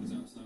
was outside.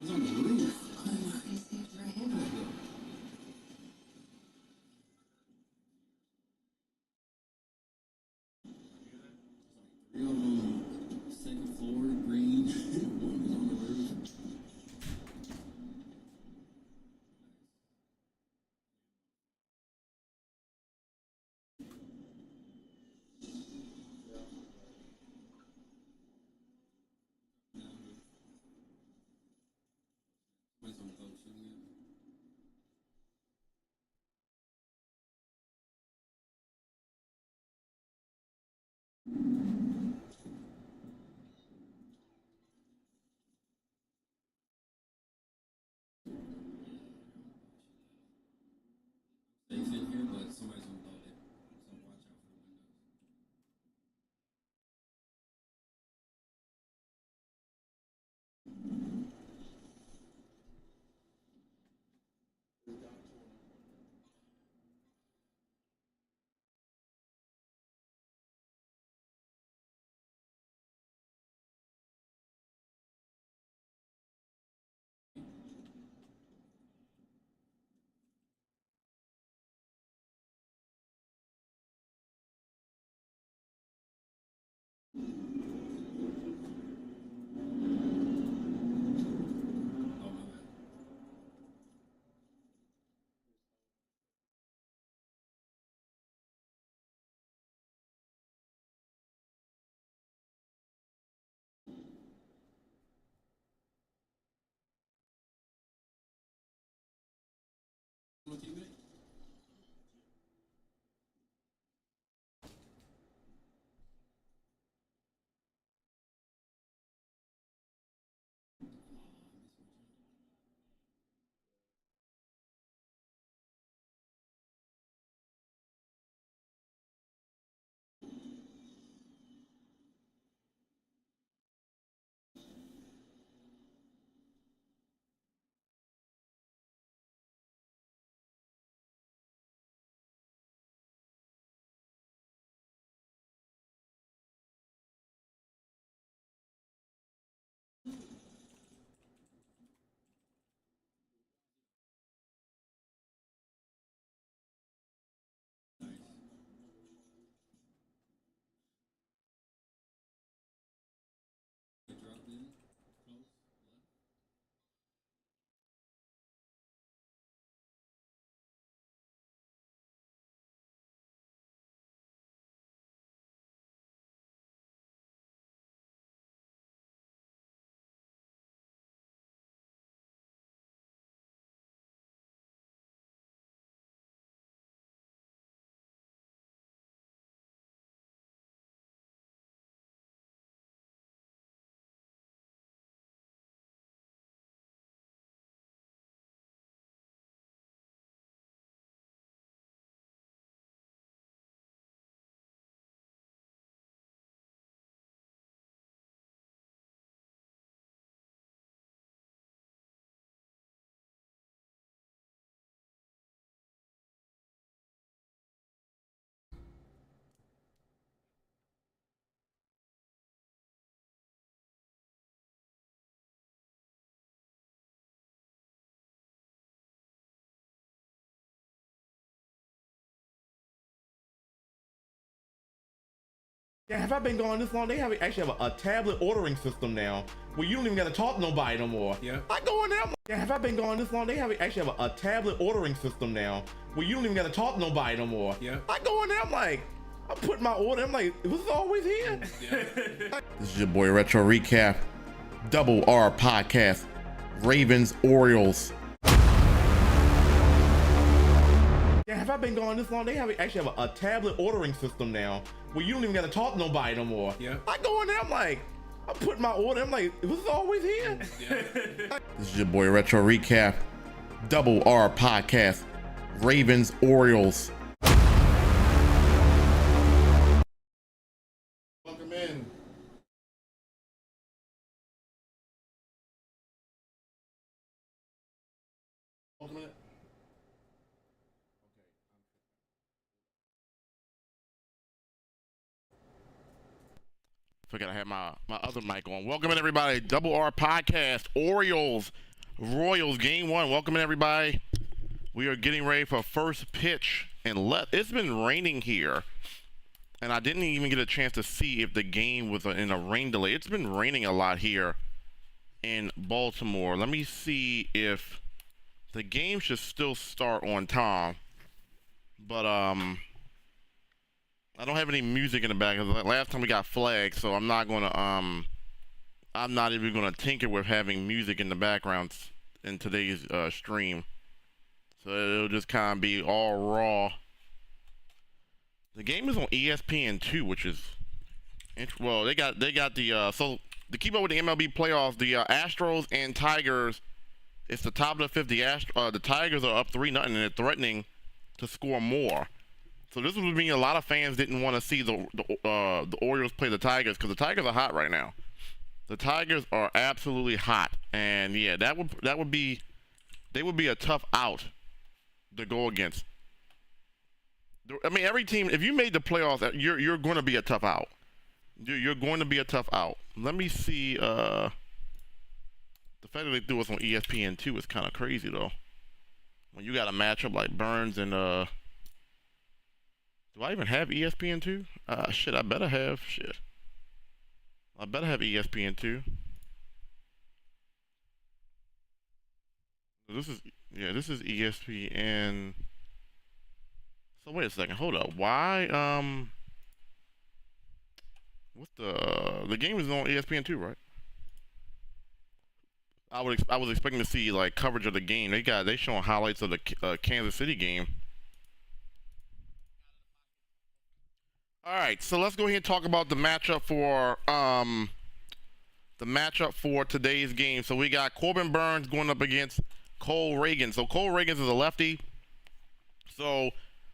It was on the roof. Three of them, second floor, green. One was on the roof. Somebody's on the boat shooting it. Safe in here, but somebody's on the boat. So watch out for the windows. Oh, my bad. One teammate? Yeah, have I been gone this long? They actually have a tablet ordering system now where you don't even gotta talk to nobody no more. Yeah. I go in there, I'm like, yeah, have I been gone this long? They actually have a tablet ordering system now where you don't even gotta talk to nobody no more. Yeah. I go in there, I'm like, I'm putting my order, I'm like, was this always here? Yeah. This is your boy Retro Recap, Double R Podcast, Ravens, Orioles. Yeah, have I been gone this long? They actually have a tablet ordering system now where you don't even gotta talk to nobody no more. Yeah. I go in there, I'm like, I'm putting my order, I'm like, was this always here? Yeah. This is your boy Retro Recap, Double R Podcast, Ravens, Orioles. Welcome in. Welcome in. Forgot I had my other mic on. Welcome in, everybody. Double R Podcast, Orioles, Royals, Game 1. Welcome in, everybody. We are getting ready for first pitch. And it's been raining here. And I didn't even get a chance to see if the game was in a rain delay. It's been raining a lot here in Baltimore. Let me see if the game should still start on time. But, I don't have any music in the back. Last time we got flagged, so I'm not even gonna tinker with having music in the background in today's stream. So it'll just kind of be all raw. The game is on ESPN2, which is well. They got the so to keep up with the MLB playoffs, the Astros and Tigers. It's the top of the fifth. The Tigers are up 3-0, and they're threatening to score more. So this would mean a lot of fans didn't want to see the Orioles play the Tigers because the Tigers are hot right now. The Tigers are absolutely hot, and yeah, they would be a tough out to go against. I mean, every team, if you made the playoffs, you're going to be a tough out. You're going to be a tough out. Let me see. The fact that they threw us on ESPN2 is kind of crazy though. When you got a matchup like Burns and do I even have ESPN2? Shit, I better have. Shit. I better have ESPN2. This is ESPN. So wait a second, hold up. Why, what the game is on ESPN2, right? I was expecting to see like coverage of the game. They showing highlights of the Kansas City game. All right, so let's go ahead and talk about the matchup for today's game. So we got Corbin Burns going up against Cole Reagans. So Cole Reagans is a lefty. So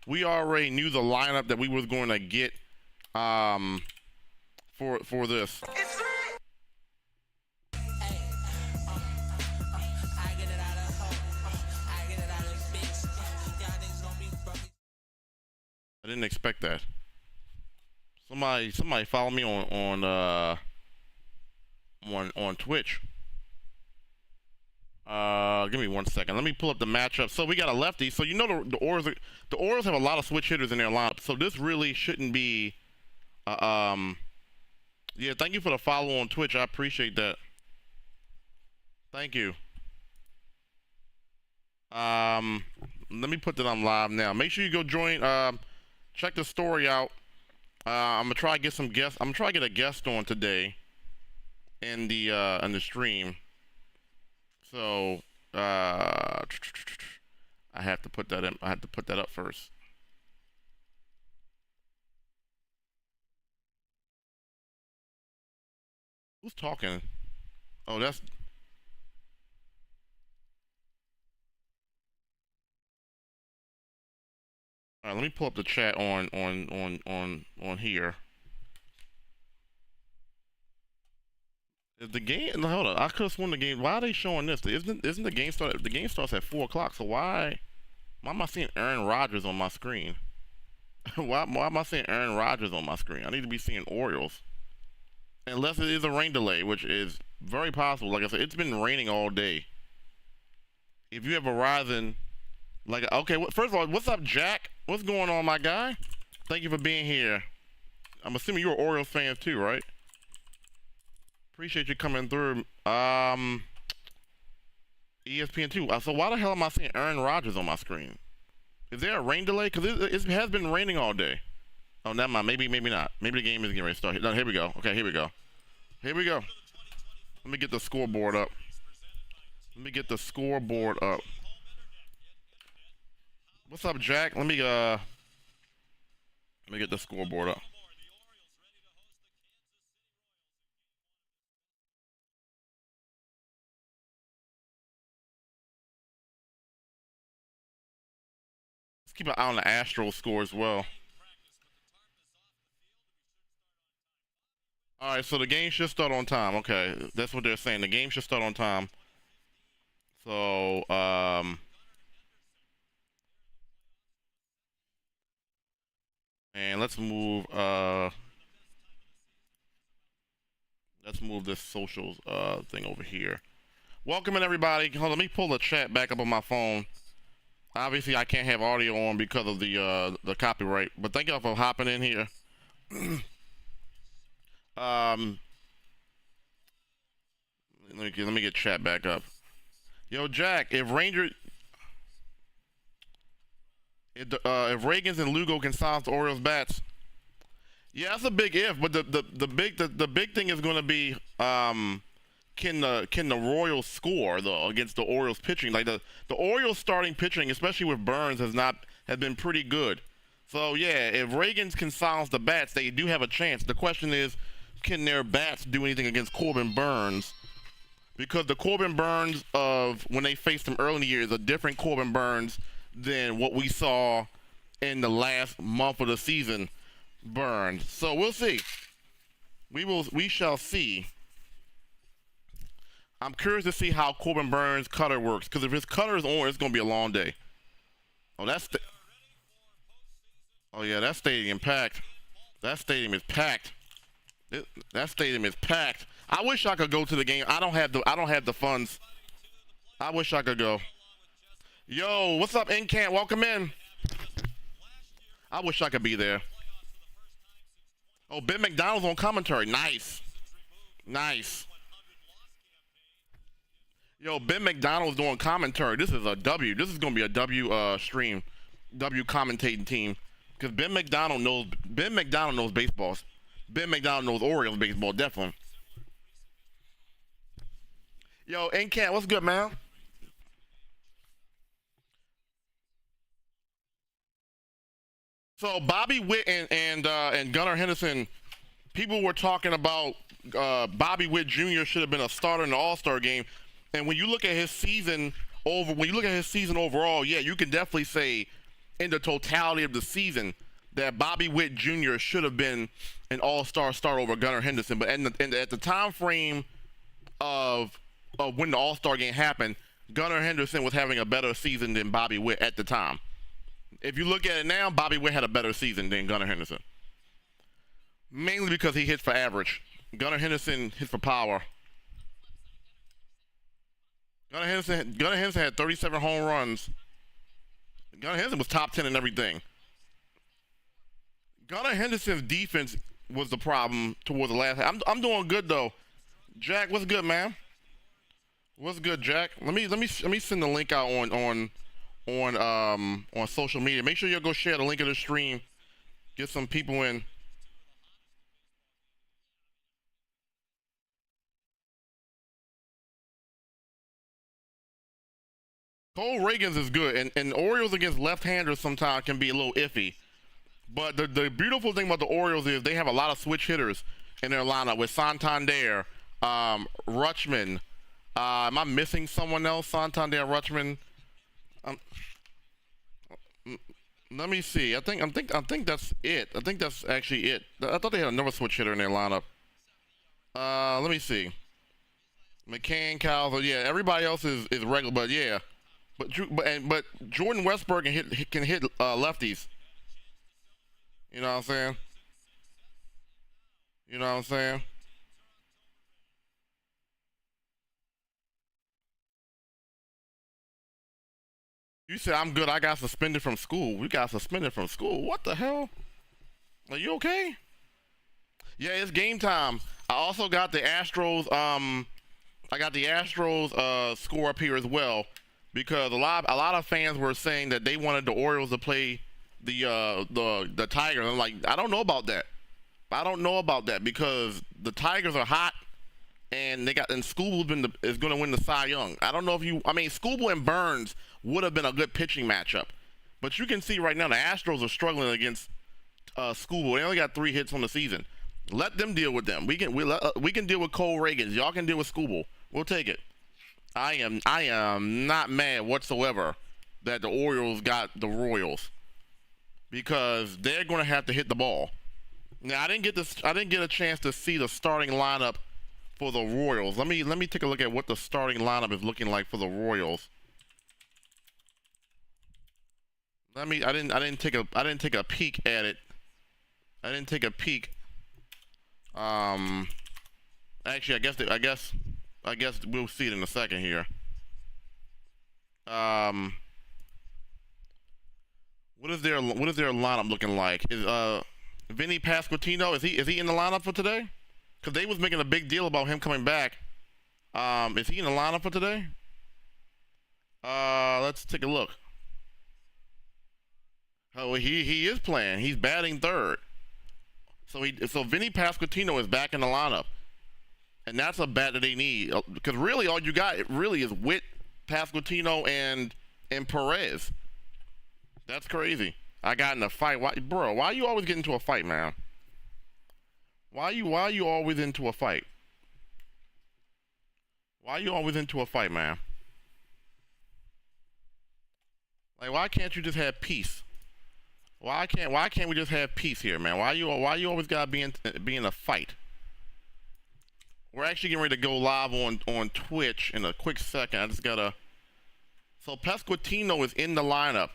we already knew the lineup that we was going to get for this. I didn't expect that. Somebody follow me on Twitch. Give me 1 second. Let me pull up the matchup. So we got a lefty. So you know the Orioles have a lot of switch hitters in their lineup. So this really shouldn't be. Yeah, thank you for the follow on Twitch. I appreciate that. Thank you. Let me put that on live now. Make sure you go join. Check the story out. I'm gonna try to get some guests. I'm gonna try to get a guest on today in the stream. So I have to put that in. I have to put that up first. Who's talking? Oh, that's. All right, let me pull up the chat on here. Is the game? Hold on, I could have sworn the game. Why are they showing this? Isn't the game start? The game starts at 4 o'clock. So why am I seeing Aaron Rodgers on my screen? why am I seeing Aaron Rodgers on my screen? I need to be seeing Orioles. Unless it is a rain delay, which is very possible. Like I said, it's been raining all day. If you have Verizon, like, okay, first of all, what's up, Jack? What's going on, my guy? Thank you for being here. I'm assuming you're Orioles fans too, right? Appreciate you coming through. ESPN 2. So why the hell am I seeing Aaron Rodgers on my screen? Is there a rain delay? Because it has been raining all day. Oh, never mind. Maybe not. Maybe the game is getting ready to start. No, here we go. Okay, here we go. Here we go. Let me get the scoreboard up. Let me get the scoreboard up. What's up, Jack? Let me get the scoreboard up. Let's keep an eye on the Astros score as well. Alright, so the game should start on time. Okay, that's what they're saying. The game should start on time. So, and let's move this socials thing over here. Welcome in, everybody. Hold on, let me pull the chat back up on my phone. Obviously, I can't have audio on because of the copyright, but thank y'all for hopping in here. Let me get chat back up. Yo, Jack, if Reagans and Lugo can silence the Orioles bats, yeah, that's a big if. But the big thing is going to be can the Royals score though against the Orioles pitching? Like the Orioles starting pitching, especially with Burns, has been pretty good. So yeah, if Reagans can silence the bats, they do have a chance. The question is, can their bats do anything against Corbin Burns? Because the Corbin Burns of when they faced him early in the year is a different Corbin Burns than what we saw in the last month of the season. Burns. So we'll see. We shall see. I'm curious to see how Corbin Burns' cutter works. Because if his cutter is on, it's gonna be a long day. Oh, oh yeah, that stadium packed. That stadium is packed. That stadium is packed. I wish I could go to the game. I don't have the funds. I wish I could go. Yo, what's up, Incant? Welcome in. I wish I could be there. Oh, Ben McDonald's on commentary. Nice. Nice. Yo, Ben McDonald's doing commentary. This is a W. This is gonna be a W stream. W commentating team. Because Ben McDonald knows baseball. Ben McDonald knows Orioles baseball, definitely. Yo, Incant, what's good, man? So Bobby Witt and Gunnar Henderson, people were talking about Bobby Witt Jr. should have been a starter in the All-Star game. And when you look at his season overall, yeah, you can definitely say in the totality of the season that Bobby Witt Jr. should have been an All-Star start over Gunnar Henderson. But at the time frame of when the All-Star game happened, Gunnar Henderson was having a better season than Bobby Witt at the time. If you look at it now, Bobby Witt had a better season than Gunnar Henderson. Mainly because he hits for average. Gunnar Henderson hits for power. Gunnar Henderson had 37 home runs. Gunnar Henderson was top 10 in everything. Gunnar Henderson's defense was the problem towards the last. I'm doing good though. Jack, what's good, man? What's good, Jack? Let me send the link out on social media. Make sure you'll go share the link of the stream. Get some people in. Cole Reagans is good, and Orioles against left-handers sometimes can be a little iffy. But the beautiful thing about the Orioles is they have a lot of switch hitters in their lineup with Santander, Rutschman. Am I missing someone else? Santander, Rutschman. Let me see. I think that's it. I think that's actually it. I thought they had another switch hitter in their lineup. Let me see. McCann, Calvo. Yeah, everybody else is regular, but yeah. But Jordan Westburg can hit lefties. You know what I'm saying? You know what I'm saying? You said I'm good. I got suspended from school. We got suspended from school. What the hell? Are you okay? Yeah, it's game time. I also got the Astros. I got the Astros score up here as well, because a lot of fans were saying that they wanted the Orioles to play the Tigers. I'm like, I don't know about that. I don't know about that, because the Tigers are hot, and Skubal is going to win the Cy Young. I don't know if Skubal and Burns would have been a good pitching matchup, but you can see right now the Astros are struggling against Skubal. They only got 3 hits on the season. Let them deal with them. We can deal with Cole Reagans. Y'all can deal with Skubal. We'll take it. I am not mad whatsoever that the Orioles got the Royals, because they're going to have to hit the ball. Now, I didn't get a chance to see the starting lineup for the Royals. Let me take a look at what the starting lineup is looking like for the Royals. I didn't take a peek at it. I didn't take a peek. Actually, I guess we'll see it in a second here. What is their lineup looking like? Is Vinny Pasquantino, is he in the lineup for today? Because they was making a big deal about him coming back. Is he in the lineup for today? Let's take a look. Oh, he is playing. He's batting third. So Vinny Pasquantino is back in the lineup, and that's a bat that they need, because really all you got really is Witt, Pasquantino, and Perez. That's crazy. I got in a fight. Why you always get into a fight, man? Why you always into a fight? Why you always into a fight, man? Like, why can't you just have peace? Why can't we just have peace here, man? Why you always gotta be in a fight? We're actually getting ready to go live on Twitch in a quick second. I just gotta. So Pasquantino is in the lineup.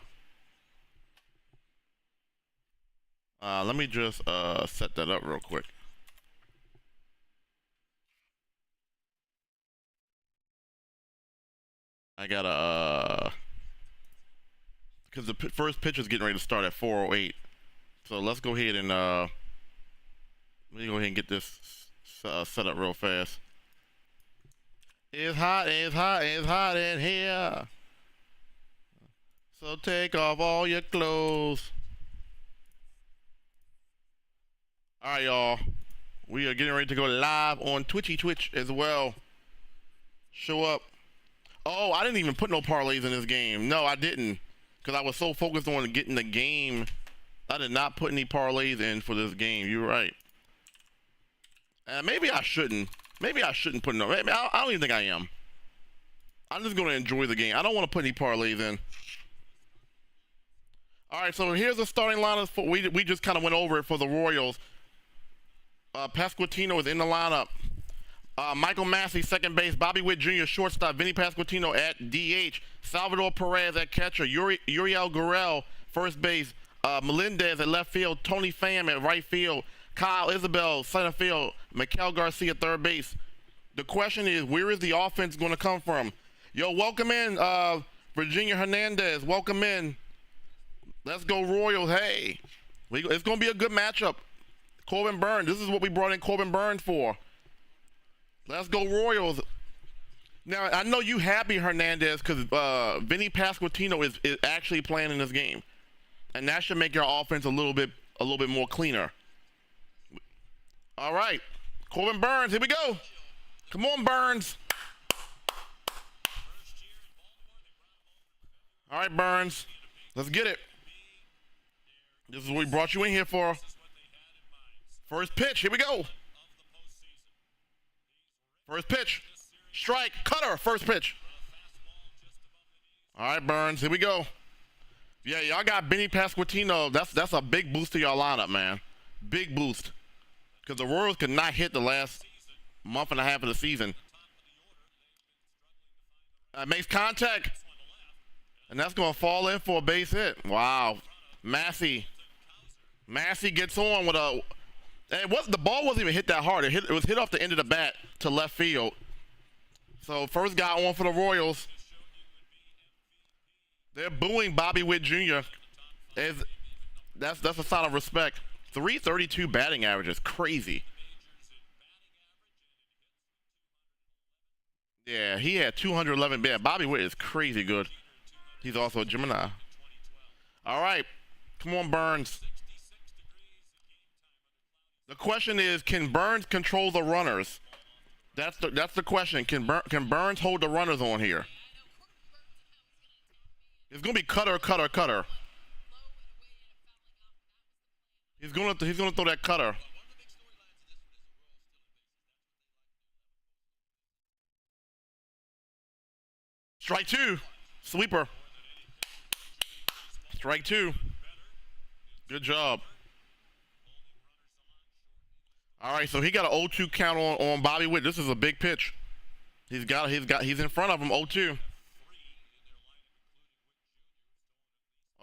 Let me just set that up real quick. I gotta because the first pitch is getting ready to start at 4:08. So let's go ahead and let me go ahead and get this set up real fast. It's hot in here. So take off all your clothes. Alright, y'all. We are getting ready to go live on Twitch as well. Show up. Oh, I didn't even put no parlays in this game. No, I didn't. Because I was so focused on getting the game. I did not put any parlays in for this game. You're right. Maybe I shouldn't. Maybe I shouldn't put no. I don't even think I am. I'm just going to enjoy the game. I don't want to put any parlays in. Alright, so here's the starting lineup. We just kind of went over it for the Royals. Pasquantino is in the lineup. Michael Massey, second base. Bobby Witt Jr., shortstop. Vinny Pasquantino at DH. Salvador Perez at catcher. Uriel Gurriel, first base. Melendez at left field. Tony Pham at right field. Kyle Isabel, center field. Miguel Garcia, third base. The question is, where is the offense going to come from? Yo, welcome in, Virginia Hernandez. Welcome in. Let's go Royals. Hey, it's going to be a good matchup. Corbin Burns. This is what we brought in Corbin Burns for. Let's go Royals. Now, I know you happy, Hernandez, because Vinny Pasquantino is actually playing in this game. And that should make your offense a little bit more cleaner. All right. Corbin Burns, here we go. Come on, Burns. All right, Burns. Let's get it. This is what we brought you in here for. First pitch, here we go. First pitch. Strike. Cutter. First pitch. All right, Burns. Here we go. Yeah, y'all got Vinny Pasquantino. That's a big boost to y'all lineup, man. Big boost. Because the Royals could not hit the last month and a half of the season. Makes contact. And that's going to fall in for a base hit. Wow. Massey gets on with a... And the ball wasn't even hit that hard. It was hit off the end of the bat to left field. So first guy on for the Royals. They're booing Bobby Witt Jr. That's a sign of respect. 332 batting average is crazy. Yeah, he had 211. Yeah, Bobby Witt is crazy good. He's also a Gemini. All right, come on, Burns. The question is, can Burns control the runners? That's the question. Can Burns hold the runners on here? It's gonna be cutter. He's gonna throw that cutter. Strike two, sweeper. Strike two. Good job. All right, so he got an 0-2 count on Bobby Witt. This is a big pitch. He's in front of him 0-2.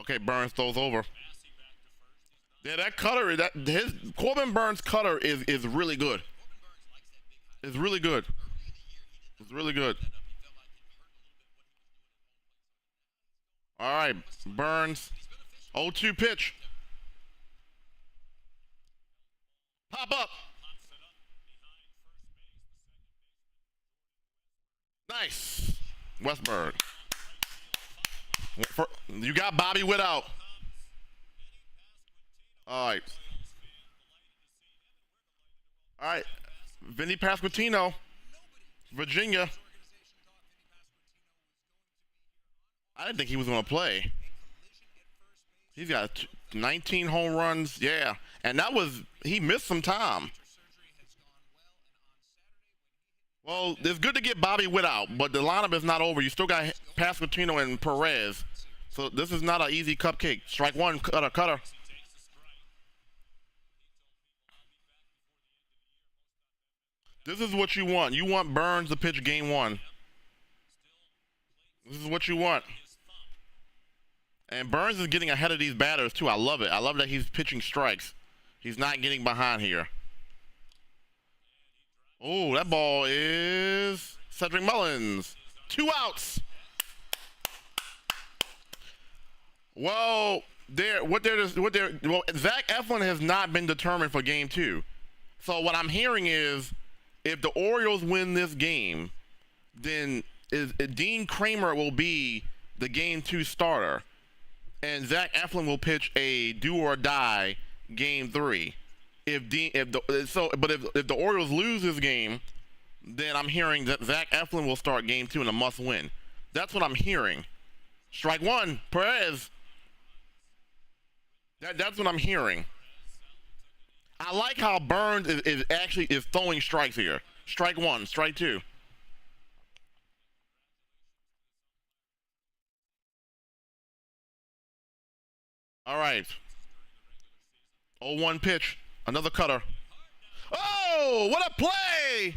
Okay, Burns throws over. Yeah, that cutter, his Corbin Burns cutter is really good. It's really good. It's really good. All right, Burns, 0-2 pitch. Pop up. Nice. Westberg. You got Bobby Witt out. All right. All right. Vinny Pasquantino, Virginia. I didn't think he was going to play. He's got 19 home runs. Yeah. And he missed some time. Well, it's good to get Bobby Witt out, but the lineup is not over. You still got Pasquantino and Perez. So this is not an easy cupcake. Strike one, cutter. This is what you want. You want Burns to pitch game one. This is what you want. And Burns is getting ahead of these batters, too. I love it. I love that he's pitching strikes. He's not getting behind here. Oh, that ball is Cedric Mullins. 2 outs. Well, Zach Eflin has not been determined for game 2. So what I'm hearing is, if the Orioles win this game, then Dean Kramer will be the game 2 starter, and Zach Eflin will pitch a do or die game 3. If the Orioles lose this game, then I'm hearing that Zach Eflin will start game 2 in a must-win. That's what I'm hearing. Strike one, Perez. That's what I'm hearing. I like how Burns is actually throwing strikes here. Strike one, strike two. All right. 0-1 pitch. Another cutter. Oh, what a play!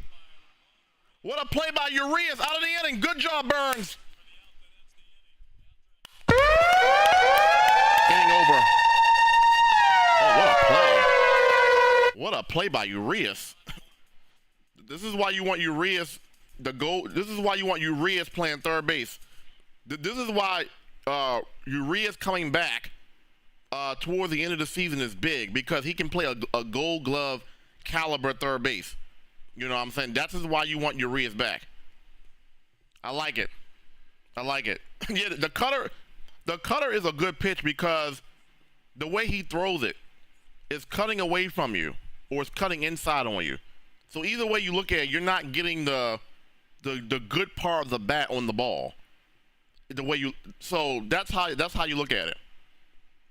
What a play by Urias out of the inning. Good job, Burns. Inning over. Oh, what a play. What a play by Urias. This is why you want Urias to go. This is why you want Urias playing third base. This is why Urias coming back towards the end of the season is big, because he can play a Gold Glove caliber third base. You know what I'm saying? That's why you want Urias back. I like it. I like it. Yeah, the cutter is a good pitch because the way he throws it is cutting away from you, or it's cutting inside on you. So either way you look at it, you're not getting the good part of the bat on the ball. So that's how you look at it.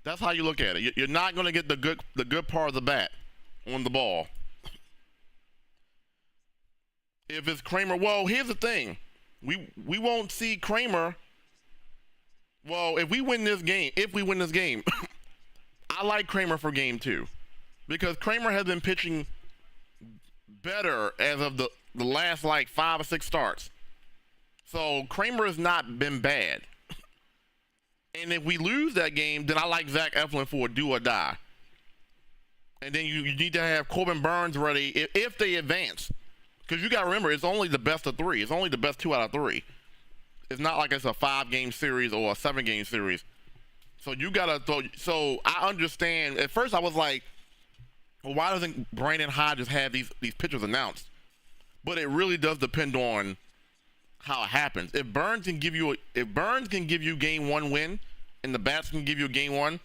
That's how you look at it. You're not going to get the good part of the bat on the ball. If it's Kramer, well, here's the thing. We won't see Kramer. Well, if we win this game, I like Kramer for game 2. Because Kramer has been pitching better as of the last 5 or 6 starts. So Kramer has not been bad. And if we lose that game, then I like Zach Eflin for a do or die. And then you need to have Corbin Burns ready if they advance. Because you got to remember, it's only the best of 3. It's only the best 2 out of 3. It's not like it's a 5-game series or a 7-game series. So you got to throw. So I understand. At first I was like, well, why doesn't Brandon Hodges have these pitchers announced? But it really does depend on how it happens. If Burns can give you game one win, and the bats can give you a game one,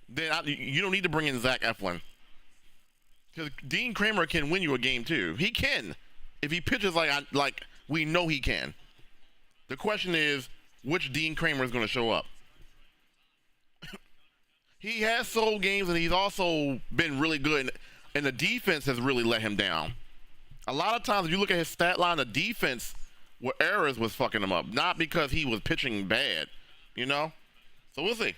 then you don't need to bring in Zach Eflin. Because Dean Kramer can win you a game too. He can, if he pitches like we know he can. The question is, which Dean Kramer is going to show up? He has sold games, and he's also been really good, and the defense has really let him down. A lot of times, if you look at his stat line, the defense with errors was fucking him up, not because he was pitching bad, you know? So we'll see.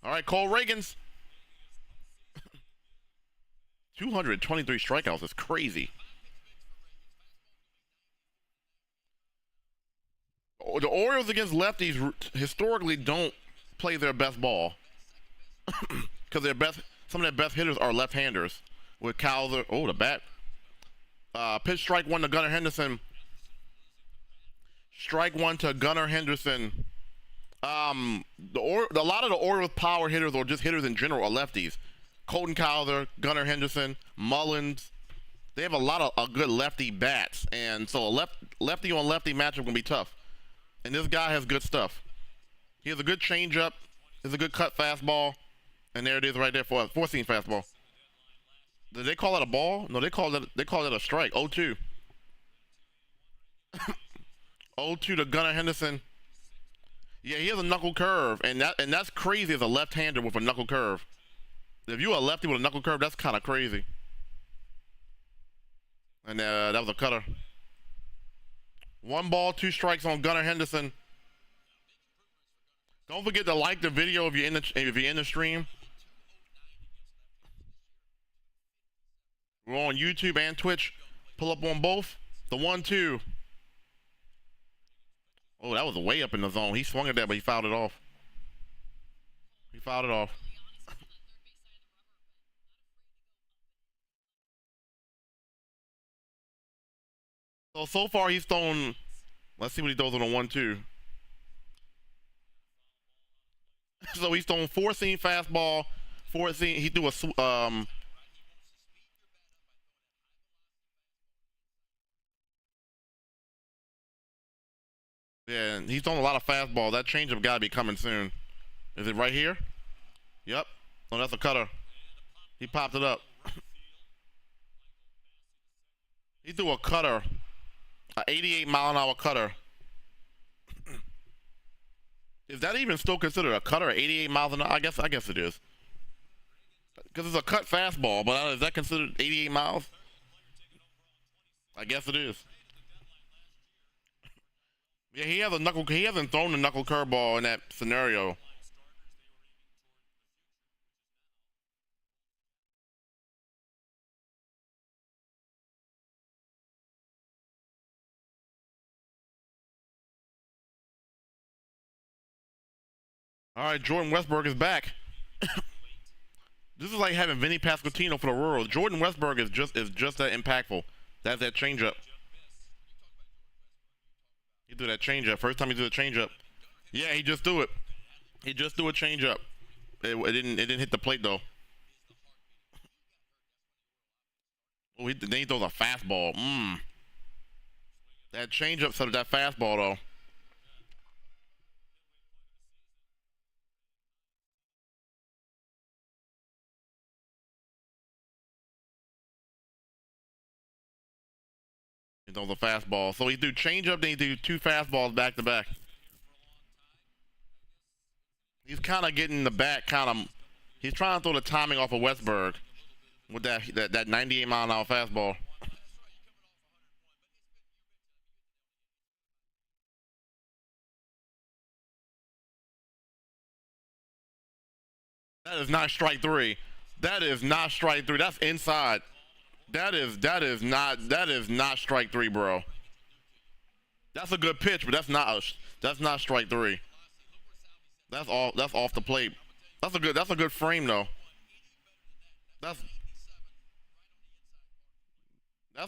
All right, Cole Reagans. 223 strikeouts is crazy. The Orioles against lefties historically don't play their best ball because some of their best hitters are left-handers. With Cowser, the bat. Pitch strike one to Gunnar Henderson. Strike one to Gunnar Henderson. A lot of the Orioles power hitters, or just hitters in general, are lefties. Colton Cowser, Gunnar Henderson, Mullins. They have a lot of good lefty bats, and so a lefty on lefty matchup can be tough. And this guy has good stuff. He has a good changeup. Has a good cut fastball, and there it is right there for a four-seam fastball. Did they call it a ball? No, they called it a strike. 0-2. 0-2 to Gunnar Henderson. Yeah, he has a knuckle curve, and that's crazy as a left-hander with a knuckle curve. If you're a lefty with a knuckle curve, that's kind of crazy. And that was a cutter. 1 ball, 2 strikes on Gunnar Henderson. Don't forget to like the video if you're in the stream. We're on YouTube and Twitch. Pull up on both. The 1-2. Oh, that was way up in the zone. He swung at that, but he fouled it off. So far he's thrown. Let's see what he throws on a 1-2. So he's thrown 4-seam fastball, 4-seam. He threw a yeah, and he's thrown a lot of fastball. That changeup got to be coming soon. Is it right here? Yep. Oh, that's a cutter. He popped it up. He threw a cutter, an 88-mile-an-hour cutter. Is that even still considered a cutter at 88 miles an hour? I guess it is. Because it's a cut fastball, but is that considered 88 miles? I guess it is. Yeah, he hasn't thrown the knuckle curveball in that scenario. All right, Jordan Westburg is back. This is like having Vinny Pasquantino for the Royals. Jordan Westburg is just that impactful. That's that changeup. He threw that changeup. First time he threw the changeup. Yeah, he just threw it. He just threw a changeup. It didn't hit the plate though. Oh, then he throws a fastball. That changeup set up that fastball though. He throws a fastball. So he do changeup, then he do 2 fastballs back to back. He's kind of getting the bat he's trying to throw the timing off of Westburg with that 98-mile-an-hour fastball. That is not strike 3. That is not strike 3. That's inside. That is not strike 3, bro. That's a good pitch, but that's not strike 3. That's off the plate. That's a good frame though. That's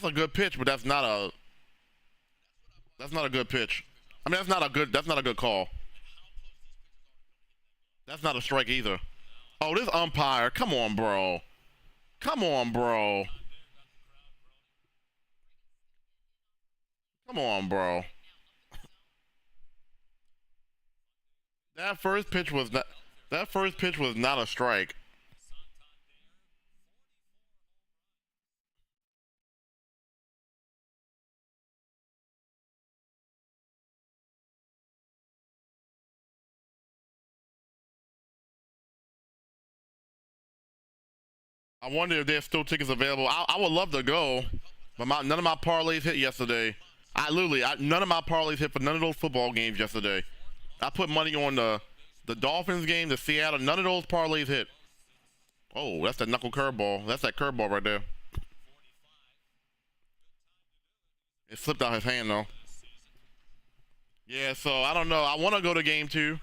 a good pitch, but that's not a good pitch. I mean, that's not a good call. That's not a strike either. Oh, this umpire, come on, bro. Come on, bro. That first pitch was not. That first pitch was not a strike. I wonder if there's still tickets available. I would love to go, but none of my parlays hit yesterday. None of my parlays hit for none of those football games yesterday. I put money on the Dolphins game, the Seattle. None of those parlays hit. Oh, that's that knuckle curveball. That's that curveball right there. It slipped out his hand though. Yeah, so I don't know. I want to go to game 2.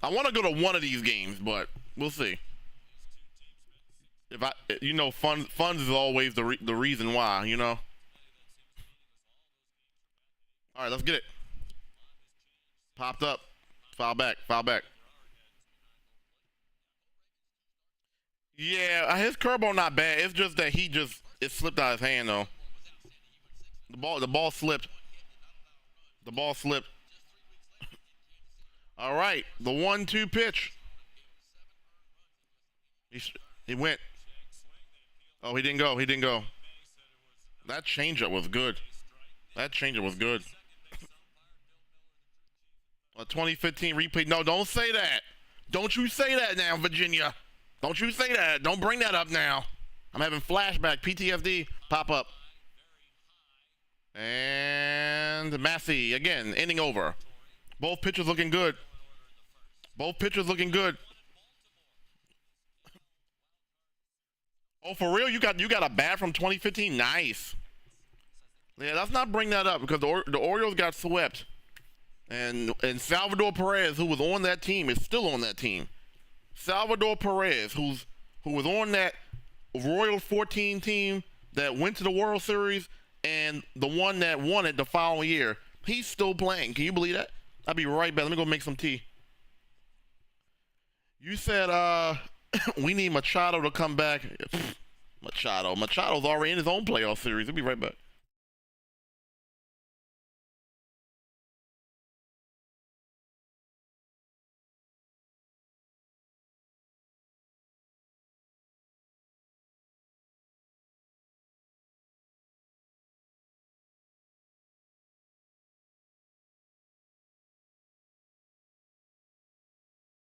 I want to go to one of these games, but we'll see. If funds is always the reason why, you know. All right, let's get it. Popped up. Foul back. Foul back. Yeah, his curveball not bad. It's just that it slipped out his hand though. The ball slipped. The ball slipped. All right, the 1-2 pitch. He went. Oh, he didn't go. He didn't go. That changeup was good. That changeup was good. A 2015 replay. No, don't say that. Don't you say that now, Virginia. Don't you say that. Don't bring that up now. I'm having flashback, PTSD pop up. And Massey again, inning over. Both pitchers looking good. Both pitchers looking good. Oh, for real? You got a bat from 2015? Nice. Yeah, let's not bring that up because the Orioles got swept. And Salvador Perez, who was on that team, is still on that team. Salvador Perez, who was on that Royals 14 team that went to the World Series and the one that won it the following year, he's still playing. Can you believe that? I'll be right back. Let me go make some tea. You said we need Machado to come back. Machado's already in his own playoff series. I'll be right back.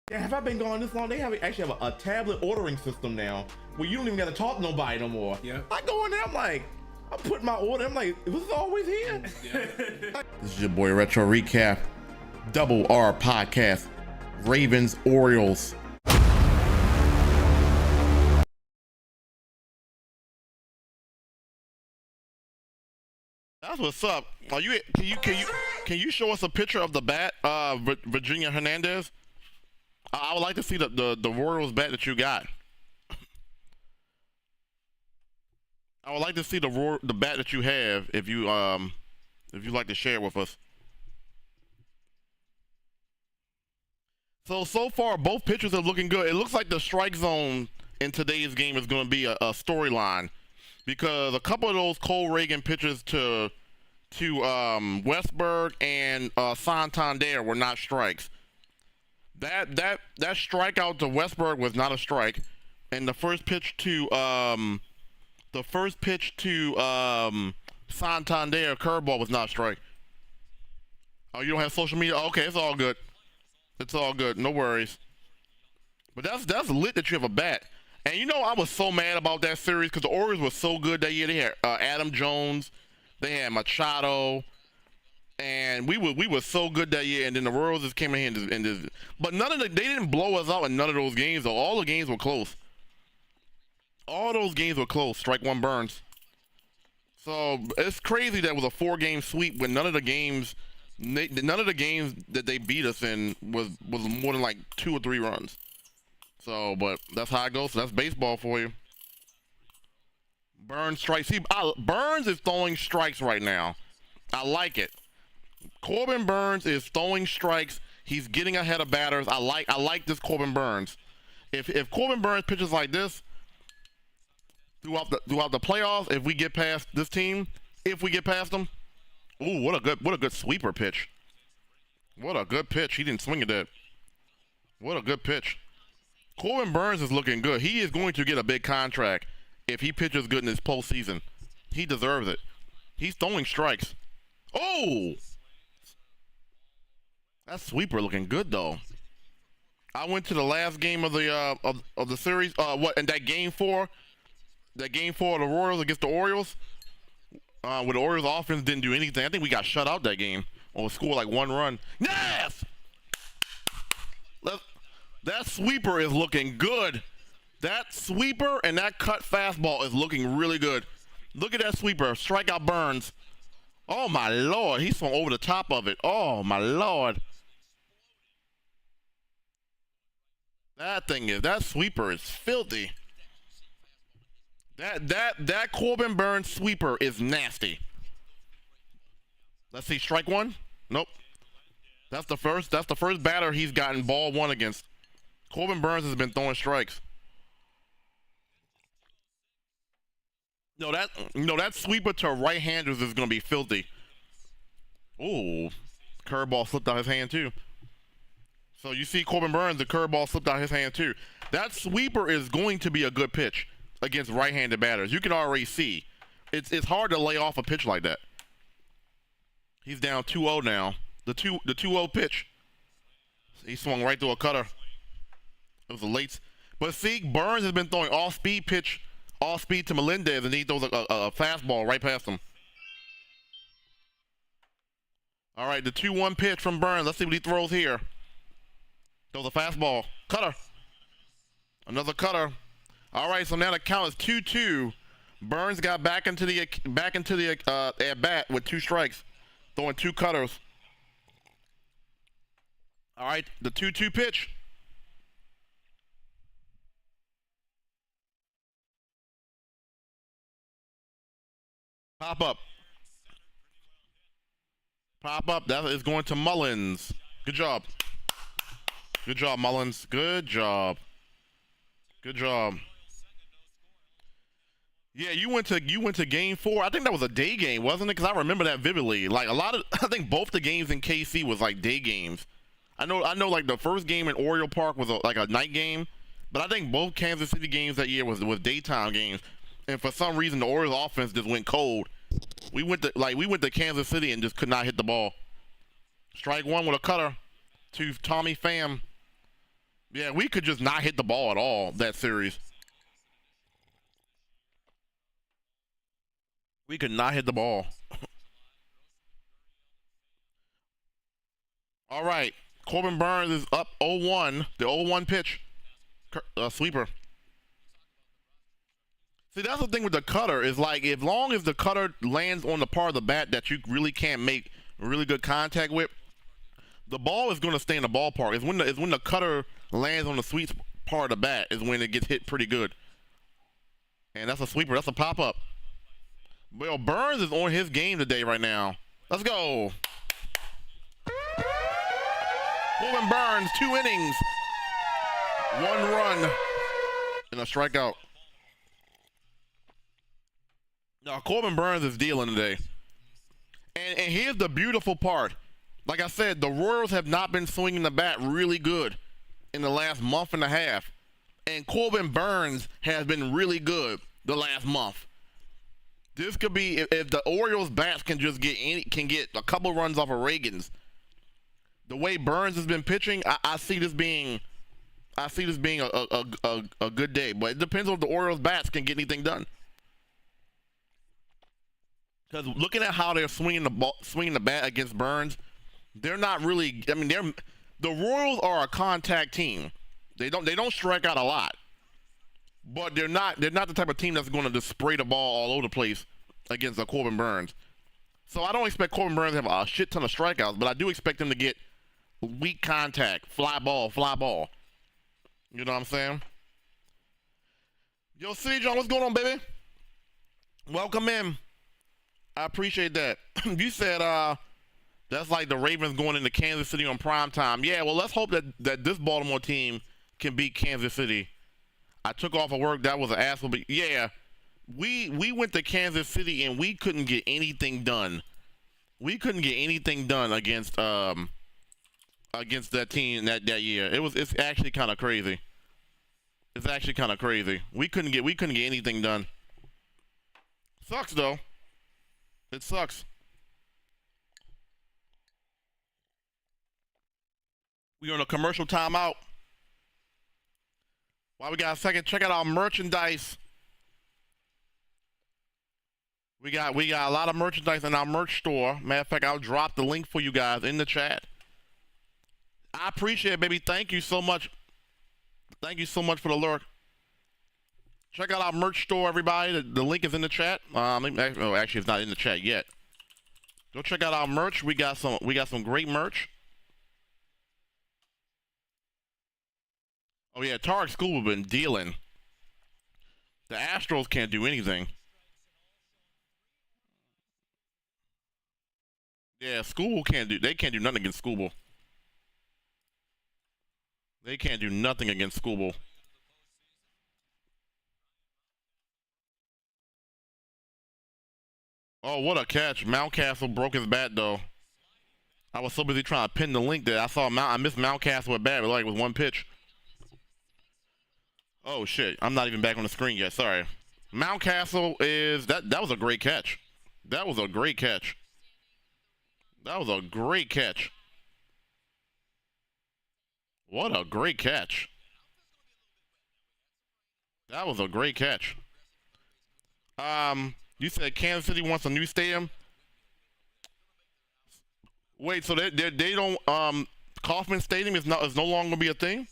Yeah, have I been gone this long? They actually have a tablet ordering system now where you don't even got to talk to nobody no more. Yeah. I go in there, I'm like, I put my order, I'm like, was this always here? Yeah. This is your boy Retro Recap, Double R Podcast, Ravens, Orioles. That's what's up. Can you show us a picture of the bat, Virginia Hernandez? I would like to see the Royals bat that you got. I would like to see the bat that you have if you like to share it with us. So far both pitchers are looking good. It looks like the strike zone in today's game is going to be a storyline because a couple of those Cole Reagan pitches to Westberg and Santander were not strikes. That strikeout to Westberg was not a strike, and the first pitch to Santander curveball was not a strike. Oh, you don't have social media? Okay, it's all good. It's all good. No worries. But that's lit that you have a bat. And you know I was so mad about that series because the Orioles were so good that year. They had Adam Jones, they had Machado. And we were so good that year, and then the Royals just came in here and just, but they didn't blow us out in none of those games though. All the games were close. All those games were close. Strike one Burns. So it's crazy that it was a 4-game sweep when none of the games that they beat us in was more than like 2 or 3 runs. So, but that's how it goes. So that's baseball for you. Burns strikes. See, Burns is throwing strikes right now. I like it. Corbin Burns is throwing strikes. He's getting ahead of batters. I like this Corbin Burns. If Corbin Burns pitches like this throughout the playoffs, if we get past this team, if we get past them, ooh, what a good sweeper pitch. What a good pitch. He didn't swing at that. What a good pitch. Corbin Burnes is looking good. He is going to get a big contract if he pitches good in this postseason. He deserves it. He's throwing strikes. Oh! That sweeper looking good though. I went to the last game of the series. In that game four? That game four of the Royals against the Orioles? Where the Orioles offense didn't do anything. I think we got shut out that game. Or scored like 1 run. Yes! That sweeper is looking good. That sweeper and that cut fastball is looking really good. Look at that sweeper. Strikeout Burnes. Oh my Lord. He swung over the top of it. Oh my Lord. That sweeper is filthy. That Corbin Burnes sweeper is nasty. Let's see, strike one. Nope. That's the first batter he's gotten ball one against. Corbin Burnes has been throwing strikes. No, that sweeper to right-handers is gonna be filthy. Ooh, curveball slipped out his hand too. So you see Corbin Burnes, the curveball slipped out his hand too. That sweeper is going to be a good pitch against right-handed batters. You can already see. It's hard to lay off a pitch like that. He's down 2-0 now. The 2-0 pitch. He swung right through a cutter. It was a late. But see, Burnes has been throwing off-speed to Melendez, and he throws a fastball right past him. All right, the 2-1 pitch from Burnes. Let's see what he throws here. Throws a fastball. Cutter. Another cutter. All right, so now the count is 2-2. Burnes got back into the at bat with 2 strikes, throwing 2 cutters. All right, the 2-2 pitch. Pop up. Pop up. That is going to Mullins. Good job. Good job, Mullins. Good job. Good job. Yeah, you went to game 4. I think that was a day game, wasn't it? Because I remember that vividly. Like I think both the games in KC was like day games. I know. Like the first game in Oriole Park was like a night game, but I think both Kansas City games that year was daytime games. And for some reason, the Orioles offense just went cold. We went to Kansas City and just could not hit the ball. Strike one with a cutter to Tommy Pham. Yeah, we could just not hit the ball at all that series. We could not hit the ball. All right, Corbin Burnes is up 0-1. The 0-1 pitch, sweeper. See, that's the thing with the cutter is like as long as the cutter lands on the part of the bat that you really can't make really good contact with, the ball is going to stay in the ballpark. It's when the cutter lands on the sweet part of the bat is when it gets hit pretty good. And that's a sweeper. That's a pop up. Well, Burnes is on his game today right now. Let's go. Corbin Burnes, 2 innings, 1 run, and a strikeout. Now, Corbin Burnes is dealing today. And here's the beautiful part. Like I said, the Royals have not been swinging the bat really good in the last month and a half. And Corbin Burnes has been really good the last month. This could be if the Orioles bats can just get a couple runs off of Reagan's. The way Burnes has been pitching, I see this being a good day. But it depends on if the Orioles bats can get anything done. Because looking at how they're swinging the bat against Burnes, they're not really. I mean, the Royals are a contact team. They don't strike out a lot, but they're not the type of team that's going to just spray the ball all over the place against Corbin Burnes. So I don't expect Corbin Burnes to have a shit ton of strikeouts, but I do expect him to get weak contact, fly ball. You know what I'm saying? Yo, City John, what's going on, baby? Welcome in. I appreciate that. You said that's like the Ravens going into Kansas City on prime time. Yeah, well, let's hope that this Baltimore team can beat Kansas City. I took off of work. That was an asshole. But yeah, we went to Kansas City and we couldn't get anything done. We couldn't get anything done against against that team that year. It's actually kind of crazy. It's actually kind of crazy. We couldn't get anything done. Sucks though. It sucks. We on a commercial timeout. While we got a second, check out our merchandise. We got a lot of merchandise in our merch store. Matter of fact, I'll drop the link for you guys in the chat. I appreciate it, baby. Thank you so much. Thank you so much for the lurk. Check out our merch store, everybody. The link is in the chat. Actually, it's not in the chat yet. Go check out our merch. We got some great merch. Oh yeah, Tarek School have been dealing. The Astros can't do anything. Yeah, School they can't do nothing against School. They can't do nothing against School. Oh, what a catch. Mountcastle broke his bat though. I was so busy trying to pin the link there. I missed Mountcastle at bat, but like with one pitch. Oh shit, I'm not even back on the screen yet, sorry. Mountcastle is, that was a great catch. That was a great catch. That was a great catch. What a great catch. That was a great catch. You said Kansas City wants a new stadium? Wait, so they don't, Kauffman Stadium is no longer gonna be a thing?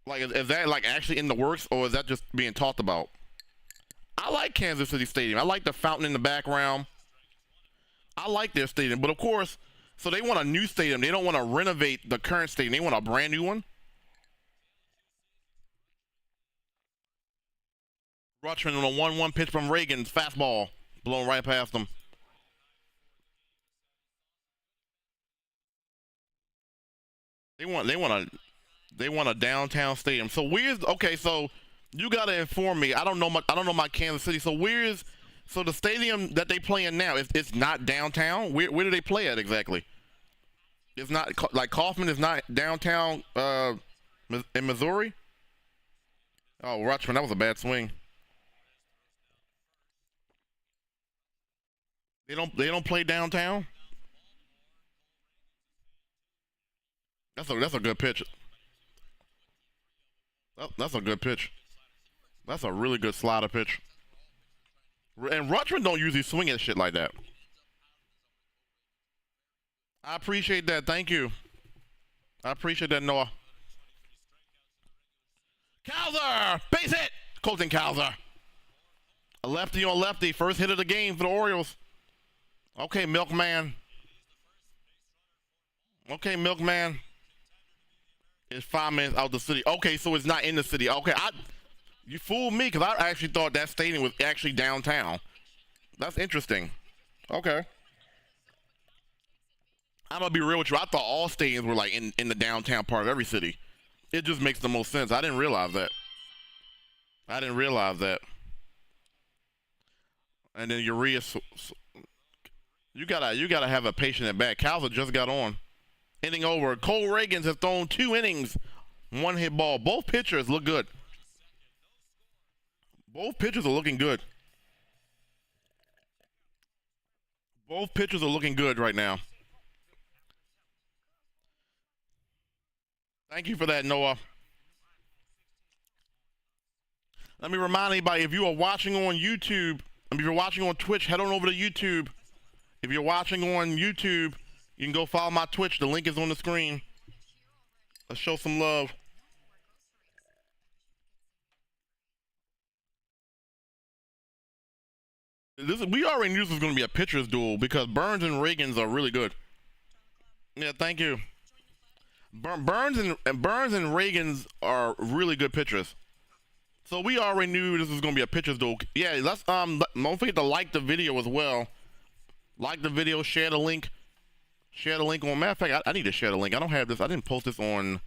Like, is that like actually in the works, or is that just being talked about? I like Kansas City Stadium. I like the fountain in the background. I like their stadium, but of course, so they want a new stadium. They don't want to renovate the current stadium. They want a brand new one. Rutschman on a 1-1 pitch from Reagan's fastball, blown right past them. They want a downtown stadium. So so you gotta inform me. I don't know my Kansas City. So so the stadium that they play in now, it's not downtown? Where do they play at exactly? It's not, like Kauffman is not downtown in Missouri? Oh, Rutschman, that was a bad swing. They don't play downtown? That's a good pitch. That's a good pitch. That's a really good slider pitch. And Rutschman don't usually swing at shit like that. I appreciate that. Thank you. I appreciate that, Noah. Cowser! Base hit! Colton Cowser. A lefty on lefty. First hit of the game for the Orioles. Okay, Milkman. Okay, Milkman. It's 5 minutes out the city. Okay, so it's not in the city. Okay, you fooled me, because I actually thought that stadium was actually downtown. That's interesting. Okay. I'm going to be real with you. I thought all stadiums were like in the downtown part of every city. It just makes the most sense. I didn't realize that. And then Urias, you gotta have a patient at bat. Cowser just got on. Inning over. Cole Reagans has thrown 2 innings, 1 hit ball. Both pitchers look good. Both pitchers are looking good. Both pitchers are looking good right now. Thank you for that, Noah. Let me remind anybody, if you are watching on YouTube, if you're watching on Twitch, head on over to YouTube. If you're watching on YouTube, you can go follow my Twitch. The link is on the screen. Let's show some love. We already knew this was going to be a pitcher's duel because Burns and Reagans are really good. Yeah, thank you. Burns and Reagans are really good pitchers. So we already knew this was going to be a pitcher's duel. Yeah, let's don't forget to like the video as well. Like the video, share the link. Share the link on. Matter of fact, I need to share the link. I don't have this. I didn't post this on.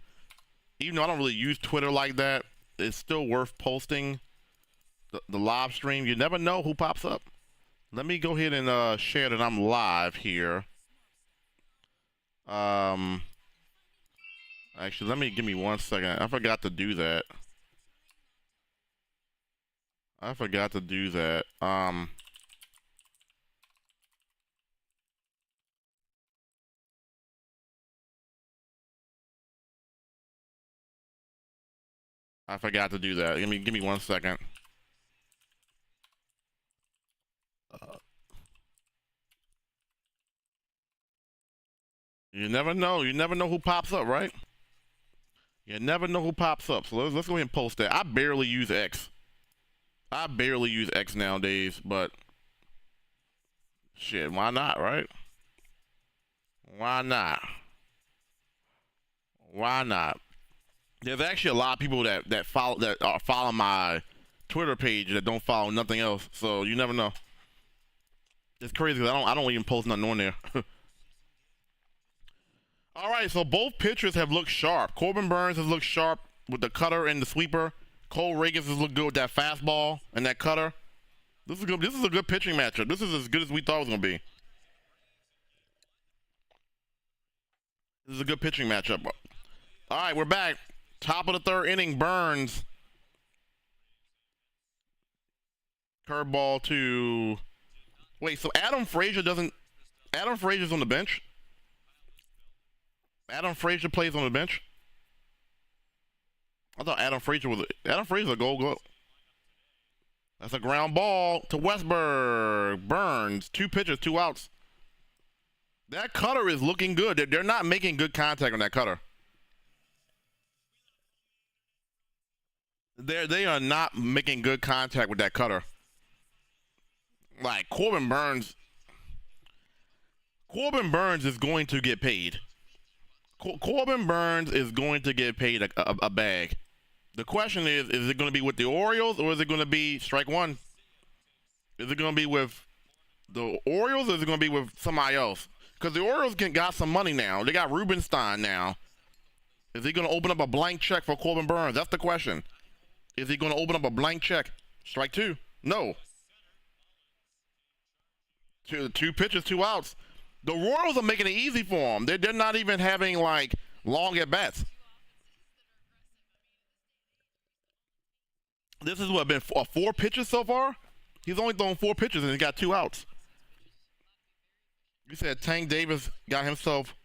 Even though I don't really use Twitter like that, it's still worth posting the live stream. You never know who pops up. Let me go ahead and share that I'm live here. Actually, give me 1 second. I forgot to do that. I forgot to do that. I forgot to do that. Give me 1 second. You never know. You never know who pops up, right? You never know who pops up. So let's go ahead and post that. I barely use X. I barely use X nowadays, but shit, why not, right? Why not? Why not? There's actually a lot of people that follow my Twitter page that don't follow nothing else. So you never know. It's crazy because I don't even post nothing on there. All right, so both pitchers have looked sharp. Corbin Burnes has looked sharp with the cutter and the sweeper. Cole Ragans has looked good with that fastball and that cutter. This is good. This is a good pitching matchup. This is as good as we thought it was gonna be. This is a good pitching matchup. All right, we're back. Top of the third inning, Burnes. Curveball to... Wait, so Adam Frazier Frazier's on the bench? Adam Frazier plays on the bench? I thought Adam Frazier's a goal. That's a ground ball to Westberg. Burnes, 2 pitches, 2 outs. That cutter is looking good. They're not making good contact on that cutter. They are not making good contact with that cutter. Like Corbin Burnes is going to get paid. Corbin Burnes is going to get paid a bag. The question is it going to be with the Orioles or is it going to be strike one? Is it going to be with the Orioles or is it going to be with somebody else? Because the Orioles got some money now. They got Rubenstein now. Is he going to open up a blank check for Corbin Burnes? That's the question. Is he going to open up a blank check? Strike 2? No. 2 pitches, 2 outs. The Royals are making it easy for him. They're not even having, like, long at-bats. This is what, been 4 pitches so far? He's only thrown 4 pitches and he got 2 outs. You said Tank Davis got himself...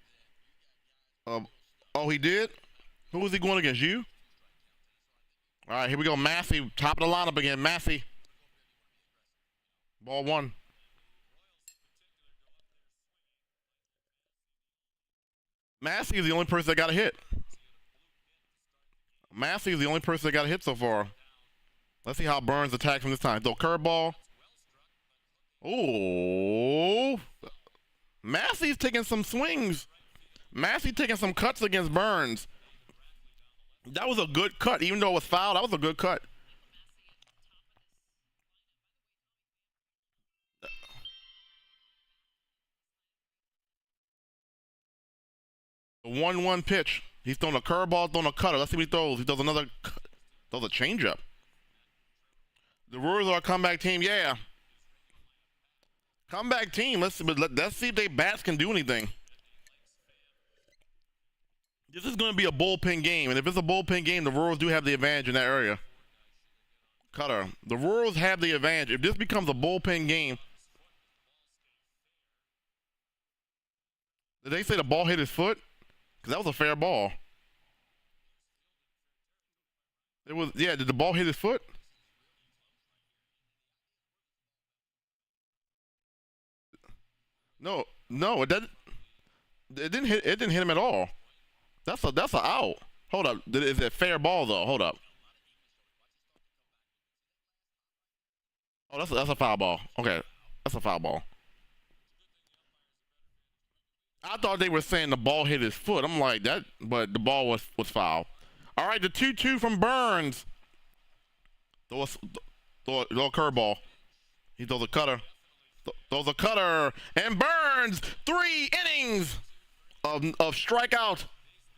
oh, he did? Who was he going against? You? All right, here we go. Massey, top of the lineup again. Massey. Ball 1. Massey is the only person that got a hit. Massey is the only person that got a hit so far. Let's see how Burnes attacks him this time. Throw curveball. Oh. Massey's taking some swings. Massey taking some cuts against Burnes. That was a good cut. Even though it was foul, that was a good cut. A 1-1 pitch. He's throwing a curveball, throwing a cutter. Let's see what he throws. He throws another, throws a changeup. The Royals are a comeback team. Yeah. Comeback team. Let's see if they bats can do anything. This is going to be a bullpen game, and if it's a bullpen game, the Royals do have the advantage in that area. Cutter. The Royals have the advantage. If this becomes a bullpen game, did they say the ball hit his foot? Because that was a fair ball. It was, yeah, did the ball hit his foot? No, it didn't hit him at all. That's a out. Hold up. Is it fair ball though? Hold up. Oh, that's a foul ball. Okay, that's a foul ball. I thought they were saying the ball hit his foot. I'm like that, but the ball was foul. All right, the 2-2 from Burnes. Throw a curveball. He throws a cutter. Throws a cutter, and Burnes 3 innings of strikeout.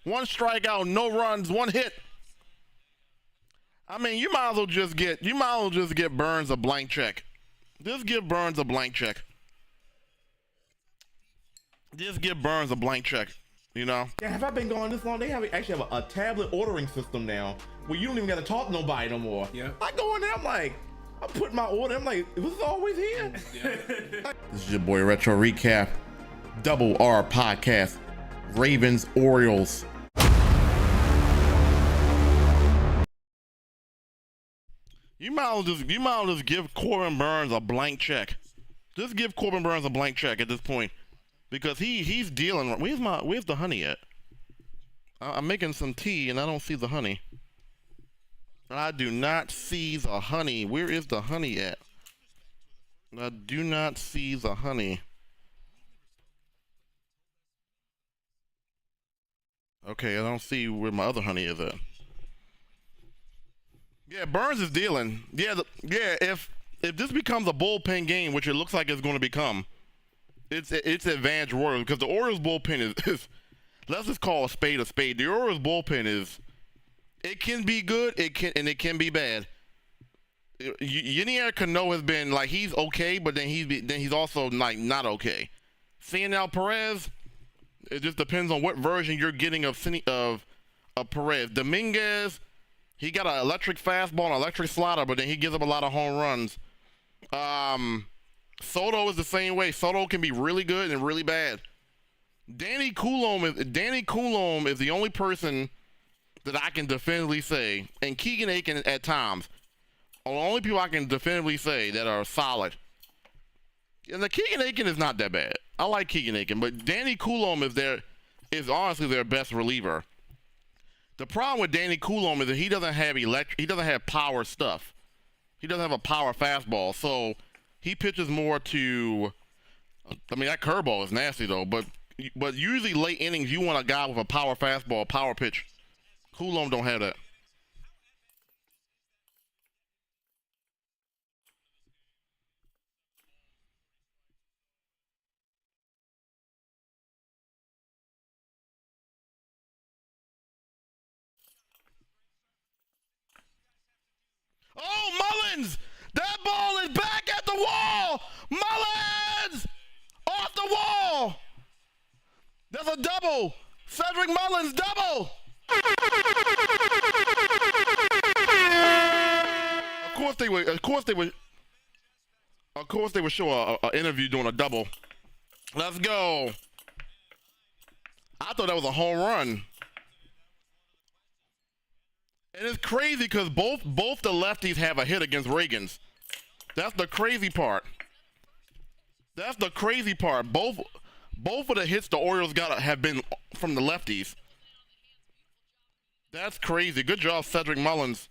1 strikeout, no runs, 1 hit. I mean, you might as well just get Burnes a blank check. Just give Burnes a blank check. Just give Burnes a blank check. You know? Yeah, have I been gone this long? They actually have a tablet ordering system now where you don't even got to talk to nobody no more. Yeah. I go in there, I'm like, I put my order, I'm like, was this always here? This is your boy Retro Recap, Double R Podcast, Ravens, Orioles. You might as well just give Corbin Burns a blank check. Just give Corbin Burns a blank check at this point, because he's dealing. Where's the honey at? I'm making some tea and I don't see the honey. I do not see the honey. Where is the honey at? I do not see the honey. Okay, I don't see where my other honey is at. Yeah, Burns is dealing. Yeah, if this becomes a bullpen game, which it looks like it's going to become, it's advantage Orioles, because the Orioles bullpen is let's just call a spade a spade. The Orioles bullpen it can be good, it can be bad. Yenier Cano has been like, he's okay, but then he's also like not okay. Standout Perez, it just depends on what version you're getting of Perez. Dominguez, he got an electric fastball and electric slider, but then he gives up a lot of home runs. Soto is the same way. Soto can be really good and really bad. Danny Coulomb is the only person that I can definitively say, and Keegan Aiken at times, are the only people I can definitively say that are solid. And the Keegan Aiken is not that bad. I like Keegan Aiken, but Danny Coulomb is honestly their best reliever. The problem with Danny Coulomb is that he doesn't have power stuff. He doesn't have a power fastball, so he pitches more to. I mean, that curveball is nasty though, but usually late innings you want a guy with a power fastball, power pitch. Coulomb don't have that. Oh, Mullins! That ball is back at the wall! Mullins! Off the wall! That's a double! Cedric Mullins, double! Of course they would show an interview doing a double. Let's go. I thought that was a home run. And it's crazy because both the lefties have a hit against Reagans. That's the crazy part. Both of the hits the Orioles got have been from the lefties. That's crazy. Good job, Cedric Mullins.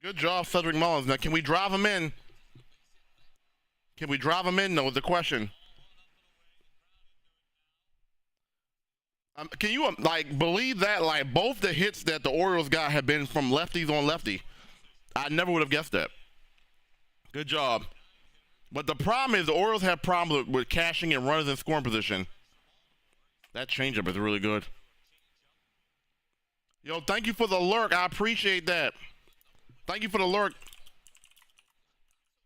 Good job, Cedric Mullins. Now, can we drive him in? No, is the question. Can you believe that? Like, both the hits that the Orioles got have been from lefties on lefty. I never would have guessed that. Good job. But the problem is the Orioles have problems with cashing and runners in scoring position. That changeup is really good. Yo, thank you for the lurk. I appreciate that. Thank you for the lurk.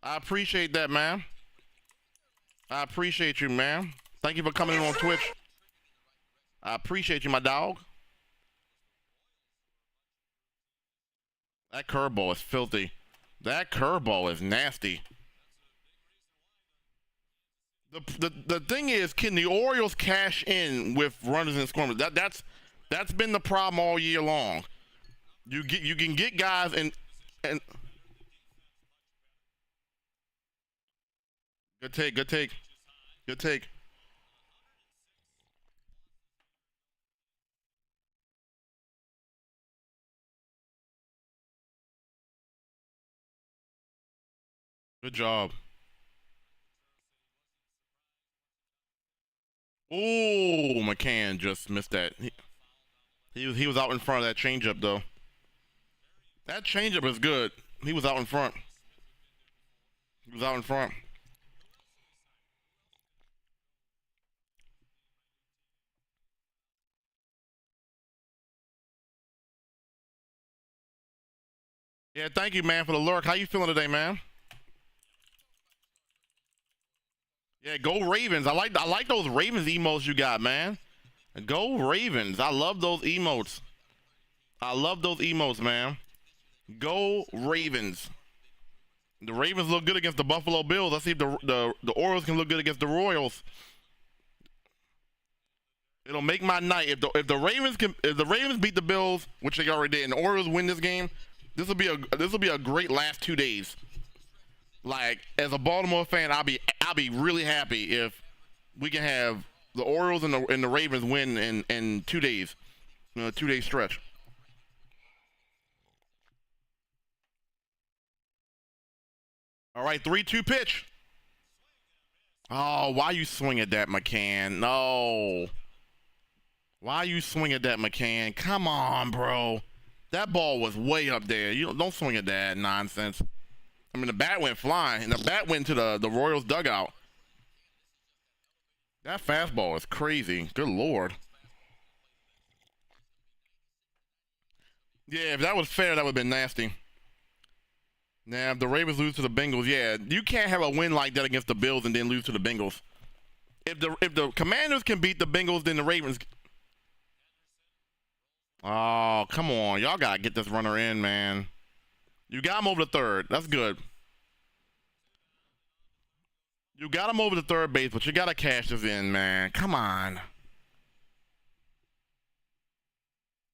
I appreciate that, man. I appreciate you, man. Thank you for coming in on Twitch. I appreciate you, my dog. That curveball is filthy. That curveball is nasty. The thing is, can the Orioles cash in with runners in scoring? That's been the problem all year long. You can get guys and good take. Good job. Oh, McCann just missed that. He was out in front of that changeup though. That changeup is good. He was out in front. Yeah, thank you, man, for the lurk. How you feeling today, man? Yeah, go Ravens. I like those Ravens emotes you got, man. Go Ravens. I love those emotes. I love those emotes, man. Go Ravens. The Ravens look good against the Buffalo Bills. Let's see if the Orioles can look good against the Royals. It'll make my night if the Ravens beat the Bills, which they already did, and the Orioles win this game. This will be a great last 2 days. Like, as a Baltimore fan, I'll be really happy if we can have the Orioles and the Ravens win in 2 days, 2-day stretch. All right, 3-2 pitch. Oh, why you swing at that, McCann? No. Why you swing at that, McCann? Come on, bro. That ball was way up there. You don't swing at that nonsense. I mean, the bat went flying, and the bat went to the Royals dugout. That fastball is crazy. Good Lord. Yeah, if that was fair, that would have been nasty. Now, if the Ravens lose to the Bengals, yeah, you can't have a win like that against the Bills and then lose to the Bengals. If the Commanders can beat the Bengals, then the Ravens. Oh, come on. Y'all got to get this runner in, man. You got him over the third. That's good. You got him over the third base, but you got to cash this in, man. Come on.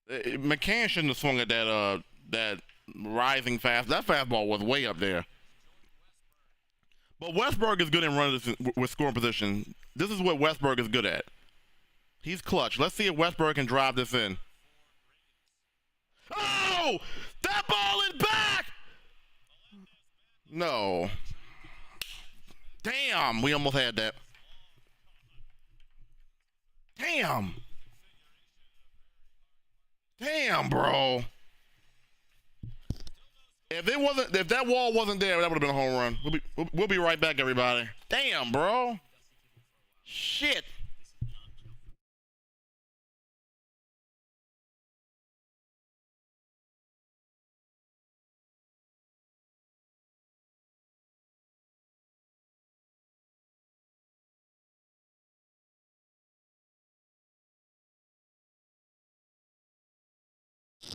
McCann shouldn't have swung at that rising fast. That fastball was way up there. But Westberg is good in runners with scoring position. This is what Westberg is good at. He's clutch. Let's see if Westberg can drive this in. Oh! That ball is back! No. Damn, we almost had that. Damn. Damn, bro. If that wall wasn't there, that would have been a home run. We'll be right back, everybody. Damn, bro. Shit.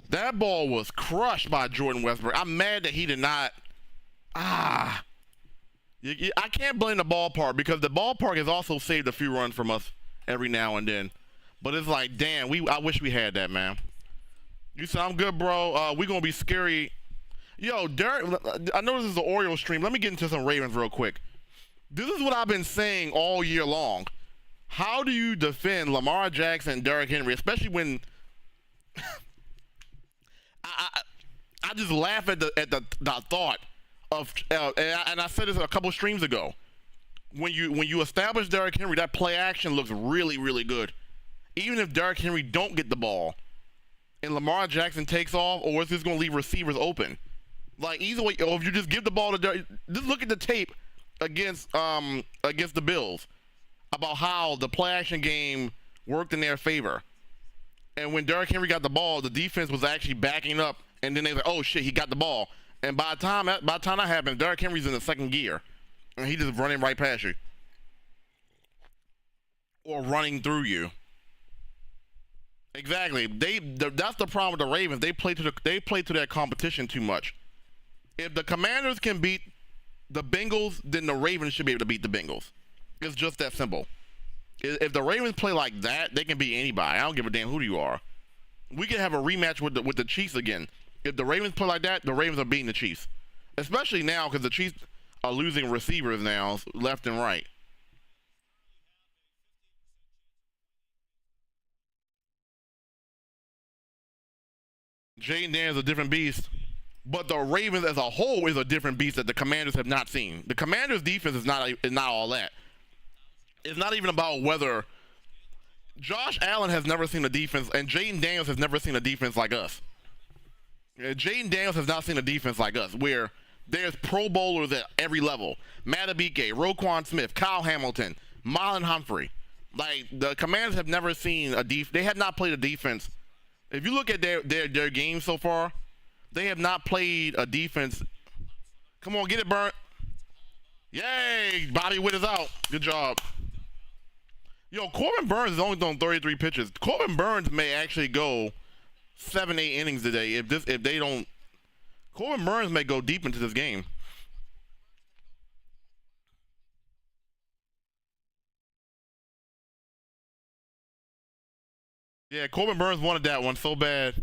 That ball was crushed by Jordan Westbrook. I'm mad that he did not. I can't blame the ballpark because the ballpark has also saved a few runs from us every now and then. But it's like, damn, I wish we had that, man. You sound good, bro. We gonna be scary. Yo, Derek, I know this is the Orioles stream. Let me get into some Ravens real quick. This is what I've been saying all year long. How do you defend Lamar Jackson and Derrick Henry, especially when I just laugh at the thought of, and I said this a couple streams ago. When you establish Derrick Henry, that play action looks really, really good. Even if Derrick Henry don't get the ball, and Lamar Jackson takes off, or is this going to leave receivers open? Like either way, or if you just give the ball to Derrick, just look at the tape against the Bills about how the play action game worked in their favor. And when Derrick Henry got the ball, the defense was actually backing up, and then they were like, "Oh shit, he got the ball." And by the time that happened, Derrick Henry's in the second gear, and he just running right past you, or running through you. Exactly. That's the problem with the Ravens. They play to their competition too much. If the Commanders can beat the Bengals, then the Ravens should be able to beat the Bengals. It's just that simple. If the Ravens play like that, they can beat anybody. I don't give a damn who you are. We can have a rematch with the Chiefs again. If the Ravens play like that, the Ravens are beating the Chiefs. Especially now because the Chiefs are losing receivers now, left and right. Jaden Daniels is a different beast. But the Ravens as a whole is a different beast that the Commanders have not seen. The Commanders' defense is not all that. It's not even about whether Josh Allen has never seen a defense, and Jaden Daniels has never seen a defense like us. Jaden Daniels has not seen a defense like us, where there's Pro Bowlers at every level. Matabike, Roquan Smith, Kyle Hamilton, Marlon Humphrey. Like, the Commanders have never seen a defense. They have not played a defense. If you look at their games so far, they have not played a defense. Come on, get it, Burnt. Yay! Bobby Witt is out. Good job. Yo, Corbin Burns is only throwing 33 pitches. Corbin Burns may actually go 7-8 innings today if they don't. Corbin Burns may go deep into this game. Yeah, Corbin Burns wanted that one so bad.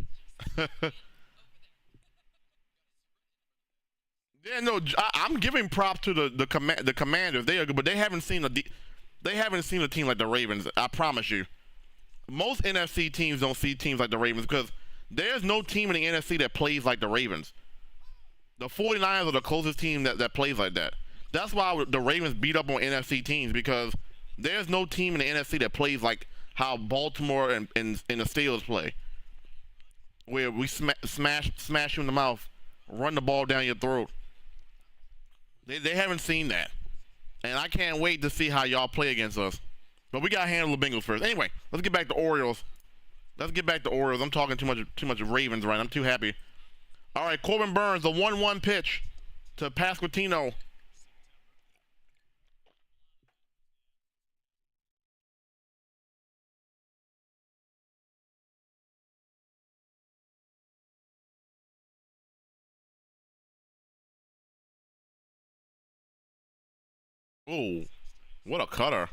Yeah, no, I'm giving props to the Commanders. They are good, but they haven't seen a team like the Ravens. I promise you. Most NFC teams don't see teams like the Ravens because there's no team in the NFC that plays like the Ravens. The 49ers are the closest team that plays like that. That's why the Ravens beat up on NFC teams because there's no team in the NFC that plays like how Baltimore and the Steelers play, where we smash you in the mouth, run the ball down your throat. They haven't seen that, and I can't wait to see how y'all play against us. But we gotta handle the Bengals first. Anyway, let's get back to Orioles. I'm talking too much Ravens right now. I'm too happy. All right, Corbin Burns, the 1-1 pitch to Pasquantino. Oh, what a cutter.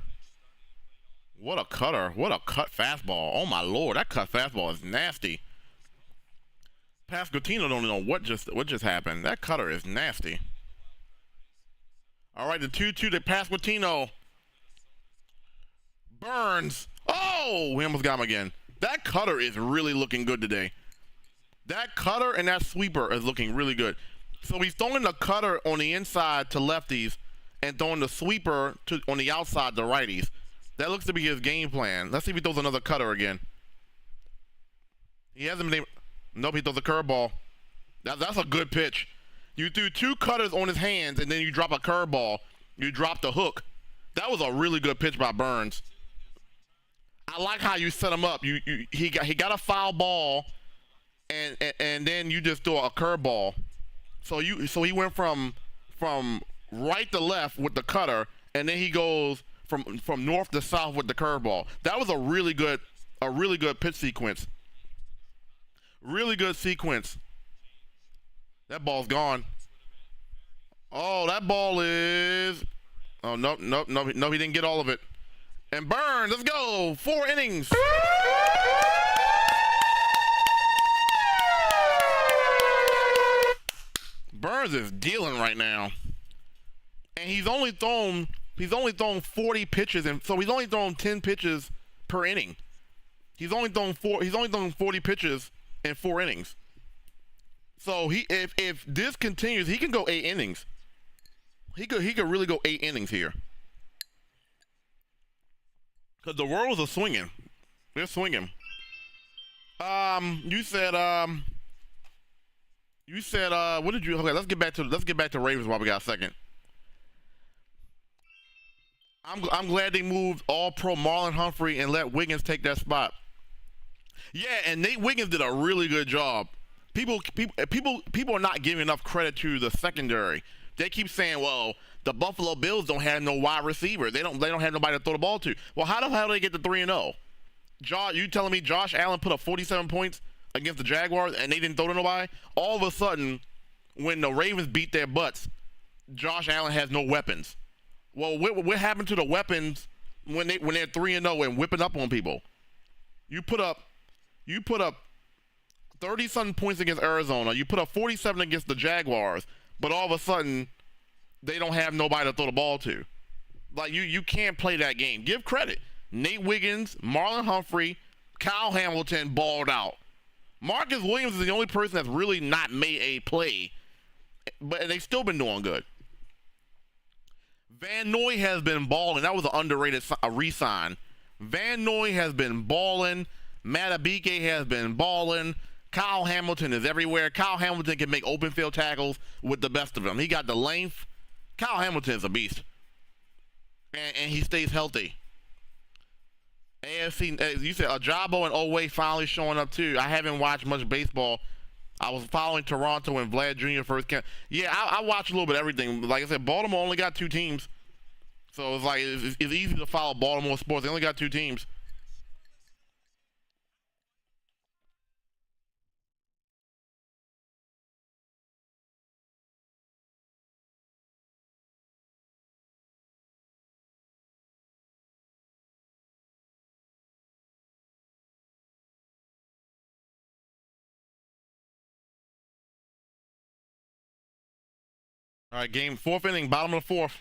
What a cutter. What a cut fastball. Oh my lord, that cut fastball is nasty. Pasquantino don't know what just happened. That cutter is nasty. All right, the 2-2 to Pasquantino. Burns. Oh, we almost got him again. That cutter is really looking good today. That cutter and that sweeper is looking really good. So he's throwing the cutter on the inside to lefties and throwing the sweeper on the outside to righties. That looks to be his game plan. Let's see if he throws another cutter again. He hasn't been able. Nope, he throws a curveball. That's a good pitch. You threw 2 cutters on his hands and then you drop a curveball. You dropped the hook. That was a really good pitch by Burns. I like how you set him up. He got a foul ball, and then you just throw a curveball. So he went from right to left with the cutter, and then he goes from north to south with the curveball. That was a really good pitch sequence. Really good sequence. That ball's gone. Oh, that ball is. Oh no, he didn't get all of it. And Burns, let's go. 4 innings. Burns is dealing right now, and he's only thrown 40 pitches, and so he's only thrown 10 pitches per inning. He's only thrown 40 pitches in 4 innings. So if this continues, he can go 8 innings. He could really go 8 innings here. Cause the Royals are swinging. They're swinging. You said what did you? Okay, let's get back to Ravens while we got a second. I'm glad they moved All-Pro Marlon Humphrey and let Wiggins take that spot. Yeah, and Nate Wiggins did a really good job. People are not giving enough credit to the secondary. They keep saying, well, the Buffalo Bills don't have no wide receiver. They don't have nobody to throw the ball to. Well, how the hell do they get to 3-0? You telling me Josh Allen put up 47 points against the Jaguars and they didn't throw to nobody? All of a sudden, when the Ravens beat their butts, Josh Allen has no weapons. Well, what happened to the weapons when they're 3-0 and whipping up on people? You put up 30-something points against Arizona. You put up 47 against the Jaguars, but all of a sudden, they don't have nobody to throw the ball to. Like, you can't play that game. Give credit. Nate Wiggins, Marlon Humphrey, Kyle Hamilton balled out. Marcus Williams is the only person that's really not made a play, but they've still been doing good. Van Noy has been balling. That was an underrated re-sign. Van Noy has been balling. Matabike has been balling. Kyle Hamilton is everywhere. Kyle Hamilton can make open field tackles with the best of them. He got the length. Kyle Hamilton is a beast. And he stays healthy. AFC, as you said, Ajabo and Oweh finally showing up too. I haven't watched much baseball. I was following Toronto when Vlad Jr. first came. Yeah, I watched a little bit of everything. Like I said, Baltimore only got 2 teams. So it's like, it's easy to follow Baltimore sports. They only got 2 teams. All right, game 4th inning, bottom of the 4th.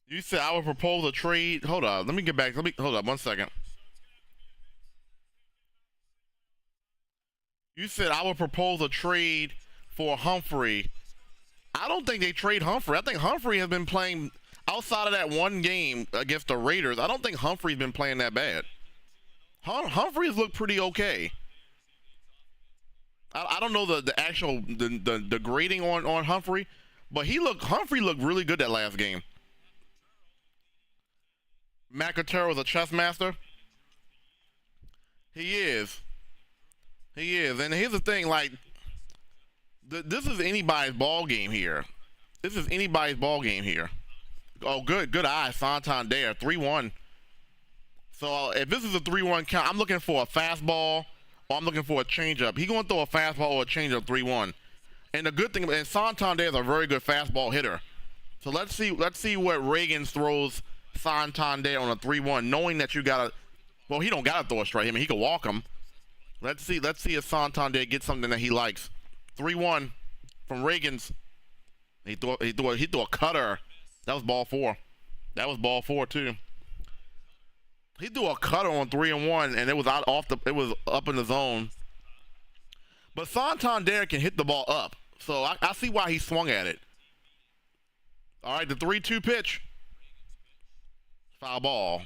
You said I would propose a trade. Hold on, let me get back. Hold up 1 second. You said I would propose a trade for Humphrey. I don't think they trade Humphrey. I think Humphrey has been playing outside of that one game against the Raiders. I don't think Humphrey's been playing that bad. Humphrey's looked pretty okay. I don't know the actual the grading on Humphrey, but Humphrey looked really good that last game. McIntyre was a chess master. He is. And here's the thing, like, this is anybody's ball game here. Oh, good eye, Santander, 3-1. So if this is a 3-1 count, I'm looking for a fastball or I'm looking for a changeup. He's going to throw a fastball or a changeup 3-1. And the good thing, and Santander is a very good fastball hitter. So let's see what Reagan throws Santander on a 3-1, knowing that you gotta. Well, he don't gotta throw a strike. I mean, he can walk him. Let's see if Santander gets something that he likes. 3-1 from Reagan's. He threw a cutter. That was ball 4. That was ball 4 too. He threw a cutter on 3-1, and it was it was up in the zone. But Santander can hit the ball up, so I see why he swung at it. All right, the 3-2 pitch. Foul ball.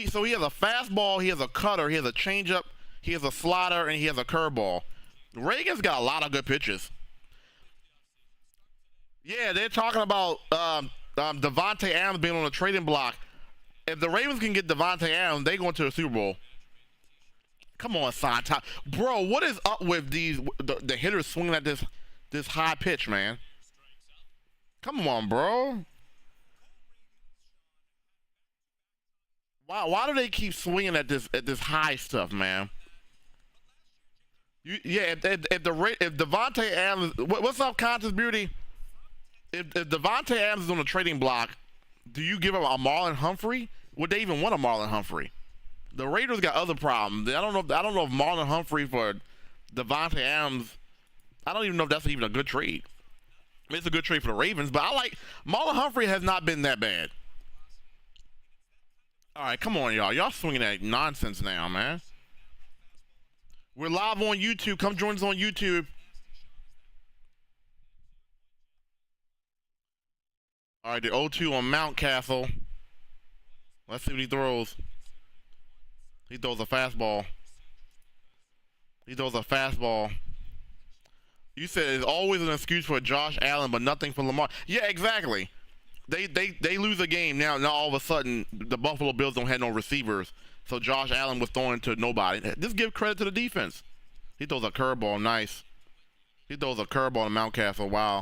So he has a fastball, he has a cutter, he has a changeup, he has a slider, and he has a curveball. Reagan's got a lot of good pitches. Yeah, they're talking about Devontae Adams being on the trading block. If the Ravens can get Devontae Adams, they go into the Super Bowl. Come on, Santander. Bro, what is up with the hitters swinging at this high pitch, man? Come on, bro. Why do they keep swinging at this high stuff, man? If Devontae Adams, what's up, Conscious Beauty? If Devontae Adams is on the trading block, do you give him a Marlon Humphrey? Would they even want a Marlon Humphrey? The Raiders got other problems. I don't know if Marlon Humphrey for Devontae Adams. I don't even know if that's even a good trade. I mean, it's a good trade for the Ravens, but Marlon Humphrey has not been that bad. All right, come on, y'all. Y'all swinging that nonsense now, man. We're live on YouTube. Come join us on YouTube. All right, the 0-2 on Mountcastle. Let's see what he throws. He throws a fastball. You said it's always an excuse for Josh Allen, but nothing for Lamar. Yeah, exactly. They lose a game now all of a sudden the Buffalo Bills don't have no receivers, so Josh Allen was throwing to nobody. Just give credit to the defense. He throws a curveball, nice. He throws a curveball to Mountcastle, wow.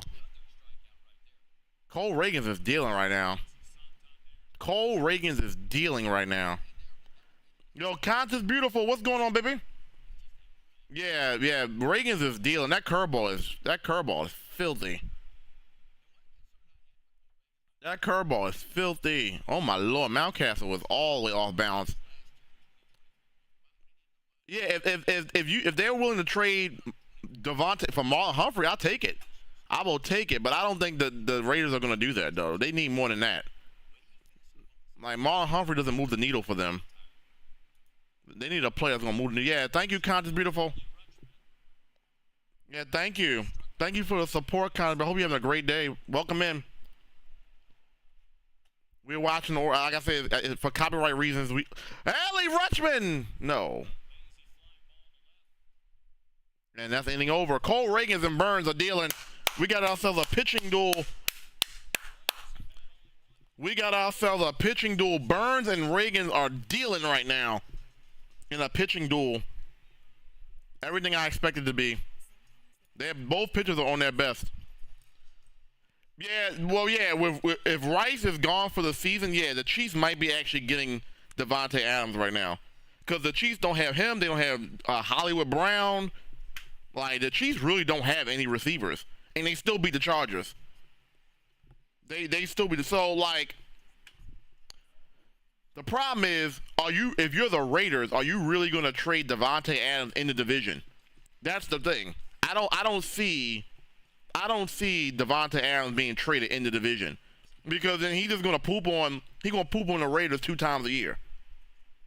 Cole Reagans is dealing right now. Yo, Conscious Beautiful, what's going on, baby? Yeah, Reagans is dealing. That curveball is filthy. That curveball is filthy. Oh my lord, Mountcastle was all the way off balance. Yeah, if they're willing to trade Devontae for Marlon Humphrey, I'll take it. I will take it, but I don't think the Raiders are going to do that though. They need more than that. Like Marlon Humphrey doesn't move the needle for them. They need a player that's going to move the needle. Yeah, thank you, Conscious Beautiful. Yeah, thank you. Thank you for the support, Conscious. I hope you're having a great day. Welcome in. We're watching, or like I said, for copyright reasons, Ellie Rutschman! No. And that's the inning over. Cole Reagans and Burns are dealing. We got ourselves a pitching duel. Burns and Reagan are dealing right now. in a pitching duel. Everything I expected to be. Both pitchers are on their best. Yeah, well, yeah. If Rice is gone for the season, yeah, the Chiefs might be actually getting Devontae Adams right now, because the Chiefs don't have him. They don't have Hollywood Brown. Like, the Chiefs really don't have any receivers, and they still beat the Chargers. They still beat so like. The problem is, if you're the Raiders, are you really going to trade Devontae Adams in the division? That's the thing. I don't see Devontae Adams being traded in the division, because then he's just gonna poop on the Raiders 2 times a year.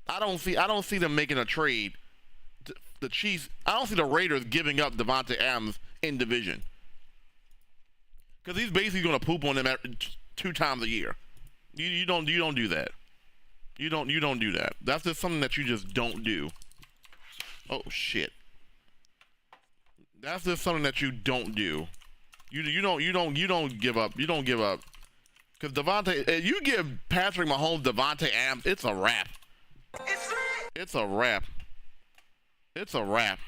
I don't see them making a trade. The Chiefs. I don't see the Raiders giving up Devontae Adams in division, because he's basically gonna poop on them 2 times a year. You don't do that. You don't do that. That's just something that you just don't do. Oh shit. That's just something that you don't do. You don't give up. You don't give up. Because Devontae, you give Patrick Mahomes Devontae Adams, it's a wrap. It's a wrap. It's a wrap.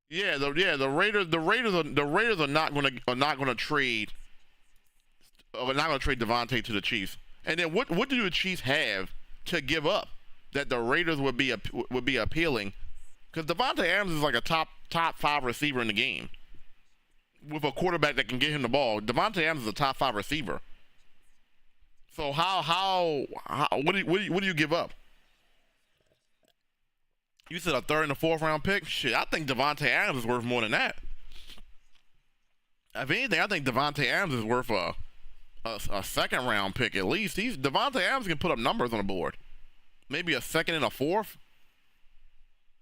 Yeah, the Raiders are not gonna trade. We're not gonna trade Devontae to the Chiefs. And then what do the Chiefs have to give up that the Raiders would be appealing? Because Devontae Adams is like a top 5 receiver in the game. With a quarterback that can get him the ball, Devontae Adams is a top 5 receiver. So what do you give up? You said a 3rd and a 4th round pick? Shit, I think Devontae Adams is worth more than that. If anything, I think Devontae Adams is worth a 2nd round pick at least. Devontae Adams can put up numbers on the board. Maybe a 2nd and a 4th.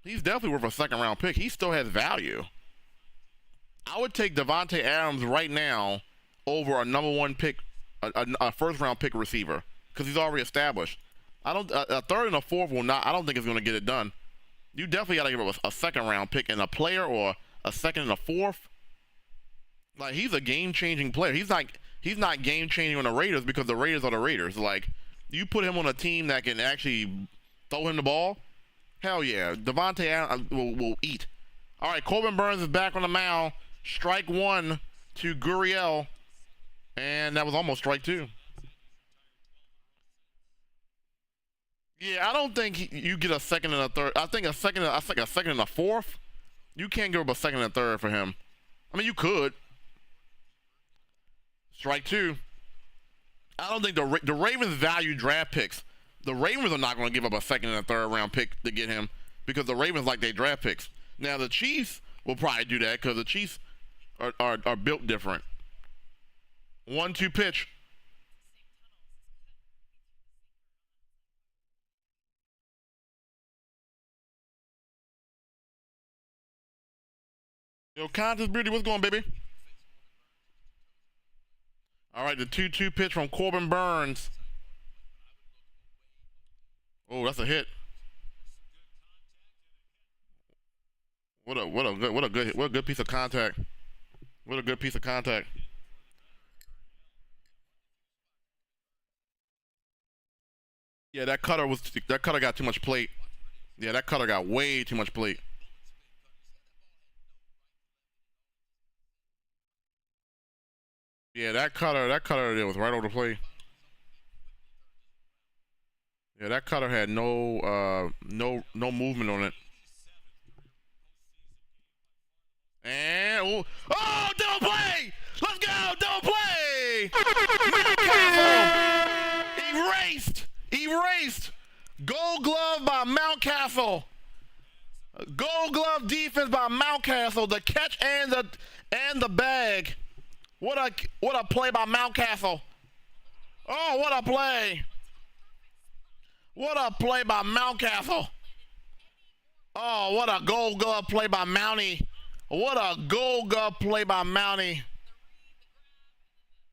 He's definitely worth a 2nd round pick. He still has value. I would take Devontae Adams right now over a number 1 pick, a 1st round pick receiver, because he's already established. A 3rd and a 4th will not. I don't think it's going to get it done. You definitely got to give up a 2nd round pick and a player, or a 2nd and a 4th. Like, he's a game changing player. He's not game changing on the Raiders, because the Raiders are the Raiders. Like, you put him on a team that can actually throw him the ball, hell yeah, Devontae Adams will eat. All right, Corbin Burns is back on the mound. Strike 1 to Gurriel, and that was almost strike 2. Yeah, I don't think you get a 2nd and a 3rd. I think a 2nd and a 4th. You can't give up a 2nd and a 3rd for him. I mean, you could. Strike 2. I don't think the Ravens value draft picks. The Ravens are not going to give up a 2nd and a 3rd round pick to get him, because the Ravens like their draft picks. Now the Chiefs will probably do that, because the Chiefs are built different. 1-2 pitch. Yo, Contest Beauty, what's going on, baby? All right, the 2-2 pitch from Corbin Burns. Oh, that's a hit. What a good piece of contact. What a good piece of contact. Yeah, that cutter got too much plate. Yeah, that cutter got way too much plate. Yeah, that cutter there was right over the plate. Yeah, that cutter had no movement on it. And double play! Let's go, double play! Mountcastle erased. Gold glove by Mountcastle. Gold glove defense by Mountcastle. The catch and the bag. What a play by Mountcastle. Oh, what a play. What a play by Mountcastle. Oh, what a gold glove play by Mountie. What a gold glove play by Mountie.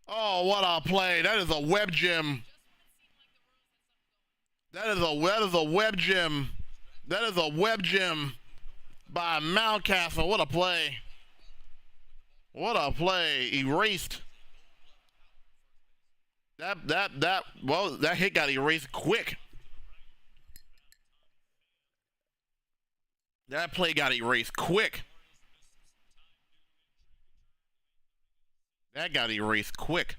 Oh, what a play. That is a web gem. That is a web gem. That is a web gem by Mountcastle. What a play. What a play. Erased. That hit got erased quick. That play got erased quick. That got erased quick.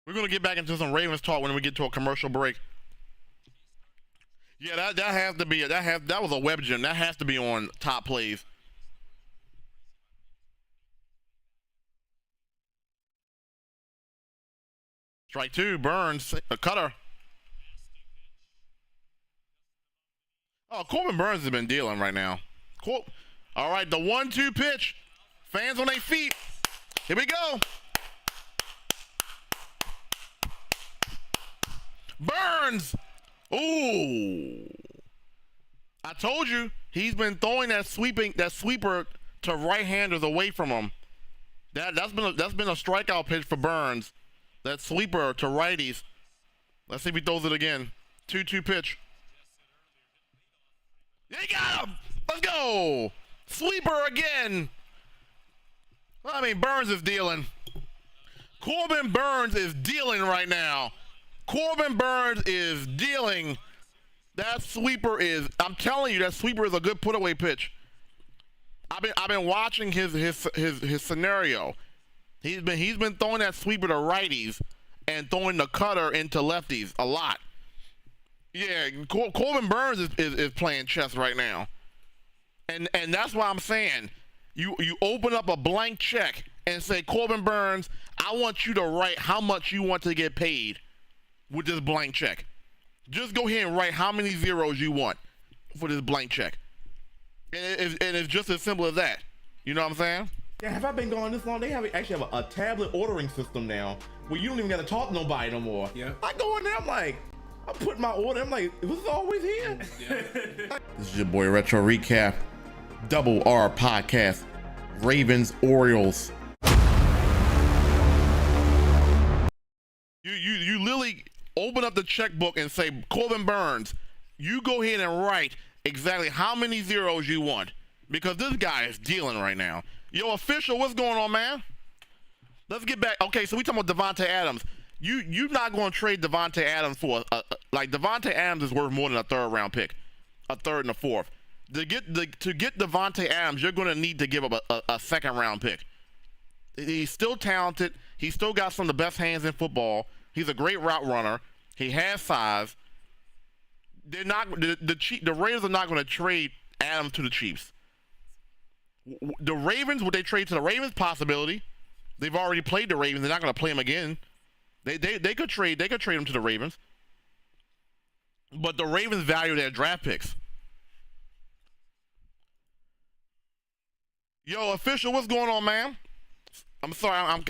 We're gonna get back into some Ravens talk when we get to a commercial break. Yeah, that has to be that was a web gem. That has to be on top plays. Strike two, Burns, a cutter. Oh, Corbin Burns has been dealing right now. Cool. All right, the 1-2 pitch. Fans on their feet. Here we go. Burns. Ooh. I told you he's been throwing that sweeper to right-handers away from him. That's been a strikeout pitch for Burns. That sweeper to righties. Let's see if he throws it again. 2-2 pitch. He got him. Let's go. Sweeper again. I mean, Burns is dealing. Corbin Burns is dealing right now. Corbin Burns is dealing. That sweeper is, I'm telling you, that sweeper is a good put away pitch. I've been watching his scenario. He's been throwing that sweeper to righties and throwing the cutter into lefties a lot. Yeah, Corbin Burns is playing chess right now. And that's why I'm saying you open up a blank check and say, Corbin Burns, I want you to write how much you want to get paid with this blank check. Just go ahead and write how many zeros you want for this blank check. And it's just as simple as that. You know what I'm saying? Yeah, have I been going this long? They actually have a tablet ordering system now where you don't even got to talk to nobody no more. Yeah. I go in there, I'm like, I put my order, I'm like, was this always here? Yeah. This is your boy Retro Recap, Double R Podcast, Ravens, Orioles. You literally open up the checkbook and say, Corbin Burns, you go ahead and write exactly how many zeros you want, because this guy is dealing right now. Yo, official, what's going on, man? Let's get back. Okay, so we talking about Devontae Adams. You're not going to trade Devontae Adams for like Devontae Adams is worth more than a third round pick, a third and a fourth. To get Devontae Adams, you're going to need to give up a second round pick. He's still talented. He's still got some of the best hands in football. He's a great route runner. He has size. They're not the Raiders are not going to trade Adams to the Chiefs. The Ravens, would they trade to the Ravens? Possibility. They've already played the Ravens. They're not going to play him again. They could trade him to the Ravens. But the Ravens value their draft picks. Yo, official, what's going on, man? I'm sorry,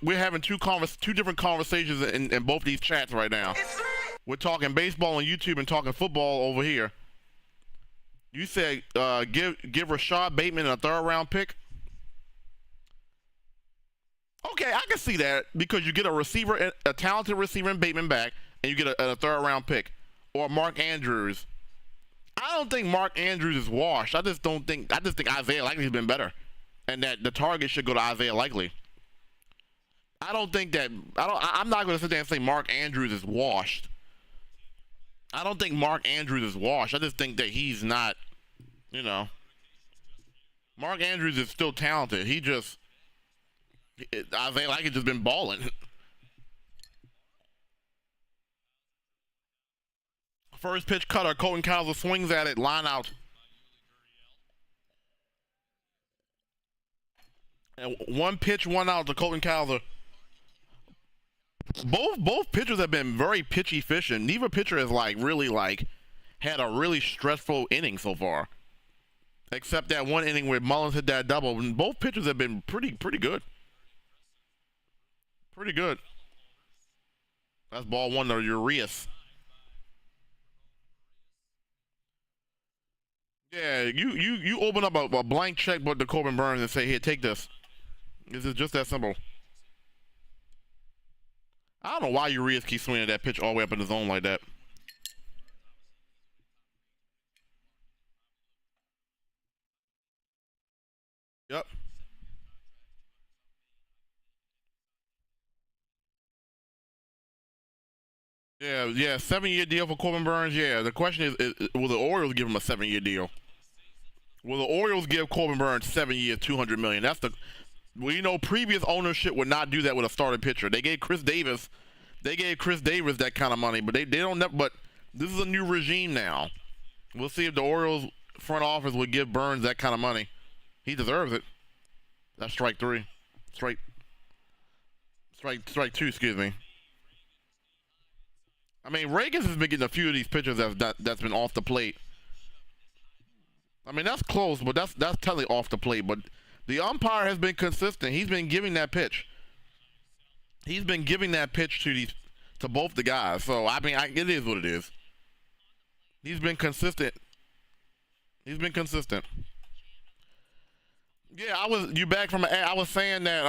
we're having two different conversations in both these chats right now. We're talking baseball on YouTube and talking football over here. You said give Rashad Bateman a third round pick. Okay, I can see that because you get a talented receiver in Bateman back, and you get a third round pick, or Mark Andrews. I don't think Mark Andrews is washed. I just think Isaiah Likely's been better, and that the target should go to Isaiah Likely. I'm not going to sit there and say Mark Andrews is washed. I don't think Mark Andrews is washed. I just think that he's not, Mark Andrews is still talented. Isaiah Likely's just been balling. First pitch cutter, Colton Cowser swings at it, line out. And one pitch, one out to Colton Cowser. Both pitchers have been very pitch efficient. Neither pitcher has really had a really stressful inning so far, except that one inning where Mullins hit that double. And both pitchers have been pretty good. Pretty good. That's ball one to Urias. Yeah, you open up a blank checkbook to Corbin Burns and say, here, take this. This is just that simple. I don't know why Urias keeps swinging that pitch all the way up in the zone like that. Yep. Yeah, 7-year deal for Corbin Burns. Yeah, the question is will the Orioles give him a 7-year deal? Will the Orioles give Corbin Burns 7 years, $200 million? That's the. Well, you know, previous ownership would not do that with a starting pitcher. They gave Chris Davis that kind of money, but they don't. But this is a new regime now. We'll see if the Orioles front office would give Burns that kind of money. He deserves it. That's strike three. Strike two, excuse me. I mean, Reagan's has been getting a few of these pitchers that's been off the plate. I mean, that's close, but that's totally off the plate. But the umpire has been consistent. He's been giving that pitch. He's been giving that pitch to both the guys. So I mean, it is what it is. He's been consistent. He's been consistent. Yeah, I was saying that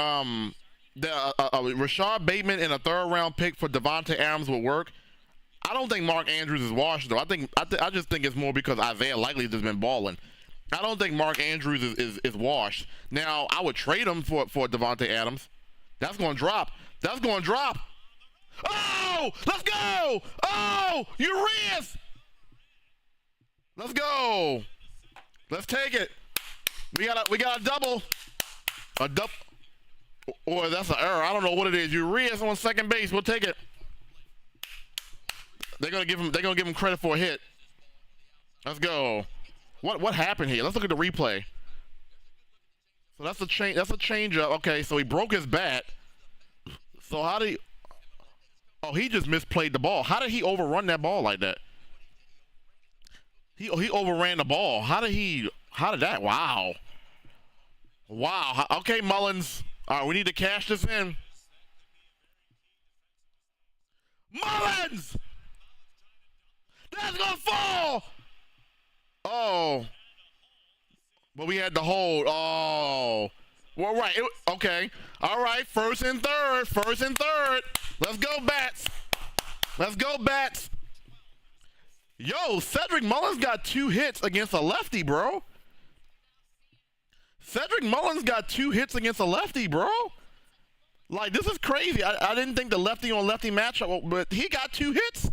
Rashad Bateman in a 3rd round pick for Devontae Adams would work. I don't think Mark Andrews is washed though. I just think it's more because Isaiah Likely's just been balling. I don't think Mark Andrews is washed. Now I would trade him for Devontae Adams. That's going to drop. That's going to drop. Oh, let's go. Oh, Urias. Let's go. Let's take it. We got a double. A double. Or that's an error. I don't know what it is. Urias on second base. We'll take it. They're gonna give him credit for a hit. Let's go. What happened here? Let's look at the replay. So that's a change. That's a changeup. Okay, so he broke his bat. So how did he? Oh, he just misplayed the ball. How did he overrun that ball like that? He overran the ball. How did that? Wow. Wow. Okay, Mullins. All right, we need to cash this in. Mullins! That's gonna fall! Oh. But we had to hold. Oh. Well, right. Okay. All right. First and third. Let's go, Bats. Let's go, Bats. Yo, Cedric Mullins got 2 hits against a lefty, bro. Cedric Mullins got 2 hits against a lefty, bro. Like, this is crazy. I didn't think the lefty on lefty matchup, but he got 2 hits.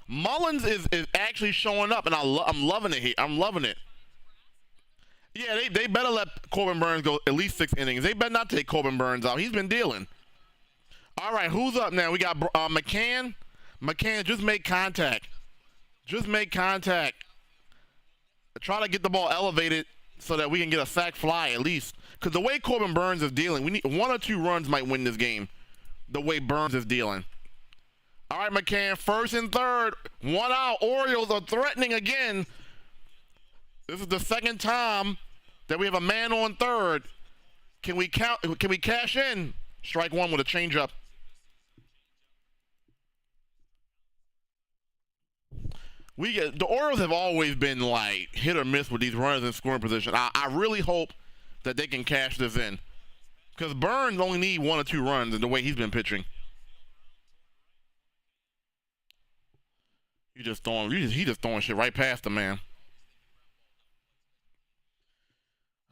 Mullins is actually showing up, and I'm loving it here. I'm loving it. Yeah, they better let Corbin Burns go at least 6 innings. They better not take Corbin Burns out. He's been dealing. All right, who's up now? We got McCann. McCann, just make contact. Just make contact. Try to get the ball elevated so that we can get a sac fly at least. Because the way Corbin Burns is dealing, we need 1 or 2 runs might win this game. The way Burns is dealing. All right, McCann, first and third. 1 out. Orioles are threatening again. This is the 2nd time that we have a man on third. Can we cash in? Strike 1 with a changeup. The Orioles have always been like hit or miss with these runners in scoring position. I really hope that they can cash this in, because Burns only need 1 or 2 runs in the way he's been pitching. He's just throwing shit right past the man.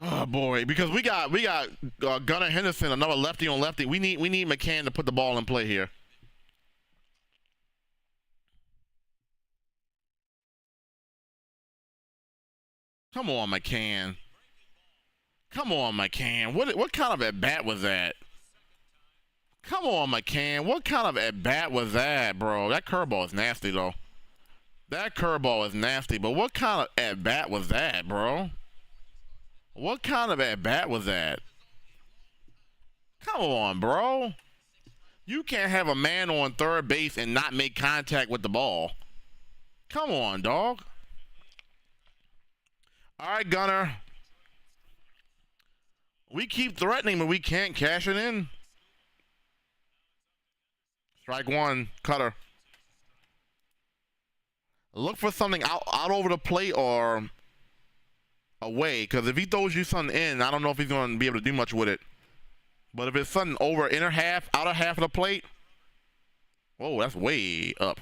Oh boy, because we got Gunnar Henderson, another lefty on lefty. We need McCann to put the ball in play here. Come on, McCann. Come on, McCann. What kind of at bat was that? Come on, McCann. What kind of at bat was that, bro? That curveball is nasty, though. That curveball is nasty, but what kind of at bat was that, bro? What kind of at bat was that? Come on, bro. You can't have a man on third base and not make contact with the ball. Come on, dog. All right, Gunner. We keep threatening, but we can't cash it in. Strike 1, cutter. Look for something out over the plate or away, because if he throws you something in, I don't know if he's going to be able to do much with it. But if it's something over inner half, outer half of the plate, whoa, that's way up.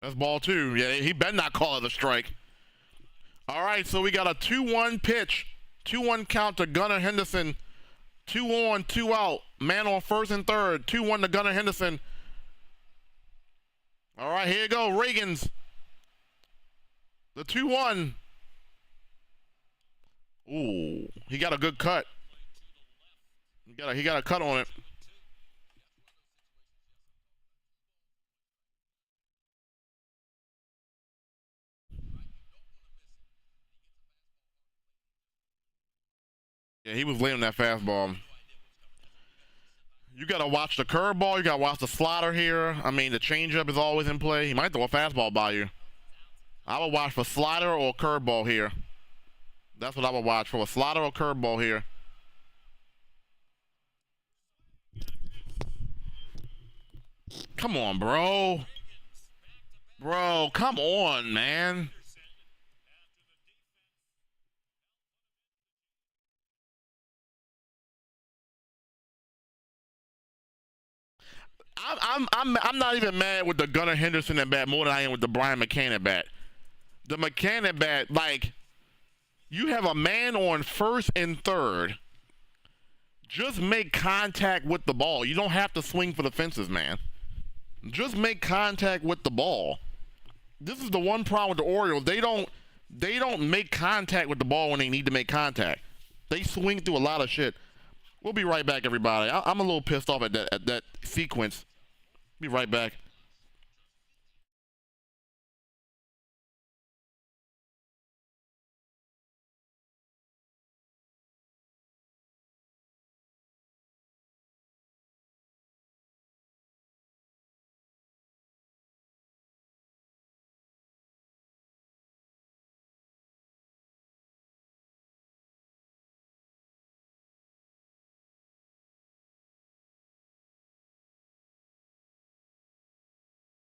That's ball 2. Yeah, he better not call it a strike. All right, so we got a 2-1 pitch. 2-1 count to Gunnar Henderson. 2 on, 2 out. Man on first and third. 2-1 to Gunnar Henderson. All right, here you go. Reagans. The 2-1. Ooh, he got a good cut. He got a cut on it. Yeah, he was late on that fastball. You got to watch the curveball. You got to watch the slider here. I mean, the changeup is always in play. He might throw a fastball by you. I would watch for slider or curveball here. That's what I would watch for, a slider or curveball here. Come on, bro. Bro, come on, man. I'm not even mad with the Gunnar Henderson at bat more than I am with the Brian McCann at bat. The McCann at bat, like, you have a man on first and third. Just make contact with the ball. You don't have to swing for the fences, man. Just make contact with the ball. This is the one problem with the Orioles. They don't make contact with the ball when they need to make contact. They swing through a lot of shit. We'll be right back, everybody. I'm a little pissed off at that sequence. Be right back.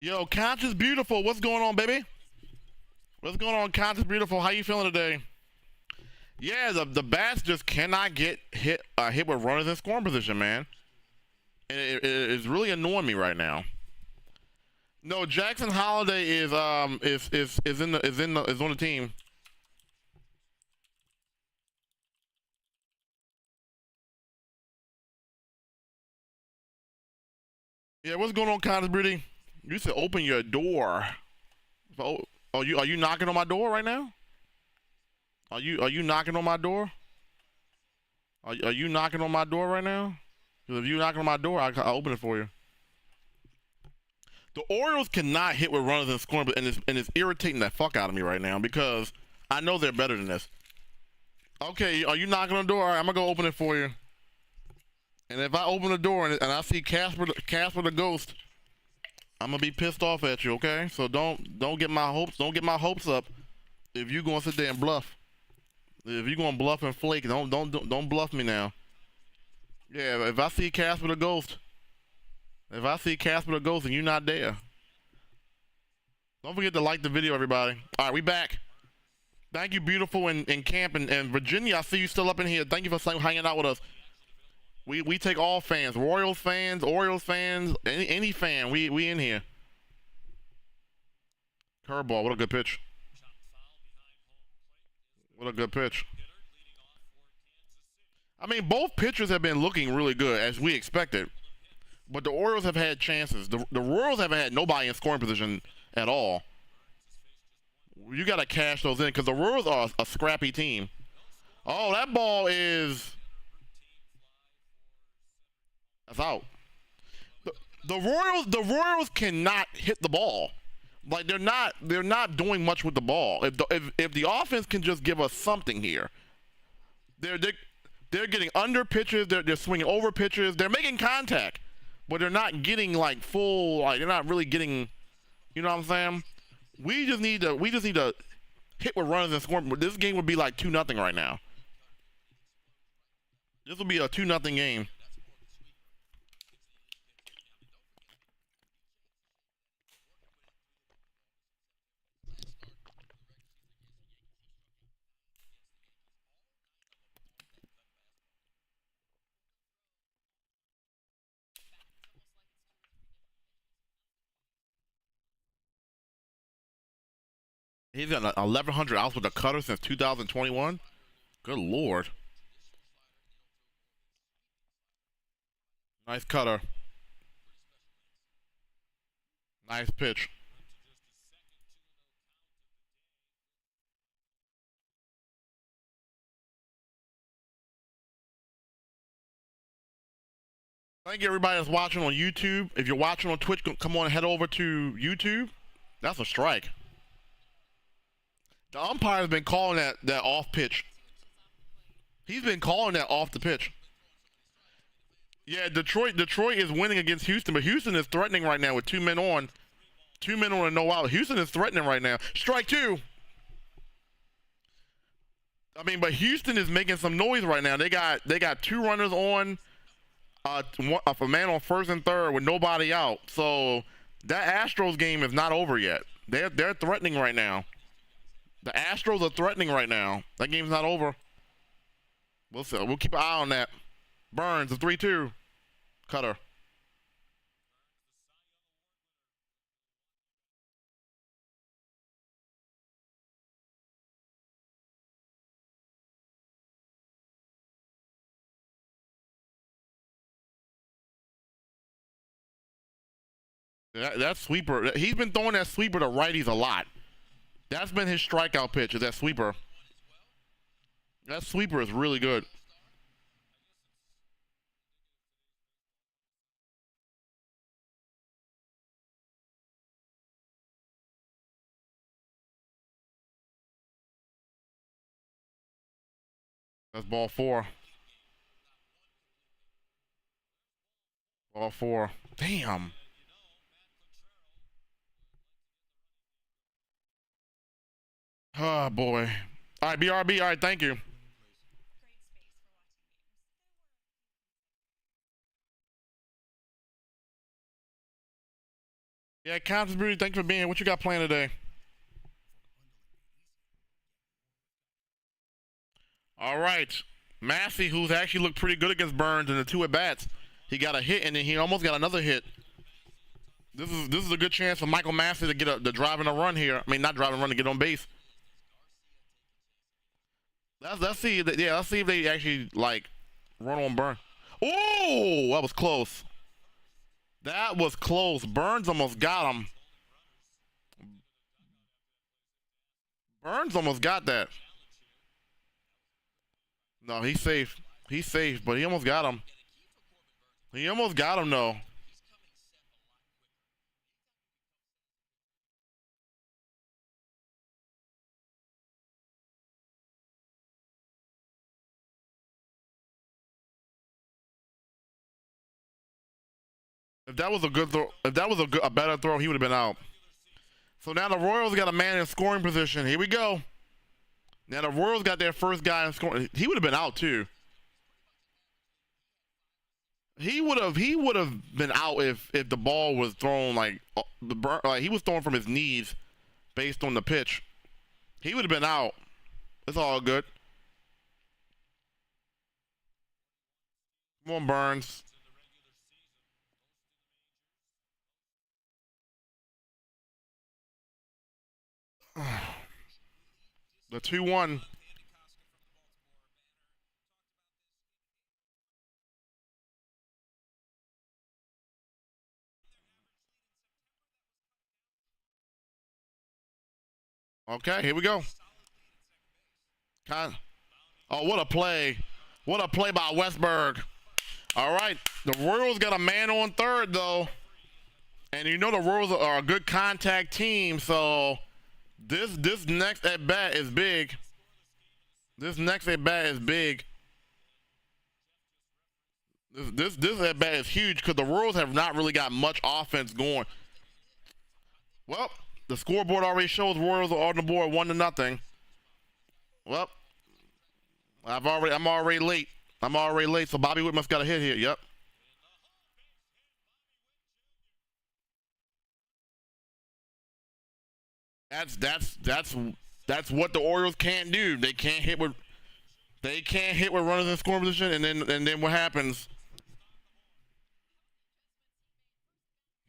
Yo, Conscious Beautiful, what's going on, baby? What's going on, Conscious Beautiful? How you feeling today? Yeah, the bats just cannot get hit with runners in scoring position, man. And it is really annoying me right now. No, Jackson Holiday is on the team. Yeah, what's going on, Conscious Beauty? You said open your door. Oh, are you knocking on my door right now? Are you knocking on my door? Are you knocking on my door right now? Because if you knocking on my door, I'll open it for you. The Orioles cannot hit with runners in scoring, and it's irritating the fuck out of me right now because I know they're better than this. Okay, are you knocking on the door? All right, I'm gonna go open it for you. And if I open the door and I see Casper the Ghost, I'm gonna be pissed off at you. Okay, so don't get my hopes up. If you gonna sit there and bluff, if you gonna bluff and flake, don't bluff me now. Yeah, if I see Casper the Ghost, and you're not there, don't forget to like the video, everybody. All right, we back. Thank you, beautiful in camp and Virginia. I see you still up in here. Thank you for hanging out with us. We take all fans, Royals fans, Orioles fans, any fan. We in here. Curveball, what a good pitch. What a good pitch. I mean, both pitchers have been looking really good, as we expected. But the Orioles have had chances. The Royals haven't had nobody in scoring position at all. You got to cash those in because the Royals are a scrappy team. Oh, that ball is... That's out. The Royals cannot hit the ball. Like they're not doing much with the ball. If the offense can just give us something here, they're getting under pitches. They're swinging over pitches. They're making contact, but they're not getting like full. Like they're not really getting. You know what I'm saying? We just need to hit with runners and scoring. This game would be like 2-0 right now. This will be a 2-0 game. He's got 1,100 outs with a cutter since 2021. Good lord. Nice cutter. Nice pitch. Thank you everybody that's watching on YouTube. If you're watching on Twitch, come on and head over to YouTube. That's a strike. The umpire's been calling that off pitch. He's been calling that off the pitch. Yeah, Detroit is winning against Houston, but Houston is threatening right now with 2 men on. 2 men on and no out. Houston is threatening right now. Strike 2. I mean, but Houston is making some noise right now. They got 2 runners on, a man on first and third with nobody out. So that Astros game is not over yet. They're threatening right now. The Astros are threatening right now. That game's not over. We'll see. We'll keep an eye on that. Burns, the 3-2. Cutter. That sweeper, he's been throwing that sweeper to righties a lot. That's been his strikeout pitch, is that sweeper. That sweeper is really good. That's ball 4. Ball 4. Damn. Oh boy. All right, BRB. All right, thank you. Yeah, Constance Beauty, thank you for being here. What you got planned today? All right. Massey, who's actually looked pretty good against Burns in the 2 at-bats. He got a hit, and then he almost got another hit. This is a good chance for Michael Massey to get the drive and a run here. I mean, not drive and run, to get on base. Let's see. Yeah, let's see if they actually, like, run on Burns. Oh, that was close. That was close. Burns almost got him. Burns almost got that. No, he's safe. He's safe, but he almost got him. He almost got him, though. If that was a good throw, if that was a better throw, he would have been out. So now the Royals got a man in scoring position. Here we go. Now the Royals got their first guy in scoring. He would have been out too. He would have been out if the ball was thrown like he was thrown from his knees based on the pitch. He would have been out. It's all good. Come on, Burns. The 2-1. Okay, here we go. Oh, what a play. What a play by Westberg. All right, the Royals got a man on third, though. And you know the Royals are a good contact team, so this next at-bat is big. This next at-bat is big. This at-bat is huge because the Royals have not really got much offense going. Well, the scoreboard already shows Royals are on the board 1-0. Well, I'm already late. I'm already late, so Bobby Witt must got a hit here. Yep. That's what the Orioles can't do. They can't hit with runners in scoring position, and then what happens?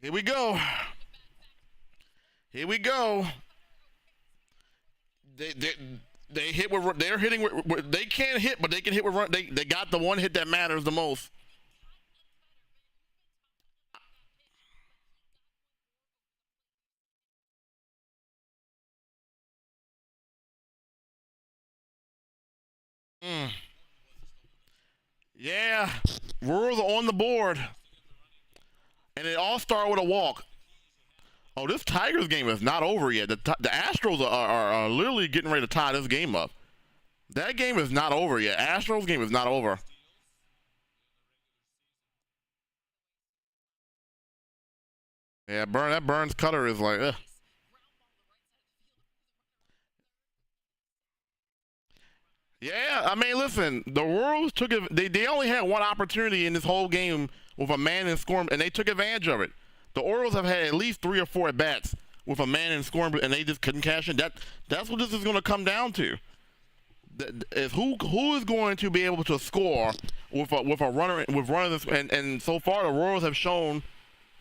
Here we go. Here we go. They hit with, they're hitting with, they can't hit, but they can hit with run. They got the one hit that matters the most. Yeah, Royals are on the board, and it all started with a walk. Oh, this Tigers game is not over yet. The Astros are literally getting ready to tie this game up. That game is not over yet. Astros game is not over. Yeah, that Burns cutter is like, ugh. Yeah, I mean, listen, the Royals took it. They only had one opportunity in this whole game with a man in scoring, and they took advantage of it. The Orioles have had at least 3 or 4 at bats with a man in scoring, and they just couldn't cash in. That's what this is going to come down to. Is who is going to be able to score with a runner with runners, and so far the Royals have shown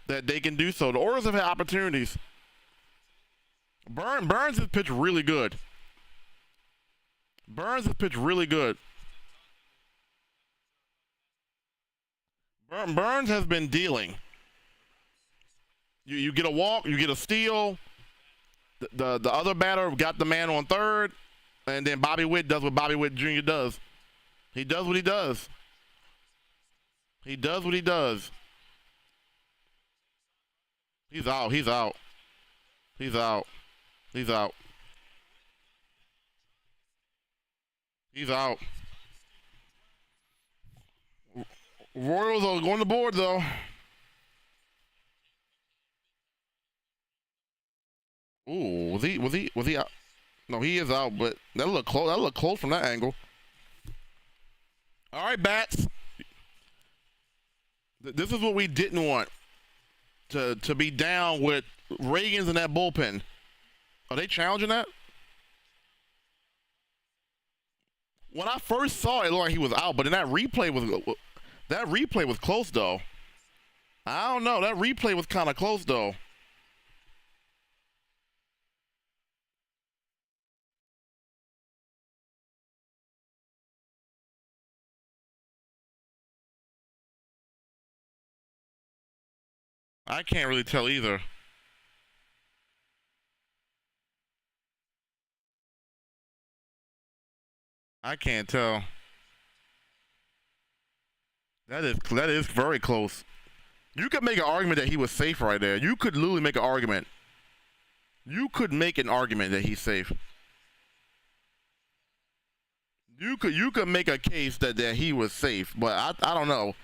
that they can do so. The Orioles have had opportunities. Burns has pitched really good. Burns has pitched really good. Burns has been dealing. You get a walk, you get a steal. The other batter got the man on third, and then Bobby Witt does what Bobby Witt Jr. does. He does what he does. He does what he does. He's out. He's out. He's out. He's out. He's out. Royals are going to board though. Ooh, was he out? No, he is out, but that looked close. That looked close from that angle. All right, bats. This is what we didn't want. To be down with Reagan's in that bullpen. Are they challenging that? When I first saw it, it looked like he was out, but then that replay was close though. I don't know. That replay was kind of close though. I can't really tell either. I can't tell. That is very close. You could make an argument that he was safe right there. You could literally make an argument. You could make an argument that he's safe. You could make a case that he was safe, but I don't know.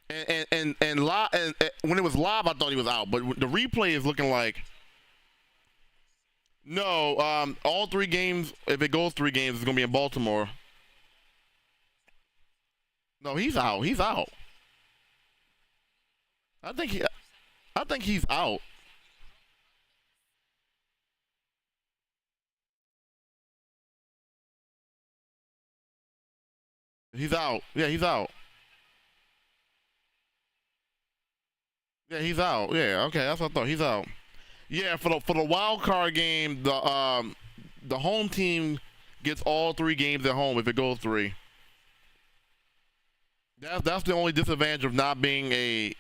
And when it was live, I thought he was out, but the replay is looking like no. All 3 games, if it goes 3 games, it's gonna be in Baltimore. No, he's out. He's out. I think he's out. He's out. Yeah, he's out. Yeah, he's out. Yeah, okay, that's what I thought. He's out. Yeah, for the wild card game, the home team gets all 3 games at home if it goes 3. That's the only disadvantage of not being a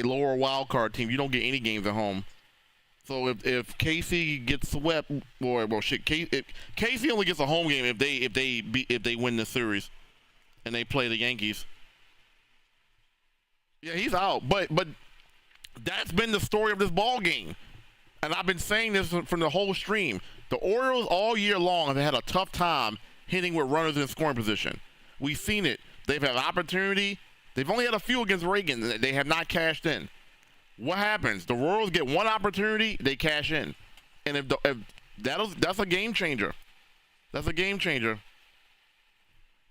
lower wild card team. You don't get any games at home. So if KC gets swept, KC only gets a home game if they win the series, and they play the Yankees. Yeah, he's out, but that's been the story of this ball game, and I've been saying this from the whole stream. The Orioles all year long have had a tough time hitting with runners in scoring position. We've seen it. They've had opportunity. They've only had a few against Reagan. They have not cashed in. What happens? The Royals get one opportunity, they cash in, and if that's a game changer. That's a game changer.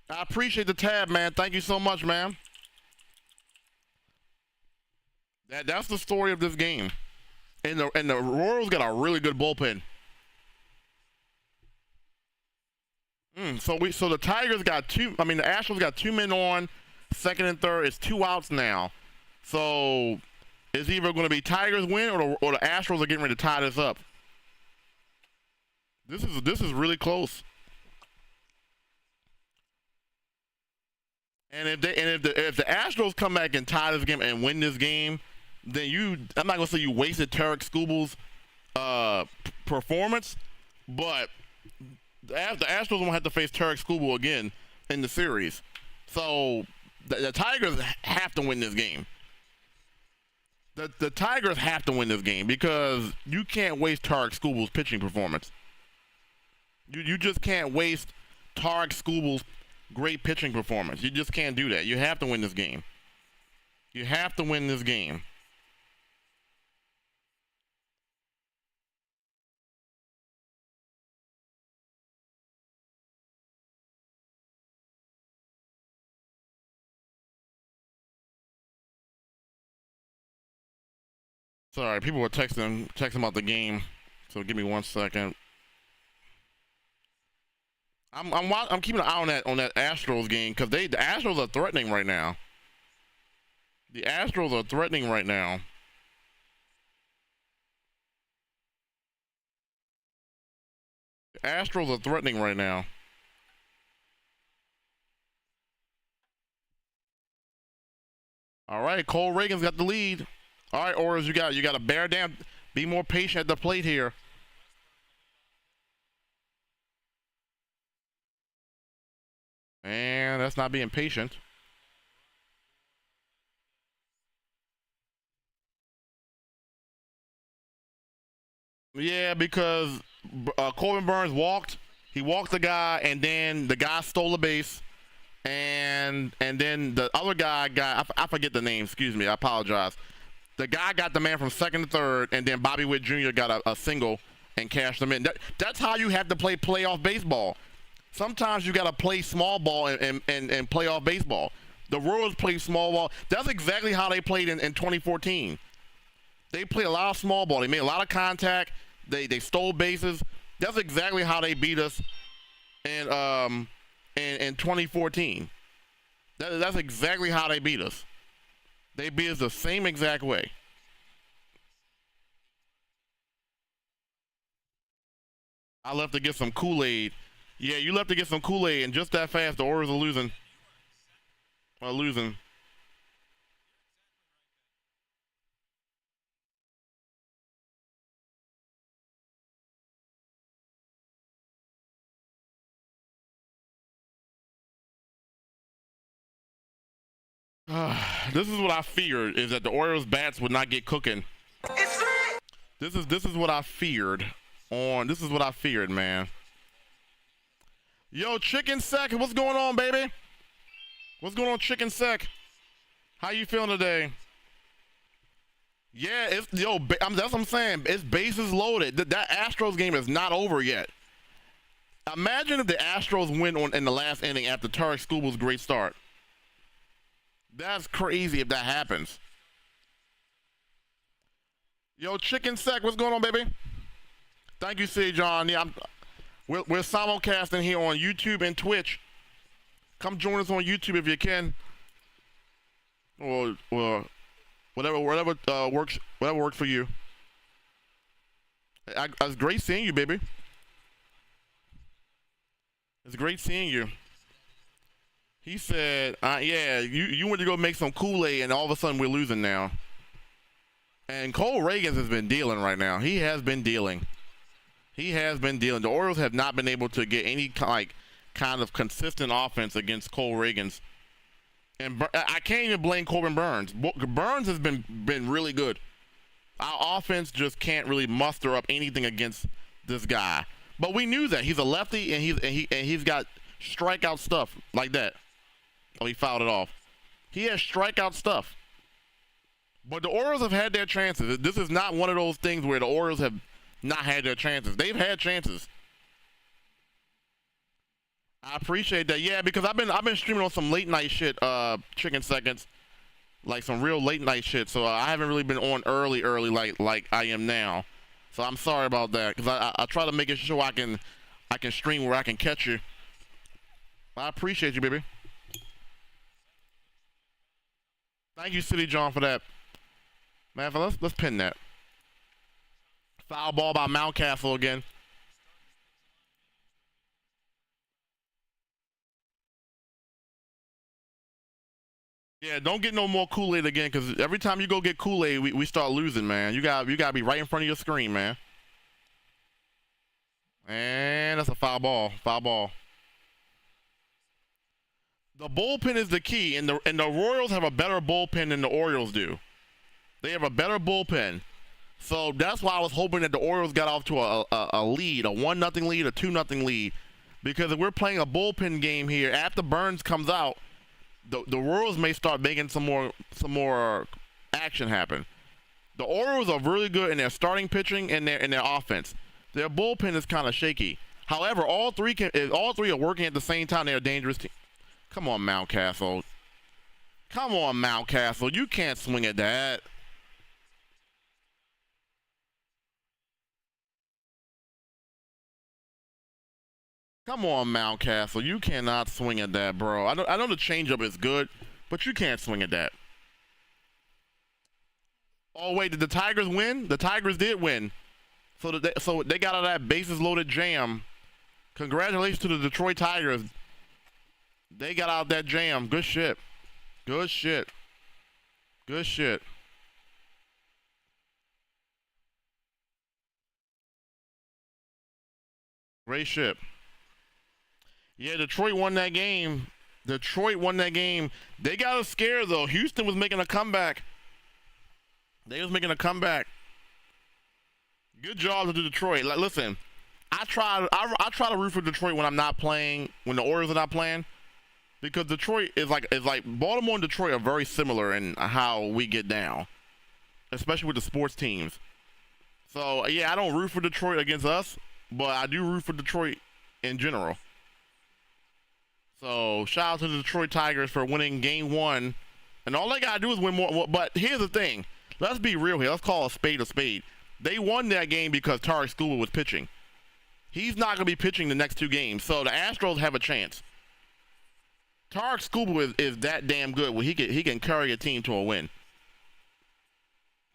I appreciate the tab, man. Thank you so much, man. That's the story of this game, and the Royals got a really good bullpen. So the Tigers got 2. I mean, the Astros got 2 men on, second and third. It's 2 outs now. So it's either going to be Tigers win or the Astros are getting ready to tie this up. This is really close. And if the Astros come back and tie this game and win this game, then I'm not gonna say you wasted Tarek Scooble's performance, but the Astros won't have to face Tarek Scooble again in the series. So the Tigers have to win this game. The Tigers have to win this game because you can't waste Tarek Scooble's pitching performance. You just can't waste Tarek Scooble's great pitching performance. You just can't do that. You have to win this game. You have to win this game. Sorry, people were texting about the game, so give me 1 second. I'm keeping an eye on that Astros game because the Astros are threatening right now. The Astros are threatening right now. The Astros are threatening right now. All right, Cole Reagan's got the lead. All right, Orioles, you got to bear down. Be more patient at the plate here. And that's not being patient. Yeah, because Corbin Burns walked. He walked the guy, and then the guy stole a base. And then the other guy got, I forget the name, excuse me, I apologize. The guy got the man from second to third, and then Bobby Witt Jr. got a single and cashed them in. That's how you have to play playoff baseball. Sometimes you got to play small ball and playoff baseball. The Royals play small ball. That's exactly how they played in 2014. They played a lot of small ball. They made a lot of contact. They stole bases. That's exactly how they beat us in 2014. That's exactly how they beat us. They beat us the same exact way. I left to get some Kool-Aid. Yeah, you left to get some Kool-Aid, and just that fast, the Orioles are losing. This is what I feared, is that the Orioles bats would not get cooking. This is what I feared. This is what I feared, man. Yo, Chicken Sec, what's going on, baby? What's going on, Chicken Sec? How you feeling today? Yeah, that's what I'm saying. It's bases loaded. That Astros game is not over yet. Imagine if the Astros win in the last inning after Tarek Scooble's great start. That's crazy if that happens. Yo, Chicken Sec, what's going on, baby? Thank you, C. John. Yeah, we're simulcasting here on YouTube and Twitch. Come join us on YouTube if you can, or whatever works for you. It's great seeing you, baby. It's great seeing you. He said, yeah, you went to go make some Kool-Aid, and all of a sudden we're losing now. And Cole Reagans has been dealing right now. He has been dealing. The Orioles have not been able to get any kind of consistent offense against Cole Reagans. And I can't even blame Corbin Burns. Burns has been really good. Our offense just can't really muster up anything against this guy. But we knew that he's a lefty, and he's got strikeout stuff like that. Oh, he fouled it off. He has strikeout stuff. But the Orioles have had their chances. This is not one of those things where the Orioles have not had their chances. They've had chances. I appreciate that. Yeah, because I've been streaming on some late night shit, Chicken Seconds, like some real late night shit. So I haven't really been on early like I am now. So I'm sorry about that, because I try to make it sure I can stream where I can catch you. I appreciate you, baby. Thank you, City John, for that. Man, let's pin that. Foul ball by Mountcastle again. Yeah, don't get no more Kool-Aid again, because every time you go get Kool-Aid, we start losing, man. You got to be right in front of your screen, man. And that's a foul ball. Foul ball. The bullpen is the key, and the Royals have a better bullpen than the Orioles do. They have a better bullpen. So that's why I was hoping that the Orioles got off to a lead, a 1-0 lead, a 2-0 lead. Because if we're playing a bullpen game here, after Burns comes out, the Royals may start making some more action happen. The Orioles are really good in their starting pitching and their offense. Their bullpen is kind of shaky. However, all three are working at the same time. They're a dangerous team. Come on, Mountcastle. Come on, Mountcastle. You can't swing at that. Come on, Mountcastle. You cannot swing at that, bro. I know the changeup is good, but you can't swing at that. Oh, wait, did the Tigers win? The Tigers did win. So they got out of that bases-loaded jam. Congratulations to the Detroit Tigers. They got out of that jam. Good shit. Good shit. Good shit. Great shit. Yeah, Detroit won that game. Detroit won that game. They got us scared, though. Houston was making a comeback. They was making a comeback. Good job to Detroit. Like, listen, I try to root for Detroit when I'm not playing, when the Orioles are not playing, because Detroit is like Baltimore and Detroit are very similar in how we get down, especially with the sports teams. So yeah, I don't root for Detroit against us, but I do root for Detroit in general. So shout out to the Detroit Tigers for winning Game 1, and all they gotta do is win more. But here's the thing: let's be real here. Let's call a spade a spade. They won that game because Tarek Skubal was pitching. He's not going to be pitching the next 2 games, so the Astros have a chance. Tarek Skubal is that damn good where he can carry a team to a win.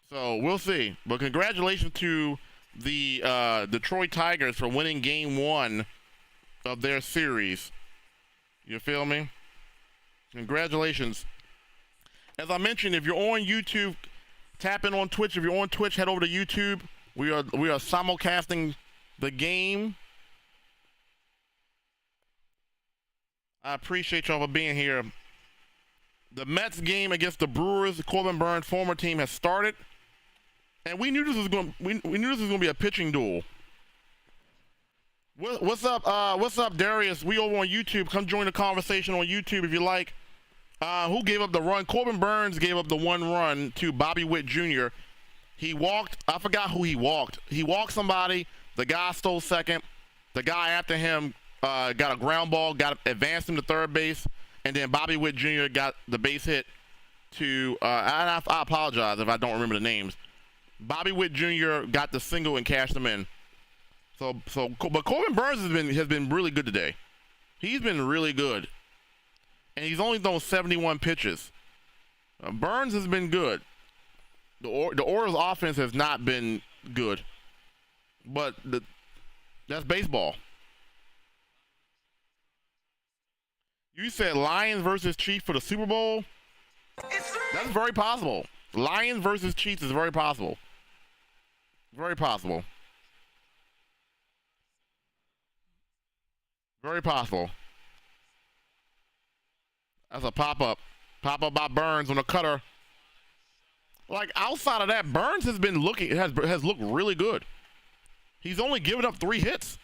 So we'll see. But congratulations to the Detroit Tigers for winning Game 1 of their series. You feel me? Congratulations. As I mentioned, if you're on YouTube, tap in on Twitch. If you're on Twitch, head over to YouTube. We are simulcasting the game. I appreciate y'all for being here. The Mets game against the Brewers, Corbin Burns' former team, has started, and we knew this was going. We knew this was going to be a pitching duel. What's up? What's up, Darius? We over on YouTube. Come join the conversation on YouTube if you like. Who gave up the run? Corbin Burns gave up the 1 run to Bobby Witt Jr. He walked. I forgot who he walked. He walked somebody. The guy stole second. The guy after him got a ground ball, advanced him to third base, and then Bobby Witt Jr. got the base hit to. I apologize if I don't remember the names. Bobby Witt Jr. got the single and cashed him in. But Corbin Burns has been really good today. He's been really good. And he's only thrown 71 pitches. Burns has been good. The Orioles offense has not been good. But that's baseball. You said Lions versus Chiefs for the Super Bowl? That's very possible. Lions versus Chiefs is very possible. Very possible. Very possible. That's a pop-up. Pop-up by Burns on a cutter. Like, outside of that, Burns has been has looked really good. He's only given up 3 hits.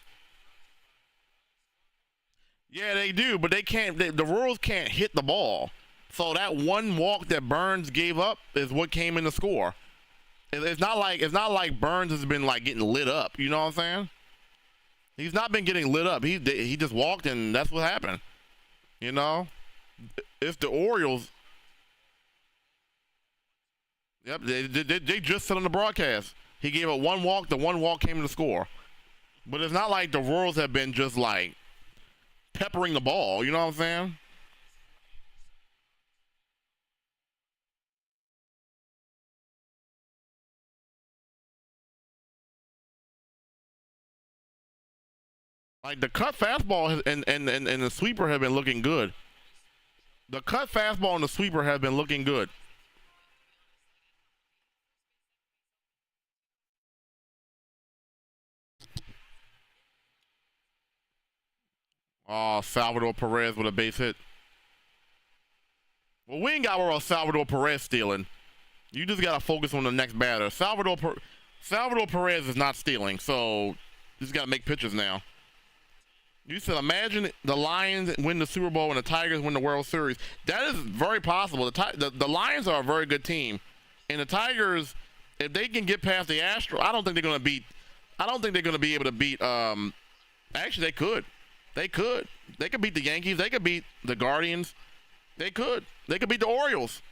Yeah, they do, but they can't. The Royals can't hit the ball. So that 1 walk that Burns gave up is what came in the score. It's not like Burns has been like getting lit up. You know what I'm saying? He's not been getting lit up. He just walked and that's what happened. You know? It's the Orioles. Yep, they just said on the broadcast. He gave up 1 walk. The 1 walk came in the score. But it's not like the Royals have been just like peppering the ball. You know what I'm saying? Like the cut fastball and the sweeper have been looking good. The cut fastball and the sweeper have been looking good. Oh, Salvador Perez with a base hit. Well, we ain't got where Salvador Perez stealing. You just got to focus on the next batter. Salvador Perez is not stealing, so you just got to make pitches now. You said, imagine the Lions win the Super Bowl and the Tigers win the World Series. That is very possible. The Lions are a very good team, and the Tigers, if they can get past the Astros, I don't think they're going to beat. I don't think they're going to be able to beat. Actually, they could. They could. They could beat the Yankees. They could beat the Guardians. They could. They could beat the Orioles.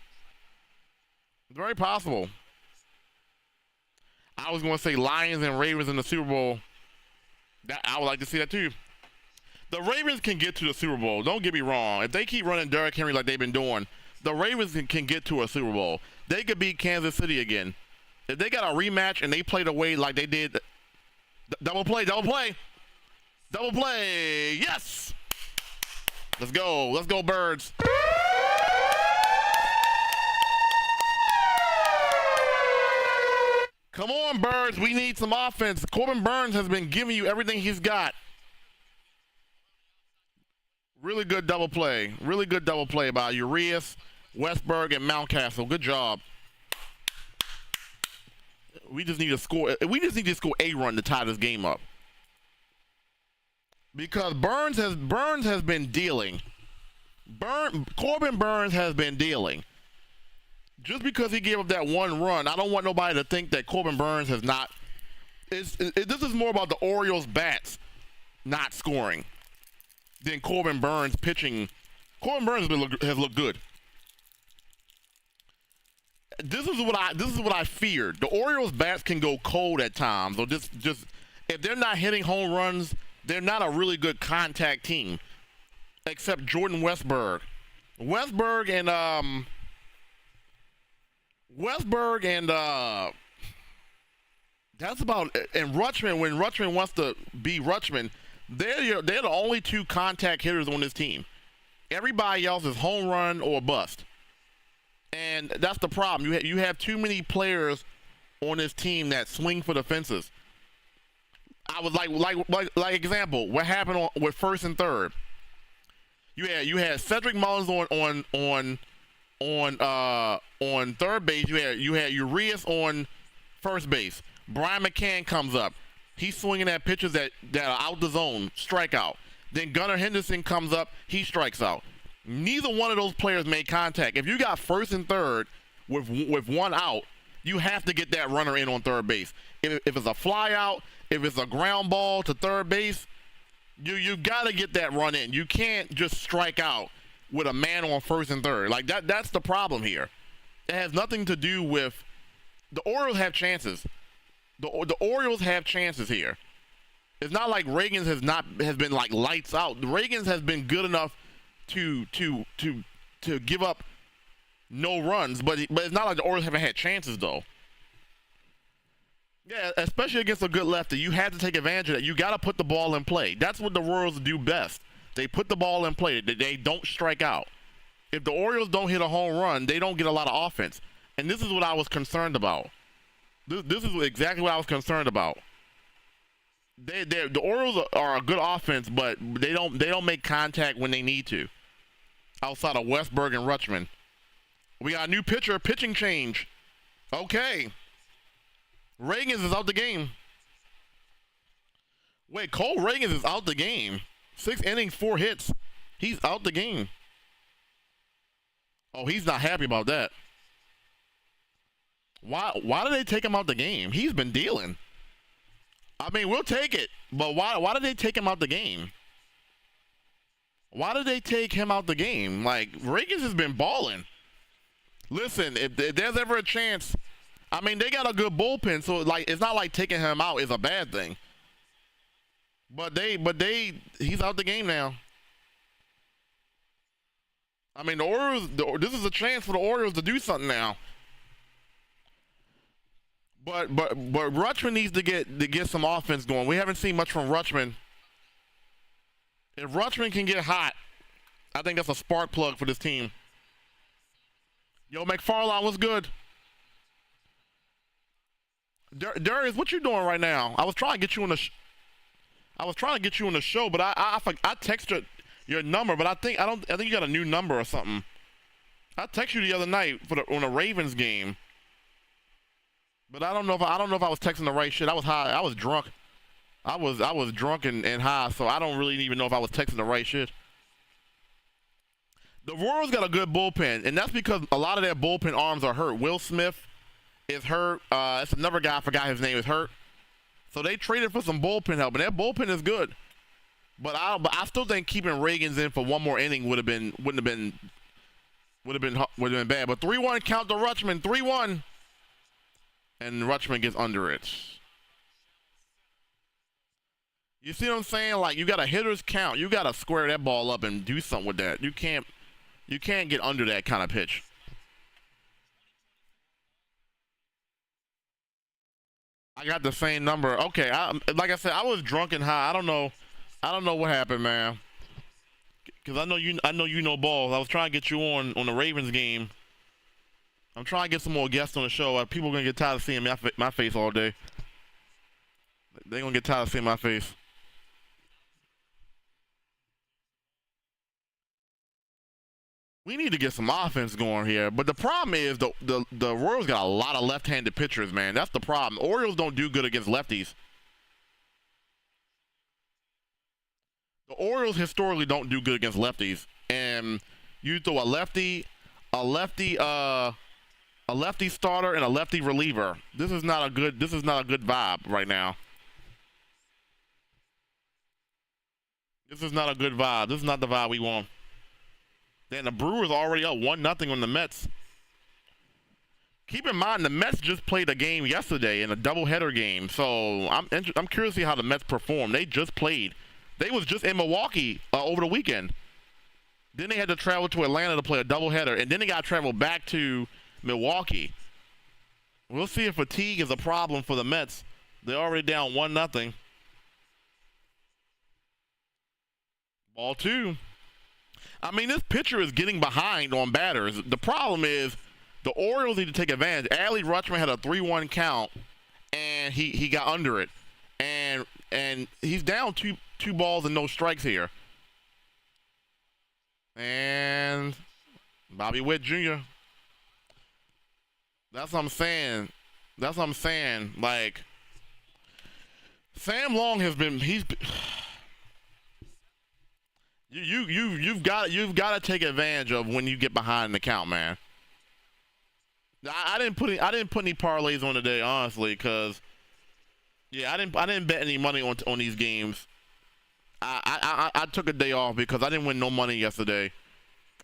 Very possible. I was going to say Lions and Ravens in the Super Bowl. I would like to see that too. The Ravens can get to the Super Bowl. Don't get me wrong. If they keep running Derrick Henry like they've been doing, the Ravens can get to a Super Bowl. They could beat Kansas City again. If they got a rematch and they played away like they did, double play, double play, double play. Yes. Let's go. Let's go, Birds. Come on, Birds. We need some offense. Corbin Burnes has been giving you everything he's got. Really good double play. Really good double play by Urias, Westberg, and Mountcastle. Good job. We just need to score. We just need to score a run to tie this game up. Because Burnes has been dealing. Corbin Burnes has been dealing. Just because he gave up that one run, I don't want nobody to think that Corbin Burnes has not. This is more about the Orioles bats not scoring than Corbin Burnes pitching. Corbin Burnes has looked good. This is what I feared. The Orioles bats can go cold at times, or just if they're not hitting home runs, they're not a really good contact team. Except Jordan Westberg. Westberg and that's about, and Rutschman, when Rutschman wants to be Rutschman, they're the only two contact hitters on this team. Everybody else is home run or bust. And that's the problem. You have too many players on this team that swing for the fences. I was like example, what happened with first and third. You had Cedric Mullins on third base. You had Urias on first base. Brian McCann comes up. He's swinging at pitches that are out the zone, strikeout. Then Gunnar Henderson comes up, he strikes out. Neither one of those players made contact. If you got first and third with one out, you have to get that runner in on third base. If it's a fly out, if it's a ground ball to third base, you got to get that run in. You can't just strike out with a man on first and third. Like that's the problem here. It has nothing to do with the Orioles have chances. The Orioles have chances here. It's not like Reagan's has been like lights out. Reagan's has been good enough to give up no runs, but it's not like the Orioles haven't had chances though. Yeah, especially against a good lefty, you have to take advantage of that. You got to put the ball in play. That's what the Orioles do best. They put the ball in play. They don't strike out. If the Orioles don't hit a home run, they don't get a lot of offense. And this is what I was concerned about. This is exactly what I was concerned about. The Orioles are a good offense, but they don't make contact when they need to. Outside of Westberg and Rutschman. We got a new pitcher, pitching change. Okay. Reagans is out the game. Wait, Cole Reagans is out the game. 6 innings, 4 hits. He's out the game. Oh, he's not happy about that. Why did they take him out the game? He's been dealing. I mean, we'll take it, but why did they take him out the game? Why did they take him out the game? Like, Reagans has been balling. Listen, if there's ever a chance, I mean, they got a good bullpen, so like it's not like taking him out is a bad thing. But he's out the game now. I mean, the Orioles. This is a chance for the Orioles to do something now. But Rutschman needs to get some offense going. We haven't seen much from Rutschman. If Rutschman can get hot, I think that's a spark plug for this team. Yo, McFarlane, what's good? Darius, what you doing right now? I was trying to get you on the. I was trying to get you on the show, but I texted your number, but I think you got a new number or something. I texted you the other night on the Ravens game, but I don't know if I was texting the right shit. I was high. I was drunk. I was drunk and high, so I don't really even know if I was texting the right shit. The Royals got a good bullpen, and that's because a lot of their bullpen arms are hurt. Will Smith is hurt. It's another guy, I forgot his name, is hurt. So they traded for some bullpen help, and their bullpen is good. But I still think keeping Reagans in for one more inning would have been bad. But 3-1 count to Rutschman, 3-1, and Rutschman gets under it. You see what I'm saying? Like, you got a hitter's count. You got to square that ball up and do something with that. You can't get under that kind of pitch. I got the same number. Okay, like I said, I was drunk and high. I don't know what happened, man. Cause I know you know balls. I was trying to get you on the Ravens game. I'm trying to get some more guests on the show. People are gonna get tired of seeing my face all day. They're gonna get tired of seeing my face. We need to get some offense going here. But the problem is the Royals got a lot of left-handed pitchers, man. That's the problem. Orioles don't do good against lefties. The Orioles historically don't do good against lefties. And you throw a lefty starter and a lefty reliever. This is not a good vibe right now. This is not a good vibe. This is not the vibe we want. Then the Brewers already up 1-0 on the Mets. Keep in mind, the Mets just played a game yesterday in a doubleheader game. So I'm curious to see how the Mets perform. They just played. They was just in Milwaukee over the weekend. Then they had to travel to Atlanta to play a doubleheader, and then they got to travel back to Milwaukee. We'll see if fatigue is a problem for the Mets. They're already down 1-0. Ball 2. I mean, this pitcher is getting behind on batters. The problem is the Orioles need to take advantage. Adley Rutschman had a 3-1 count, and he got under it. And he's down two balls and no strikes here. And Bobby Witt Jr. That's what I'm saying. Like, Sam Long has been You've got to take advantage of when you get behind the count, man. I didn't put any parlays on today, honestly, because I didn't bet any money on these games. I took a day off because I didn't win no money yesterday.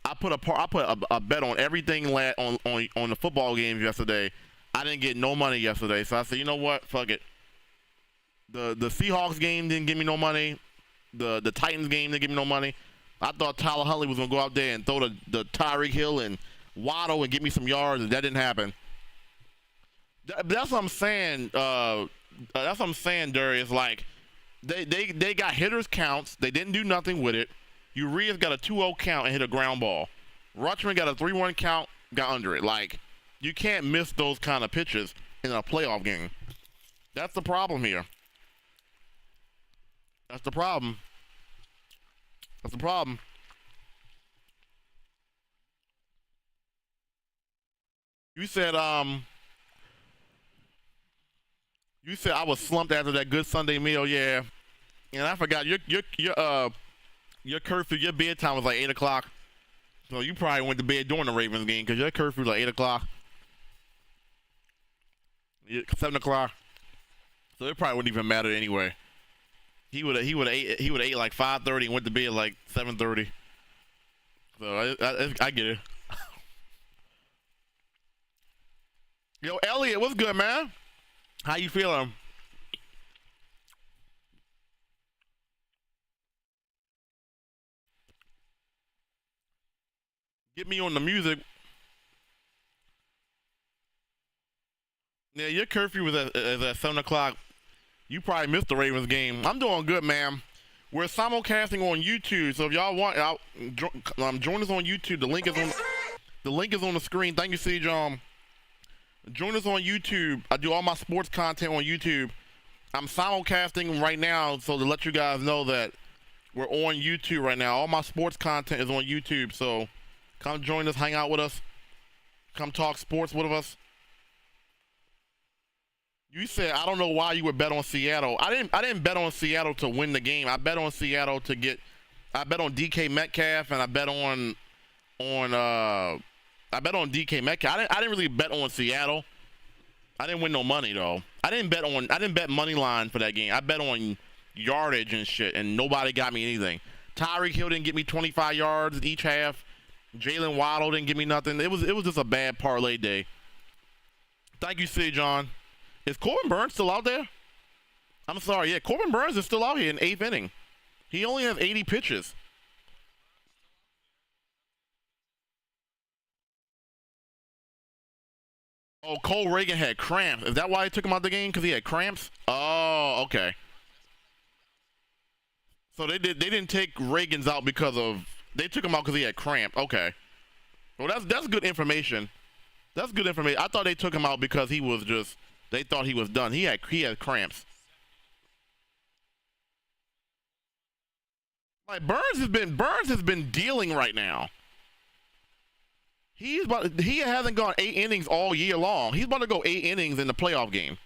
I put a bet on everything on the football games yesterday. I didn't get no money yesterday, so I said, you know what, fuck it. The Seahawks game didn't give me no money. The Titans game didn't give me no money. I thought Tyler Huntley was gonna go out there and throw the Tyreek Hill and Waddle and get me some yards, and that didn't happen. That's what I'm saying. That's what I'm saying, Darius. Like, they got hitters counts. They didn't do nothing with it. Urias got a 2-0 count and hit a ground ball. Rutschman got a 3-1 count, got under it. Like, you can't miss those kind of pitches in a playoff game. That's the problem here. That's the problem. That's the problem. You said I was slumped after that good Sunday meal, yeah. And I forgot your curfew, your bedtime was like 8 o'clock. So you probably went to bed during the Ravens game because your curfew was like 8 o'clock. 7 o'clock. So it probably wouldn't even matter anyway. He would have ate like 5:30 and went to bed like 7:30. So I get it. Yo, Elliot, what's good, man? How you feeling? Get me on the music. Yeah, your curfew was at 7 o'clock. You probably missed the Ravens game. I'm doing good, man. We're simulcasting on YouTube, so if y'all want, join us on YouTube. The link is on the screen. Thank you, C. John. Join us on YouTube. I do all my sports content on YouTube. I'm simulcasting right now, so to let you guys know that we're on YouTube right now. All my sports content is on YouTube, so come join us, hang out with us, come talk sports with us. You said I don't know why you would bet on Seattle. I didn't bet on Seattle to win the game. I bet on Seattle to get. I bet on DK Metcalf and I bet on DK Metcalf. I didn't really bet on Seattle. I didn't win no money though. I didn't bet money line for that game. I bet on yardage and shit, and nobody got me anything. Tyreek Hill didn't get me 25 yards each half. Jalen Waddle didn't give me nothing. It was just a bad parlay day. Thank you, C. John. Is Corbin Burns still out there? I'm sorry. Yeah, Corbin Burns is still out here in 8th inning. He only has 80 pitches. Oh, Cole Reagan had cramps. Is that why they took him out the game? Because he had cramps? Oh, okay. So they didn't take Reagan's out because of, they took him out because he had cramp. Okay. Well, that's good information. That's good information. I thought they took him out because he was just, they thought he was done. He had cramps. Like Burns has been dealing right now. He hasn't gone 8 innings all year long. He's about to go 8 innings in the playoff game.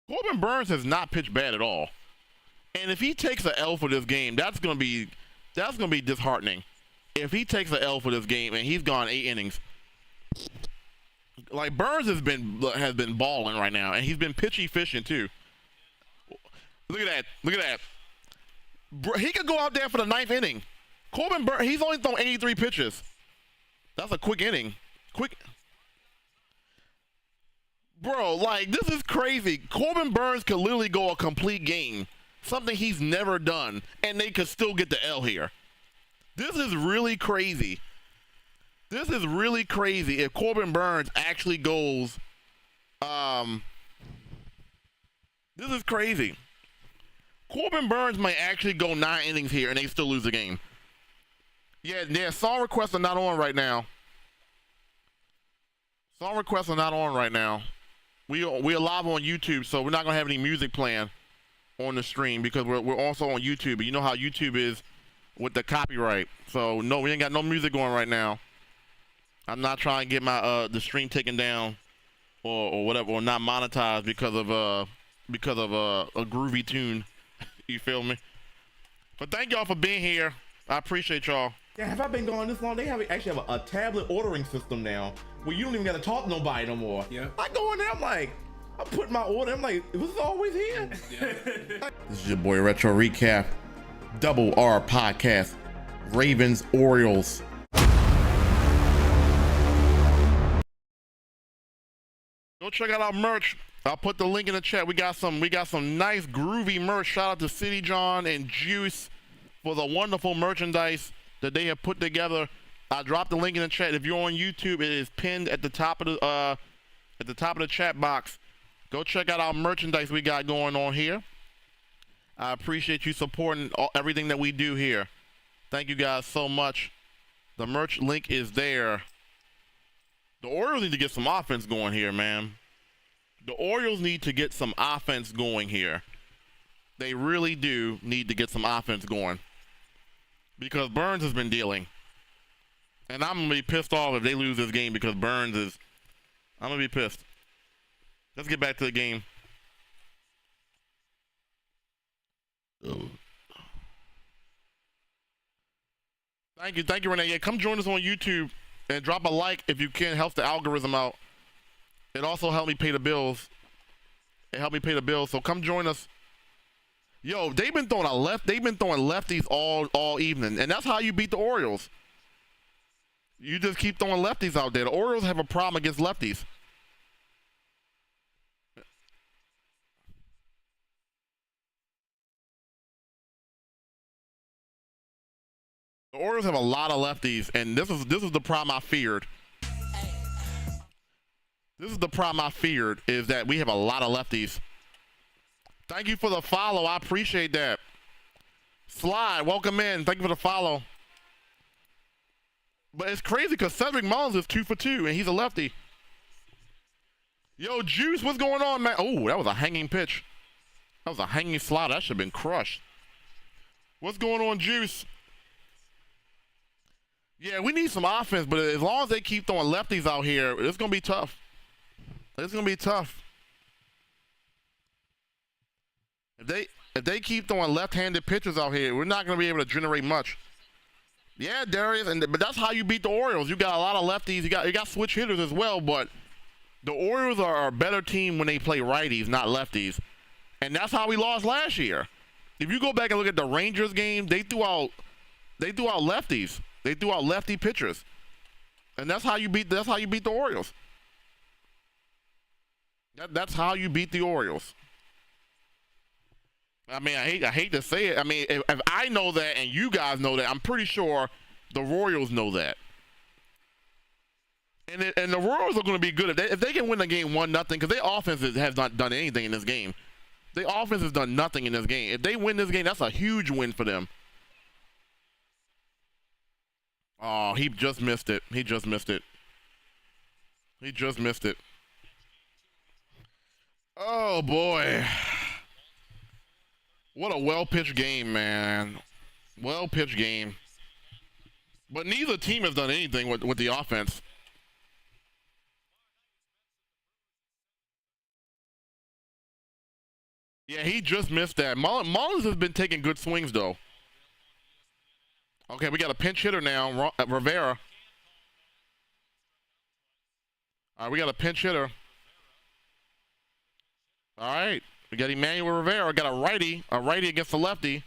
Corbin Burns has not pitched bad at all. And if he takes an L for this game, that's gonna be disheartening. If he takes an L for this game and he's gone 8 innings, like Burns has been balling right now, and he's been pitchy fishing too. Look at that! Look at that! He could go out there for the 9th inning. Corbin Burns, he's only thrown 83 pitches. That's a quick inning. Quick. Bro, like, this is crazy. Corbin Burns could literally go a complete game, something he's never done, and they could still get the L here. This is really crazy. This is really crazy if Corbin Burns actually goes, this is crazy. Corbin Burns might actually go 9 innings here and they still lose the game. Yeah, song requests are not on right now. Song requests are not on right now. We are live on YouTube, so we're not gonna have any music playing on the stream because we're also on YouTube. But you know how YouTube is with the copyright. So no, we ain't got no music going right now. I'm not trying to get my the stream taken down or whatever, or not monetized because of a groovy tune. You feel me? But thank y'all for being here. I appreciate y'all. Yeah, have I been going this long? They actually have a tablet ordering system now where you don't even gotta talk to nobody no more. Yeah. I go in there, I'm like, I put my order, I'm like, was this always here? Yeah. This is your boy Retro Recap, Double R Podcast, Ravens, Orioles. Go check out our merch. I'll put the link in the chat. We got some nice groovy merch. Shout out to City John and Juice for the wonderful merchandise that they have put together. I dropped the link in the chat. If you're on YouTube, it is pinned at the top of the chat box. Go check out our merchandise we got going on here. I appreciate you supporting everything that we do here. Thank you guys so much. The merch link is there. The Orioles need to get some offense going here, man. The Orioles need to get some offense going here. They really do need to get some offense going. Because Burns has been dealing. And I'm going to be pissed off if they lose this game because Burns is... I'm going to be pissed. Let's get back to the game. Thank you, Renee. Yeah, come join us on YouTube and drop a like if you can. Helps the algorithm out. It also helped me pay the bills. So come join us. Yo, they've been throwing lefties all evening, and that's how you beat the Orioles. You just keep throwing lefties out there. The Orioles have a problem against lefties. The Orioles have a lot of lefties, and this is the problem I feared. This is the problem I feared, is that we have a lot of lefties. Thank you for the follow. I appreciate that. Slide, welcome in. Thank you for the follow. But it's crazy because Cedric Mullins is 2 for 2, and he's a lefty. Yo, Juice, what's going on, man? Oh, that was a hanging pitch. That was a hanging slider. That should have been crushed. What's going on, Juice? Yeah, we need some offense, but as long as they keep throwing lefties out here, it's going to be tough. It's going to be tough. If they keep throwing left-handed pitchers out here, we're not going to be able to generate much. Yeah, Darius, but that's how you beat the Orioles. You got a lot of lefties. You got switch hitters as well, but the Orioles are a better team when they play righties, not lefties. And that's how we lost last year. If you go back and look at the Rangers game, they threw out lefties. They threw out lefty pitchers. And that's how you beat the Orioles. That's how you beat the Orioles. I mean, I hate to say it. I mean, if I know that and you guys know that, I'm pretty sure the Royals know that. And the Royals are going to be good if they can win the game 1-0, because their offense has not done anything in this game. Their offense has done nothing in this game. If they win this game, that's a huge win for them. Oh, he just missed it. He just missed it. He just missed it. Oh, boy. What a well-pitched game, man. Well-pitched game. But neither team has done anything with the offense. Yeah, he just missed that. Mullins has been taking good swings, though. Okay, we got a pinch hitter now, Rivera. All right, we got a pinch hitter. All right, we got Emmanuel Rivera. Got a righty against the lefty.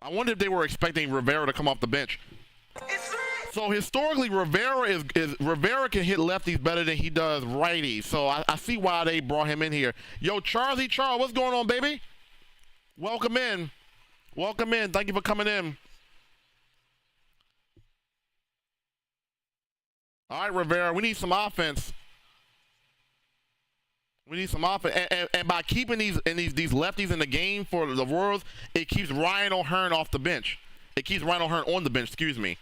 I wonder if they were expecting Rivera to come off the bench. So historically, Rivera can hit lefties better than he does righties. So I see why they brought him in here. Yo, Charles, what's going on, baby? Welcome in. Welcome in. Thank you for coming in. All right, Rivera, we need some offense. We need some offense. And by keeping these lefties in the game for the Royals, it keeps Ryan O'Hearn off the bench. It keeps Ryan O'Hearn on the bench, excuse me.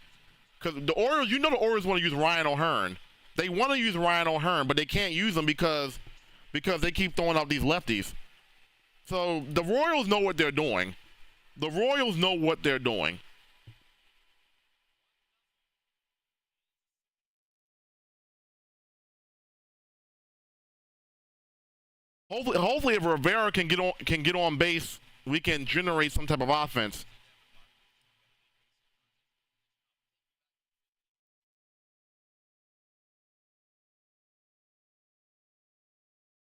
Because the Orioles, the Orioles want to use Ryan O'Hearn. They want to use Ryan O'Hearn, but they can't use him because they keep throwing out these lefties. So the Royals know what they're doing. The Royals know what they're doing. Hopefully, if Rivera can get on base, we can generate some type of offense.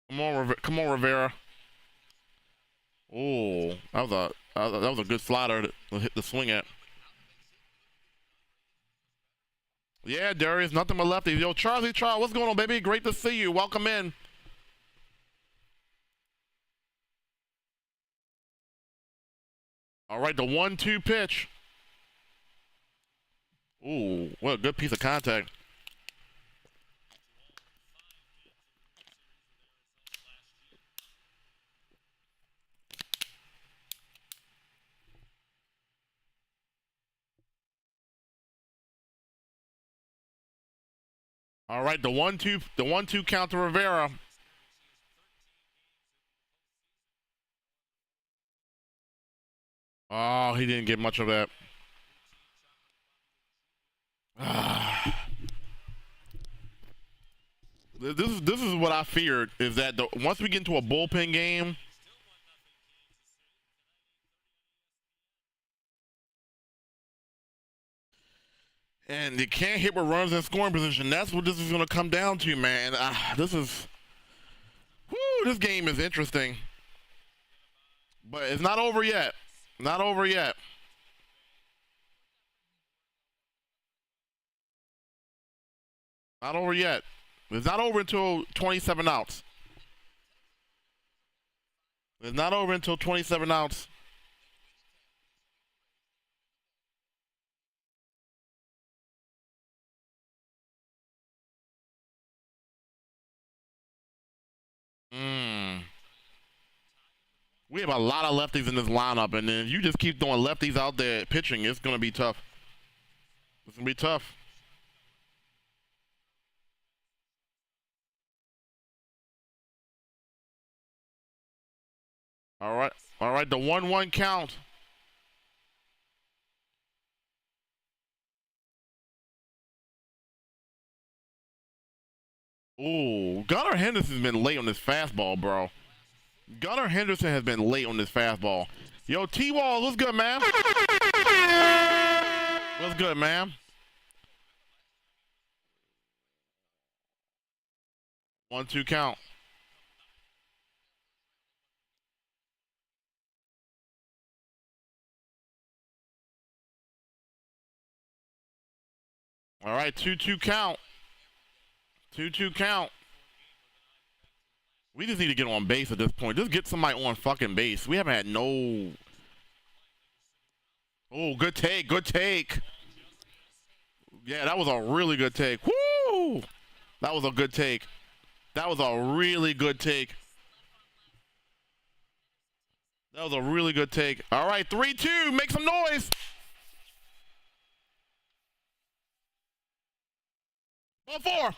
Come on, Rivera. Oh, that was a good slider to hit the swing at. Yeah, Darius, nothing but lefties. Yo, Charles, what's going on, baby? Great to see you. Welcome in. All right, the 1-2 pitch. Ooh, what a good piece of contact. All right, the 1-2 count to Rivera. Oh, he didn't get much of that. This is what I feared, is that once we get into a bullpen game, and you can't hit with runners in scoring position, that's what this is going to come down to, man. This game is interesting, but it's not over yet. Not over yet. Not over yet. It's not over until 27 outs. It's not over until 27 outs. We have a lot of lefties in this lineup, and then you just keep throwing lefties out there pitching. It's going to be tough. It's going to be tough. All right. All right, the 1-1 count. Ooh, Gunnar Henderson's been late on this fastball, bro. Gunnar Henderson has been late on this fastball. Yo, T-Wall, what's good, man? What's good, man? 1-2 count. All right, 2-2 count. 2-2 count. We just need to get on base at this point. Just get somebody on fucking base. We haven't had no... Oh, good take. Good take. Yeah, that was a really good take. Woo! That was a good take. That was a really good take. That was a really good take. All right, 3-2. Make some noise. Ball 4.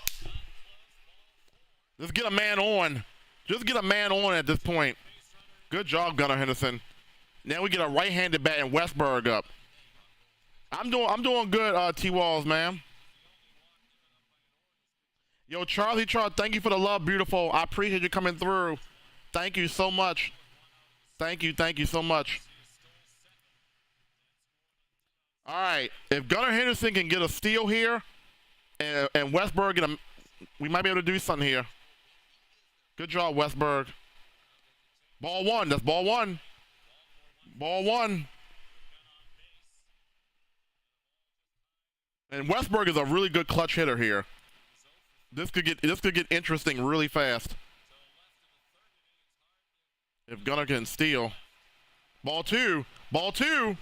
Just get a man on. Just get a man on at this point. Good job, Gunnar Henderson. Now we get a right-handed bat and Westberg up. I'm doing good, T-Walls, man. Yo, Charlie, thank you for the love, beautiful. I appreciate you coming through. Thank you so much. Thank you so much. All right, if Gunnar Henderson can get a steal here, and Westberg get a, we might be able to do something here. Good job, Westberg. Ball 1. That's ball 1. Ball 1. And Westberg is a really good clutch hitter here. This could get interesting really fast. If Gunnar can steal. Ball 2. Ball 2.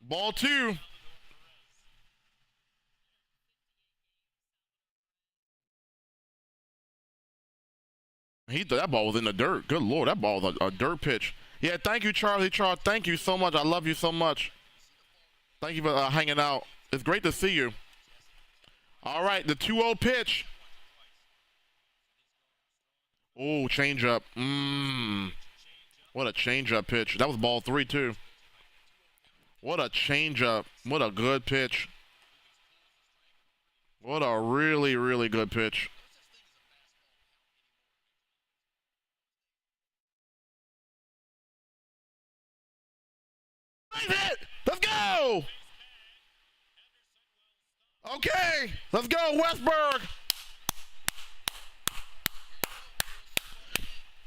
Ball 2. He thought that ball was in the dirt. Good Lord, that ball was a dirt pitch. Yeah, thank you, Charlie. Thank you so much. I love you so much. Thank you for hanging out. It's great to see you. All right, the 2-0 pitch. Oh, changeup. What a changeup pitch. That was ball 3, too. What a changeup. What a good pitch. What a really, really good pitch. Let's go! Okay, let's go, Westberg.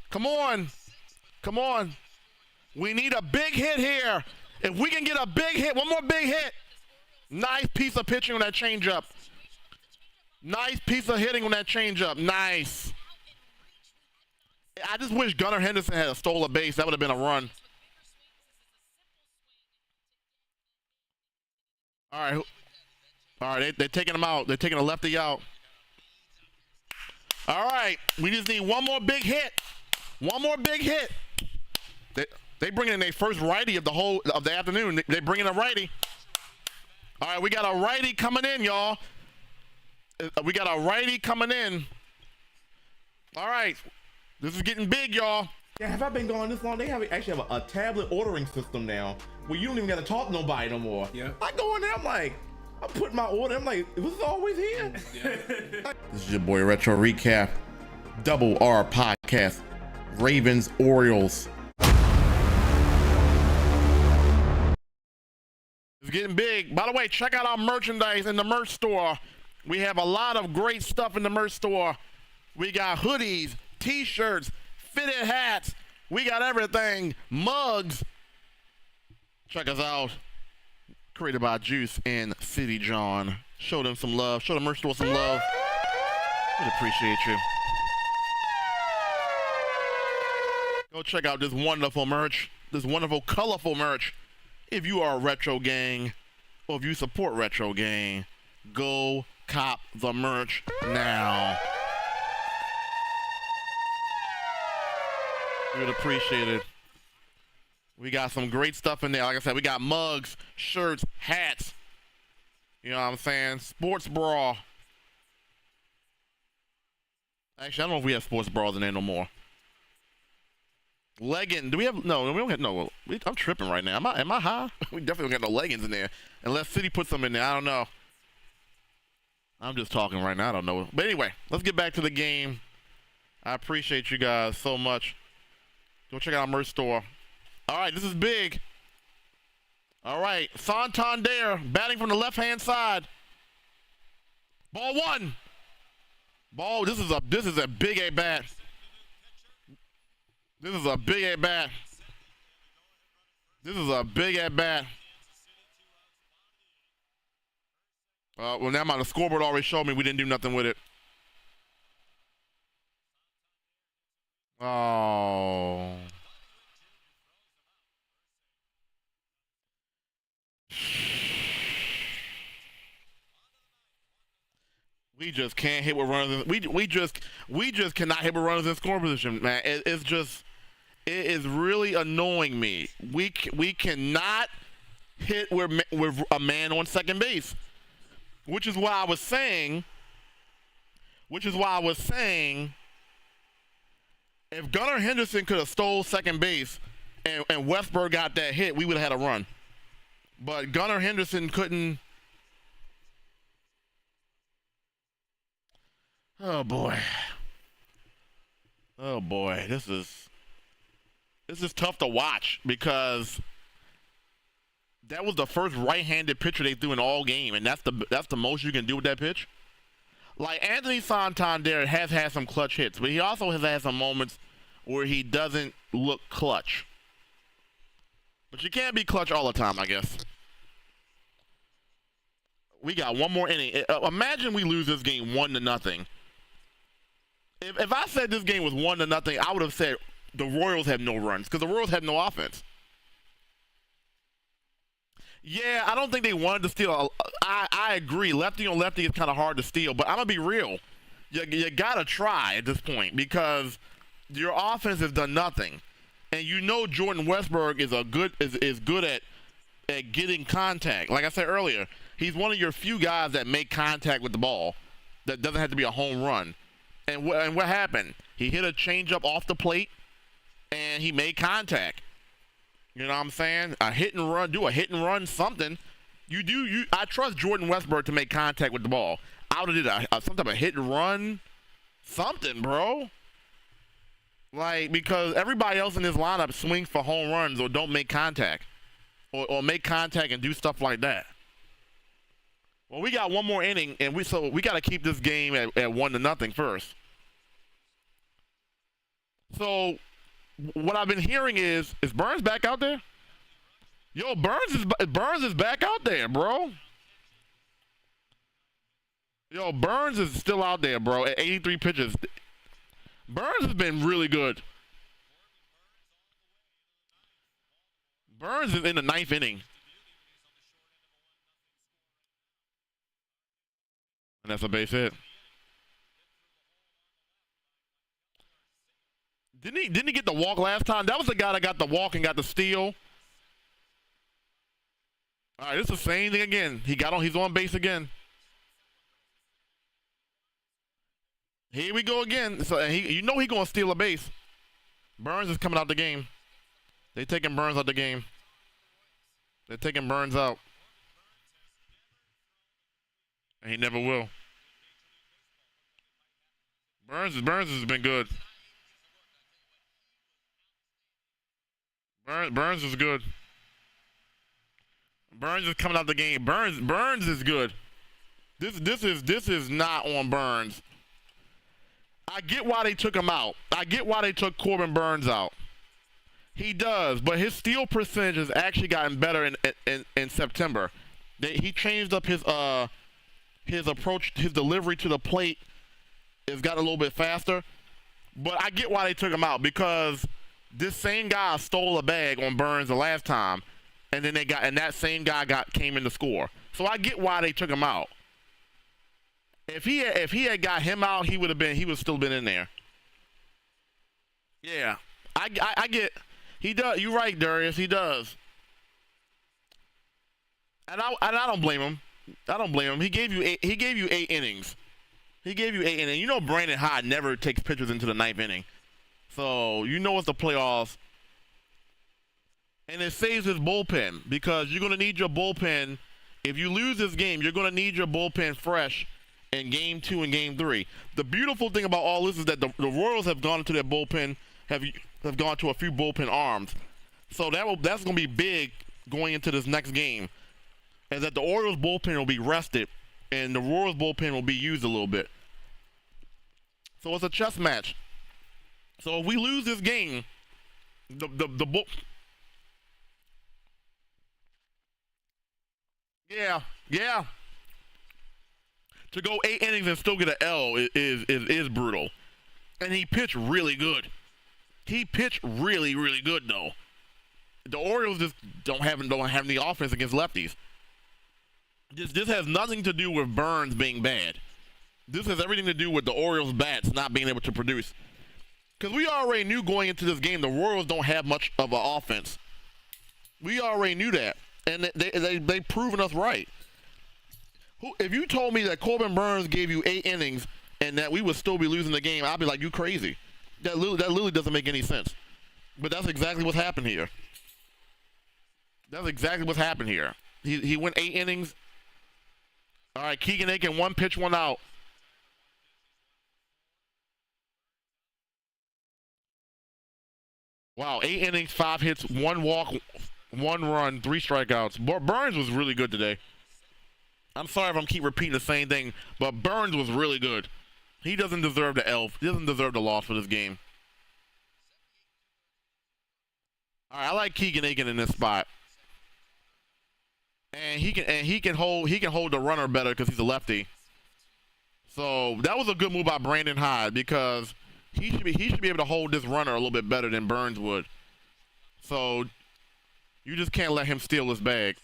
Come on. Come on. We need a big hit here. If we can get a big hit, one more big hit. Nice piece of pitching on that changeup. Nice piece of hitting on that changeup. Nice. I just wish Gunnar Henderson had stole a base. That would have been a run. All right. All right, they're taking him out. They're taking a lefty out. All right, we just need one more big hit. One more big hit. They bring in their first righty of the afternoon. They bring in a righty. All right, we got a righty coming in, y'all. We got a righty coming in. All right, this is getting big, y'all. Yeah, have I been gone this long? They actually have a tablet ordering system now where you don't even got to talk to nobody no more. Yeah. I go in there, I'm like, I put my order, I'm like, was this always here? This is your boy Retro Recap, Double R Podcast, Ravens, Orioles. It's getting big. By the way, check out our merchandise in the merch store. We have a lot of great stuff in the merch store. We got hoodies, t-shirts, fitted hats. We got everything. Mugs. Check us out. Created by Juice and City John. Show them some love. Show the merch store some love. We appreciate you. Go check out this wonderful merch. This wonderful, colorful merch. If you are a retro gang, or if you support retro gang, go cop the merch now. We would appreciate it. We got some great stuff in there. Like I said, we got mugs, shirts, hats. You know what I'm saying? Sports bra. Actually, I don't know if we have sports bras in there no more. Leggings. Do we have? No, we don't have. No, I'm tripping right now. Am I high? We definitely don't got no leggings in there. Unless City puts them in there. I don't know. I'm just talking right now. I don't know. But anyway, let's get back to the game. I appreciate you guys so much. Go check out our merch store. All right, this is big. All right, Santander batting from the left-hand side. Ball one. Ball. This is a big at bat. This is a big at bat. This is a big at bat. Well, now the scoreboard already showed me we didn't do nothing with it. Oh. We just can't hit with runners. We just cannot hit with runners in scoring position, man. It is really annoying me. We cannot hit with a man on second base, which is why I was saying. If Gunnar Henderson could have stole second base and Westberg got that hit, we would have had a run. But Gunnar Henderson couldn't. Oh boy. Oh boy. This is tough to watch because that was the first right-handed pitcher they threw in all game, and that's the most you can do with that pitch. Like, Anthony Santander has had some clutch hits, but he also has had some moments where he doesn't look clutch. But you can't be clutch all the time, I guess. We got one more inning. Imagine we lose this game 1-0. If I said this game was 1-0, I would have said the Royals have no runs because the Royals have no offense. Yeah, I don't think they wanted to steal. I agree. Lefty on lefty is kind of hard to steal, but I'm going to be real. You got to try at this point because your offense has done nothing. And you know Jordan Westberg is good at getting contact. Like I said earlier, he's one of your few guys that make contact with the ball that doesn't have to be a home run. And what happened? He hit a changeup off the plate, and he made contact. You know what I'm saying? A hit and run, do a hit and run, something. I trust Jordan Westberg to make contact with the ball. I would have did some type of hit and run, something, bro. Like, because everybody else in this lineup swings for home runs or don't make contact. Or make contact and do stuff like that. Well, we got one more inning, and we got to keep this game at 1-0 first. So, what I've been hearing is Burns back out there? Yo, Burns is back out there, bro. Yo, Burns is still out there, bro, at 83 pitches. Burns has been really good. Burns is in the 9th inning. And that's a base hit. Didn't he get the walk last time? That was the guy that got the walk and got the steal. All right, it's the same thing again. He's on base again. Here we go again. So he's gonna steal a base. Burns is coming out the game. They taking Burns out the game. They're taking Burns out. And he never will. Burns has been good. Burns is good. Burns is coming out the game. Burns is good. This is not on Burns. I get why they took him out. I get why they took Corbin Burns out. He does, but his steal percentage has actually gotten better in September. He changed up his approach, his delivery to the plate has gotten a little bit faster. But I get why they took him out because this same guy stole a bag on Burns the last time, and then that same guy came in to score. So I get why they took him out. If he had got him out, he would still been in there. Yeah, I get. He does. You're right, Darius. He does. And I don't blame him. I don't blame him. He gave you 8 innings. He gave you 8 innings. You know Brandon Hyde never takes pitchers into the 9th inning. So you know it's the playoffs. And it saves his bullpen because you're gonna need your bullpen. If you lose this game, you're gonna need your bullpen fresh in game 2 and game 3. The beautiful thing about all this is that the Royals have gone into their bullpen, have gone to a few bullpen arms. So that's gonna be big going into this next game. Is that the Orioles bullpen will be rested and the Royals bullpen will be used a little bit. So it's a chess match. So if we lose this game, the bull. Yeah. To go 8 innings and still get an L is brutal. And he pitched really good. He pitched really, really good though. The Orioles just don't have any offense against lefties. This has nothing to do with Burns being bad. This has everything to do with the Orioles bats not being able to produce. Because we already knew going into this game the Royals don't have much of an offense. We already knew that. And they've proven us right. If you told me that Corbin Burns gave you 8 innings and that we would still be losing the game, I'd be like, you crazy. That literally doesn't make any sense. But that's exactly what's happened here. That's exactly what's happened here. He went 8 innings. All right, Keegan Aiken, 1 pitch, 1 out. Wow, 8 innings, 5 hits, 1 walk, 1 run, 3 strikeouts. Burns was really good today. I'm sorry if I'm keep repeating the same thing, but Burns was really good. He doesn't deserve the L. He doesn't deserve the loss for this game. All right, I like Keegan Aiken in this spot. And he can hold the runner better because he's a lefty. So that was a good move by Brandon Hyde because he should be able to hold this runner a little bit better than Burns would. So you just can't let him steal his bag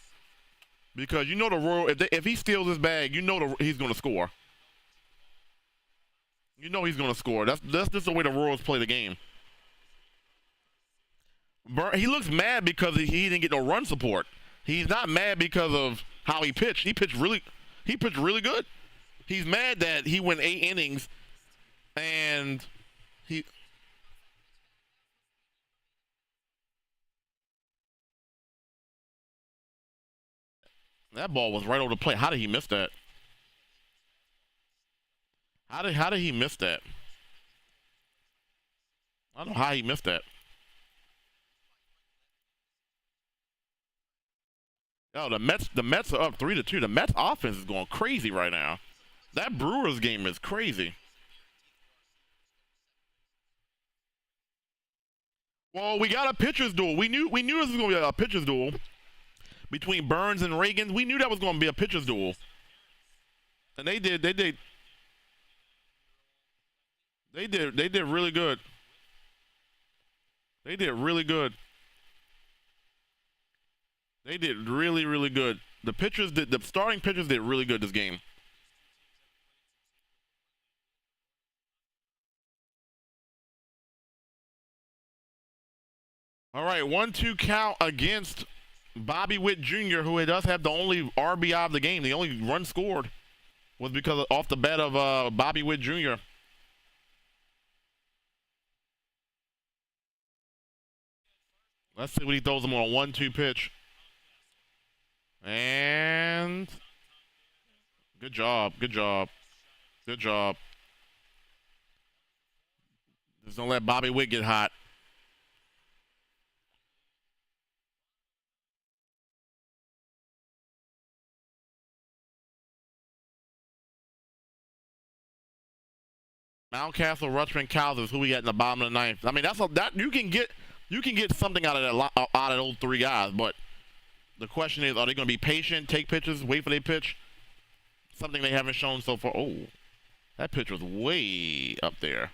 because you know the Royal if he steals his bag, you know he's going to score. You know he's going to score. That's just the way the Royals play the game. He looks mad because he didn't get no run support. He's not mad because of how he pitched. He pitched really good. He's mad that he went 8 innings and that ball was right over the plate. How did he miss that? How did he miss that? I don't know how he missed that. Oh, the Mets are up 3-2. The Mets offense is going crazy right now. That Brewers game is crazy. Well, we got a pitcher's duel. We knew this was going to be a pitcher's duel between Burns and Reagan. We knew that was going to be a pitcher's duel. And they did really good. They did really, really good. The starting pitchers did really good this game. All right, 1-2 count against Bobby Witt Jr., who does have the only RBI of the game. The only run scored was because off the bat of Bobby Witt Jr. Let's see what he throws him on a 1-2 pitch. And good job. Just don't let Bobby Witt get hot. Mountcastle, Rutschman, Cowles is who we got in the bottom of the 9th. I mean, that you can get something out of those 3 guys, but the question is, are they going to be patient, take pitches, wait for their pitch? Something they haven't shown so far. Oh, that pitch was way up there.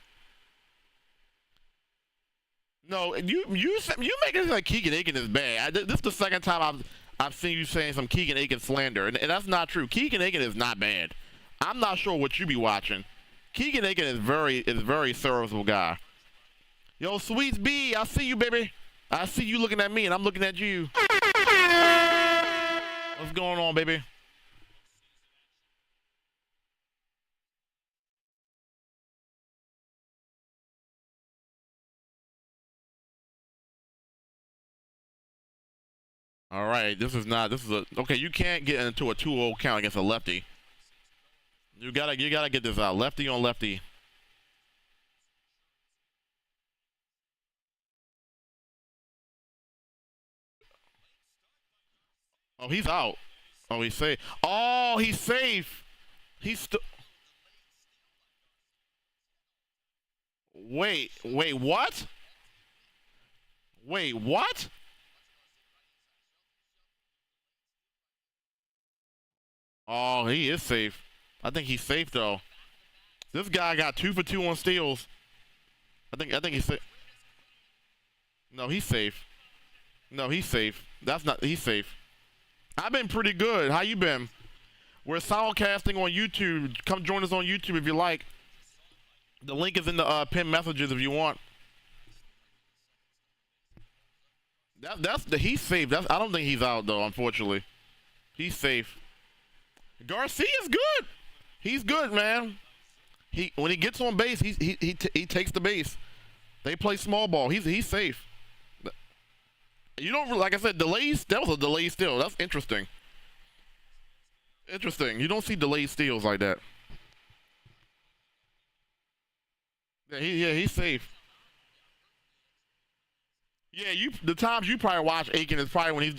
No, you make it like Keegan Aiken is bad. This is the second time I've seen you saying some Keegan Aiken slander, and that's not true. Keegan Aiken is not bad. I'm not sure what you be watching. Keegan Aiken is very serviceable guy. Yo, Sweets B, I see you, baby. I see you looking at me, and I'm looking at you. What's going on, baby? All right, this is okay. You can't get into a 2-0 count against a lefty. You gotta get this out. Lefty on lefty. Oh, he's out. Oh, he's safe. Oh, he's safe. He's still. Wait, what? Wait, what? Oh, he is safe. I think he's safe though. This guy got 2 for 2 on steals. I think he's safe. No, he's safe. No, he's safe. He's safe. I've been pretty good. How you been? We're simulcasting on YouTube. Come join us on YouTube if you like. The link is in the pinned messages if you want. He's safe. I don't think he's out though, unfortunately. He's safe. Garcia's good. He's good, man. When he gets on base, he takes the base. They play small ball. He's safe. You don't, like I said, delays. That was a delayed steal. That's interesting. Interesting. You don't see delayed steals like that. Yeah, he's safe. Yeah, the times you probably watch Aiken is probably when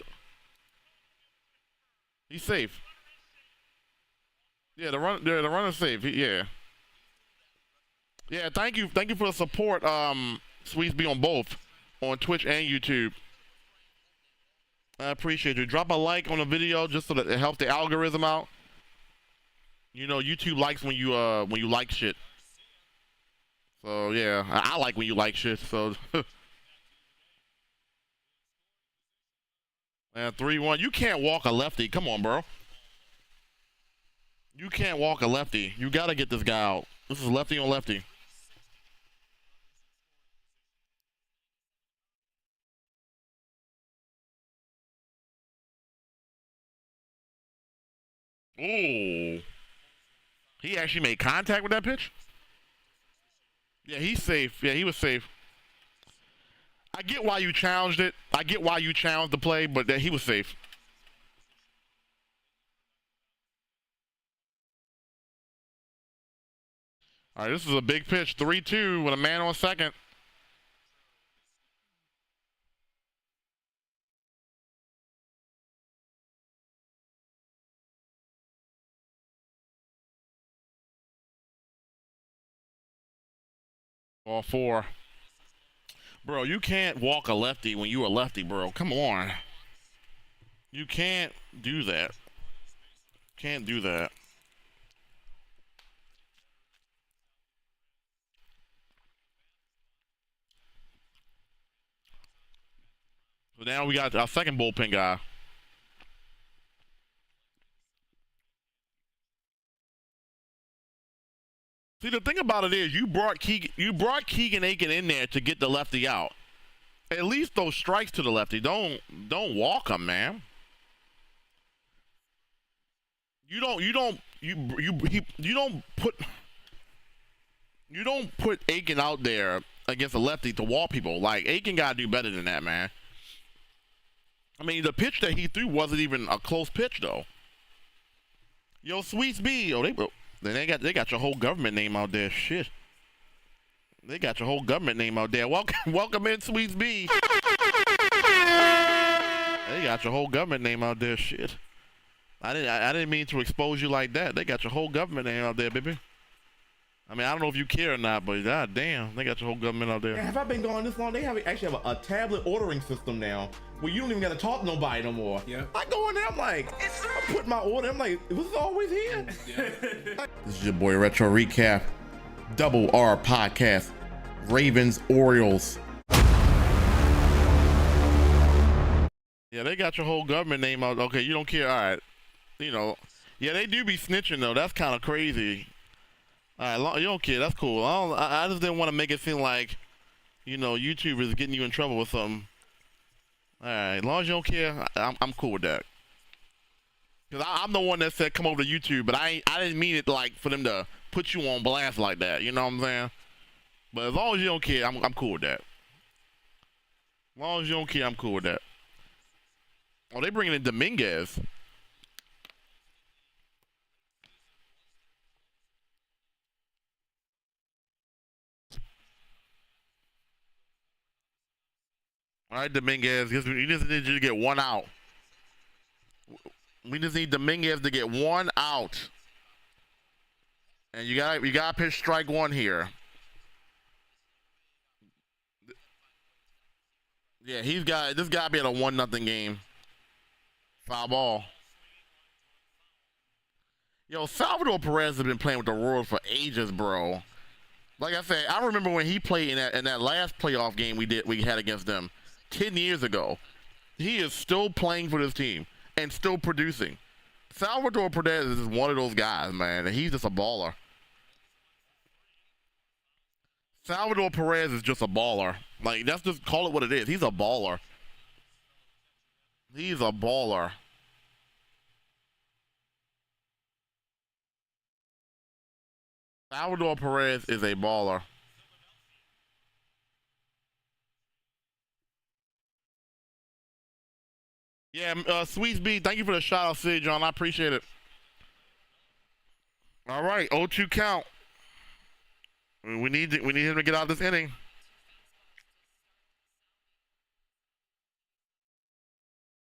he's safe. Yeah, the runner's safe. Yeah. Yeah, thank you for the support. Sweets be on both, on Twitch and YouTube. I appreciate you. Drop a like on the video just so that it helps the algorithm out. You know, YouTube likes when you like shit. So yeah, I like when you like shit. So. And 3-1. You can't walk a lefty. Come on, bro. You can't walk a lefty. You gotta get this guy out. This is lefty on lefty. Ooh. He actually made contact with that pitch? Yeah, he's safe. Yeah, he was safe. I get why you challenged it. I get why you challenged the play, but he was safe. All right, this is a big pitch. 3-2 with a man on second. Ball 4. Bro, you can't walk a lefty when you a lefty, bro. Come on. You can't do that. Can't do that. So now we got our second bullpen guy. See, the thing about it is, you brought Keegan Aiken in there to get the lefty out. At least those strikes to the lefty. Don't walk him, man. You don't put Aiken out there against a lefty to walk people. Like, Aiken gotta do better than that, man. I mean, the pitch that he threw wasn't even a close pitch though. Yo, Sweets B. Oh, they got your whole government name out there. Shit. They got your whole government name out there. Welcome in, Sweets B. They got your whole government name out there. Shit. I didn't mean to expose you like that. They got your whole government name out there, baby. I mean, I don't know if you care or not, but god damn, they got your whole government out there. Have I been gone this long? They actually have a tablet ordering system now where you don't even got to talk to nobody no more. Yeah. I go in there, I'm like, I put my order, I'm like, was this always here? This is your boy Retro Recap, Double R Podcast, Ravens, Orioles. Yeah, they got your whole government name out. Okay, you don't care. All right. You know, yeah, they do be snitching though. That's kind of crazy. All right, you don't care. That's cool. I just didn't want to make it seem like, you know, YouTube is getting you in trouble with something. Alright, as long as you don't care, I'm cool with that. Cause I'm the one that said come over to YouTube, but I didn't mean it like for them to put you on blast like that. You know what I'm saying? But as long as you don't care, I'm cool with that. As long as you don't care, I'm cool with that. Oh, they bringing in Dominguez. All right, Dominguez. We just need you to get one out. We just need Dominguez to get one out. And you gotta pitch strike one here. Yeah, this gotta be at a 1-0 game. Foul ball. Yo, Salvador Perez has been playing with the Royals for ages, bro. Like I said, I remember when he played in that last playoff game we had against them 10 years ago. He is still playing for this team and still producing. Salvador Perez is just one of those guys, man, and he's just a baller. Salvador Perez is just a baller. Like, that's just call it what it is. He's a baller. He's a baller. Salvador Perez is a baller. Yeah, Sweet B, thank you for the shout out, Sid John. I appreciate it. All right, 0-2 count. We need him to get out of this inning.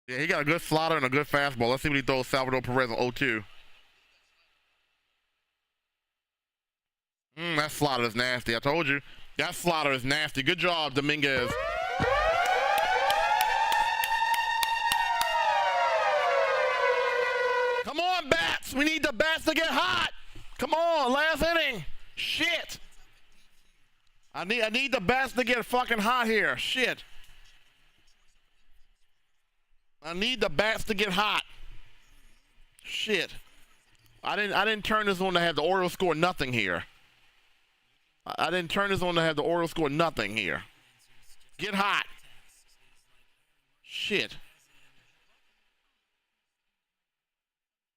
Yeah, he got a good slider and a good fastball. Let's see what he throws Salvador Perez on 0-2. That slider is nasty. I told you. That slider is nasty. Good job, Dominguez. Come on, bats. We need the bats to get hot. Come on, last inning. Shit. I need the bats to get fucking hot here. Shit. I need the bats to get hot. Shit. I didn't turn this on to have the Orioles score nothing here. I didn't turn this on to have the Orioles score nothing here. Get hot. Shit.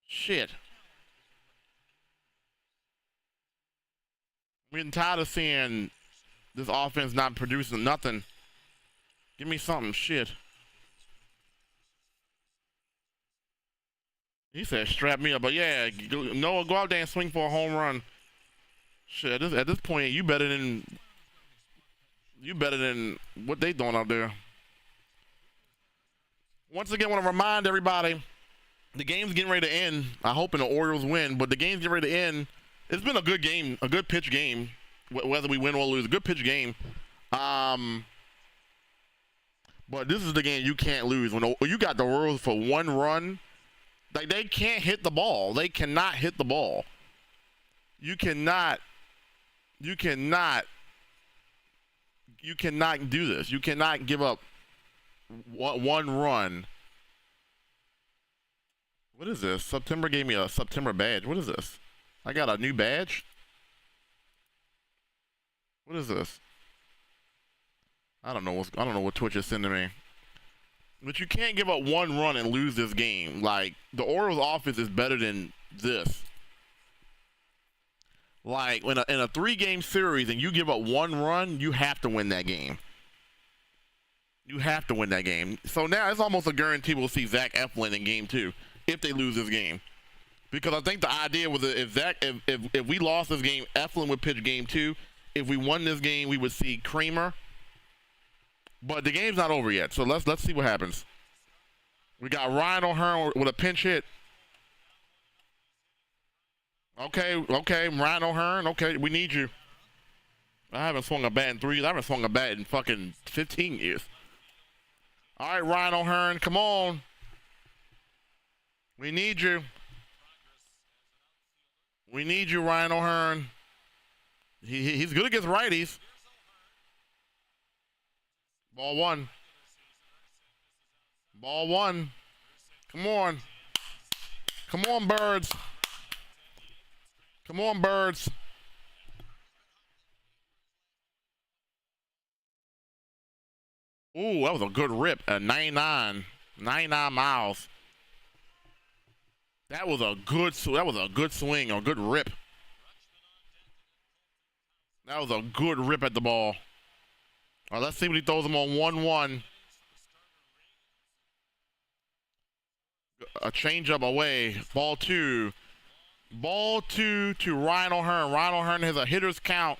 Shit. I'm getting tired of seeing this offense not producing nothing. Give me something. Shit. He said strap me up, but yeah, Noah, go out there and swing for a home run. Shit, at this point, you better than what they doing out there. Once again, I want to remind everybody, the game's getting ready to end. I hope the Orioles win, but the game's getting ready to end. It's been a good game, a good pitch game, whether we win or lose. A good pitch game. But this is the game you can't lose. When you got the Orioles for one run, like they can't hit the ball. They cannot hit the ball. You cannot do this. You cannot give up one run. What is this? September gave me a September badge. What is this? I got a new badge? What is this? I don't know what Twitch is sending me. But you can't give up one run and lose this game. Like, the Orioles offense is better than this. Like, in a 3-game series and you give up one run, you have to win that game. You have to win that game. So now it's almost a guarantee we'll see Zach Eflin in game 2 if they lose this game. Because I think the idea was that if we lost this game, Eflin would pitch game 2. If we won this game, we would see Kramer. But the game's not over yet, so let's see what happens. We got Ryan O'Hearn with a pinch hit. Okay, Ryan O'Hearn. Okay, we need you. I haven't swung a bat in 3 years. I haven't swung a bat in fucking 15 years. All right, Ryan O'Hearn, come on. We need you. We need you, Ryan O'Hearn. He's good against righties. Ball 1. Ball 1. Come on. Come on, birds. Come on, birds. Ooh, that was a good rip at 99 miles. That was a good swing, a good rip. That was a good rip at the ball. All right, let's see what he throws him on 1-1. A changeup away. Ball two. Ball two to Ryan O'Hearn. Ryan O'Hearn has a hitter's count.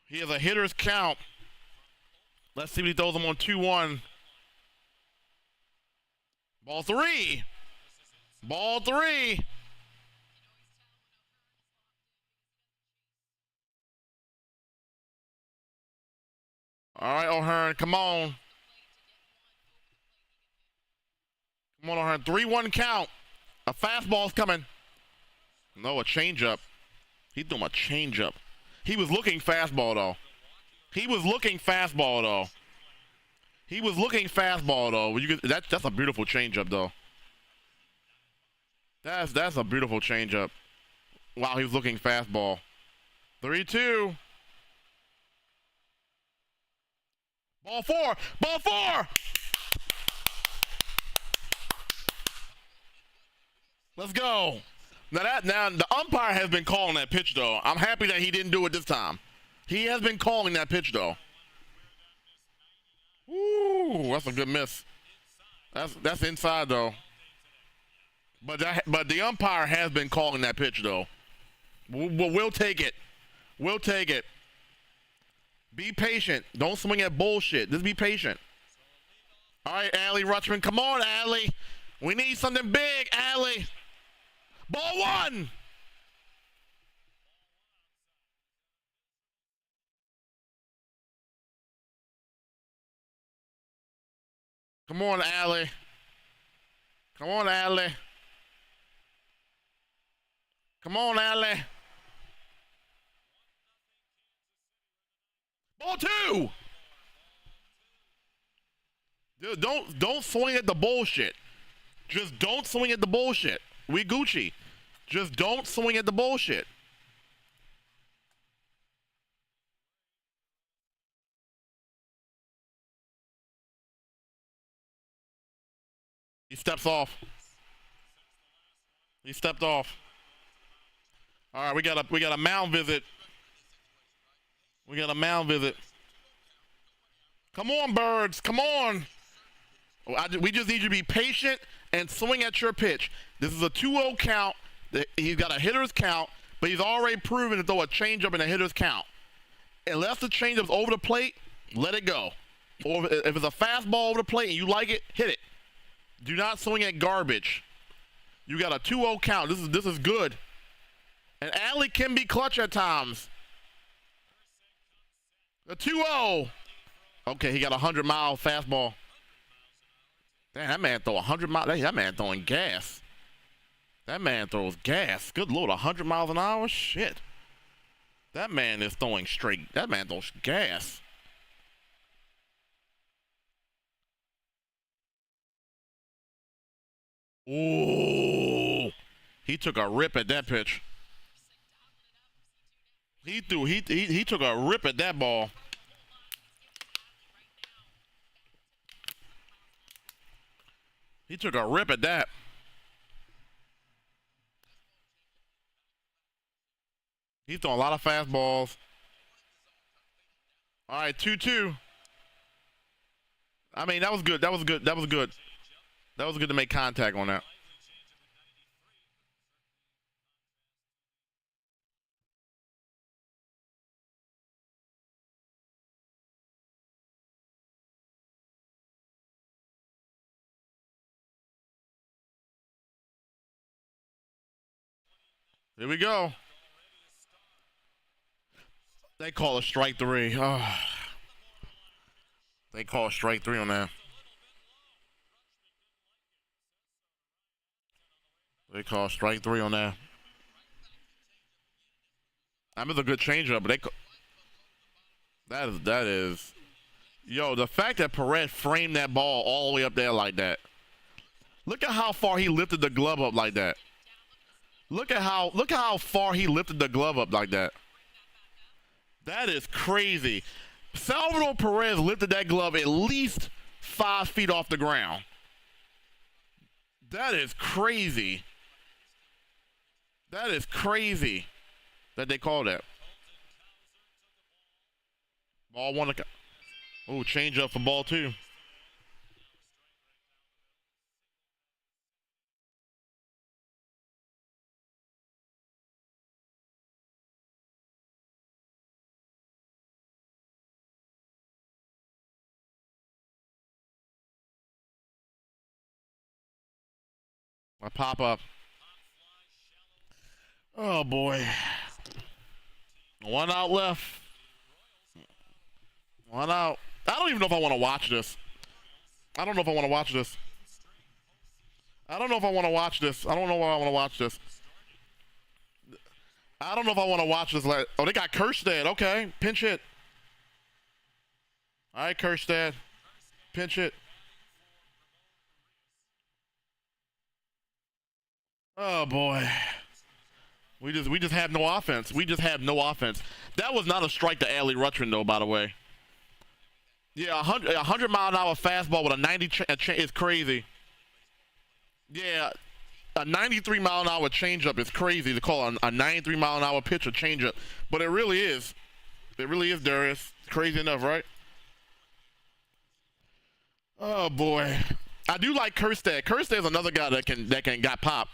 He has a hitter's count. Let's see what he throws him on 2-1. Ball three. Ball three. All right, O'Hearn, come on. Come on, O'Hearn. 3-1 count. A fastball's coming. No, a changeup. He threw him a changeup. He was looking fastball, though. He was looking fastball, though. He was looking fastball, though. That's a beautiful changeup, though. That's a beautiful changeup. Wow, he was looking fastball. 3-2. Ball four. Ball four. Let's go. Now the umpire has been calling that pitch, though. I'm happy that he didn't do it this time. He has been calling that pitch, though. Ooh, that's a good miss. That's inside, though. But the umpire has been calling that pitch, though. We'll take it. We'll take it. Be patient. Don't swing at bullshit. Just be patient. All right, Adley Rutschman. Come on, Adley. We need something big, Adley. Ball one. Come on, Adley. Come on, Adley. Come on, Adley. Ball two. Dude, don't swing at the bullshit. Just don't swing at the bullshit. We Gucci. Just don't swing at the bullshit. He steps off. He stepped off. All right, we got a mound visit. We got a mound visit. Come on, birds. Come on. We just need you to be patient and swing at your pitch. This is a 2-0 count. He's got a hitter's count, but he's already proven to throw a changeup in a hitter's count. Unless the changeup's over the plate, let it go. Or if it's a fastball over the plate and you like it, hit it. Do not swing at garbage. You got a 2-0 count. This is good. And Adley can be clutch at times. The 2-0. Okay, he got a 100-mile fastball. Damn, that man throw 100 miles. That man throwing gas. That man throws gas. Good Lord, 100 miles an hour? Shit. That man is throwing straight. That man throws gas. Ooh. He took a rip at that pitch. He took a rip at that ball. He took a rip at that. He's throwing a lot of fastballs. All right, 2-2. I mean, that was good. That was good. That was good. That was good to make contact on that. Here we go. They call a strike three. Oh. They call a strike three on that. They call strike three on that. That was a good changeup, but that is. Yo, the fact that Perez framed that ball all the way up there like that. Look at how far he lifted the glove up like that. Look at how far he lifted the glove up like that. That is crazy. Salvador Perez lifted that glove at least 5 feet off the ground. That is crazy. That is crazy that they call that. Ball one. Oh, change up for ball 2. I pop up. Oh boy. 1 out left. 1 out. I don't even know if I want to watch this. I don't know if I want to watch this. I don't know if I want to watch this. I don't know why I want to watch this. I don't know if I want to watch this. Oh, they got Kerstad. Okay. Pinch hit. All right, Kerstad. Pinch hit. Oh boy. We just have no offense. We just have no offense. That was not a strike to Adley Rutschman though, by the way. Yeah, 100 mile an hour fastball with a 90 is crazy. Yeah, a 93 mile an hour changeup is crazy to call a 93 mile an hour pitch a changeup, but it really is. It really is, Darius. Crazy enough, right? Oh boy, I do like Kerstad. Kerstad is another guy that can got pop.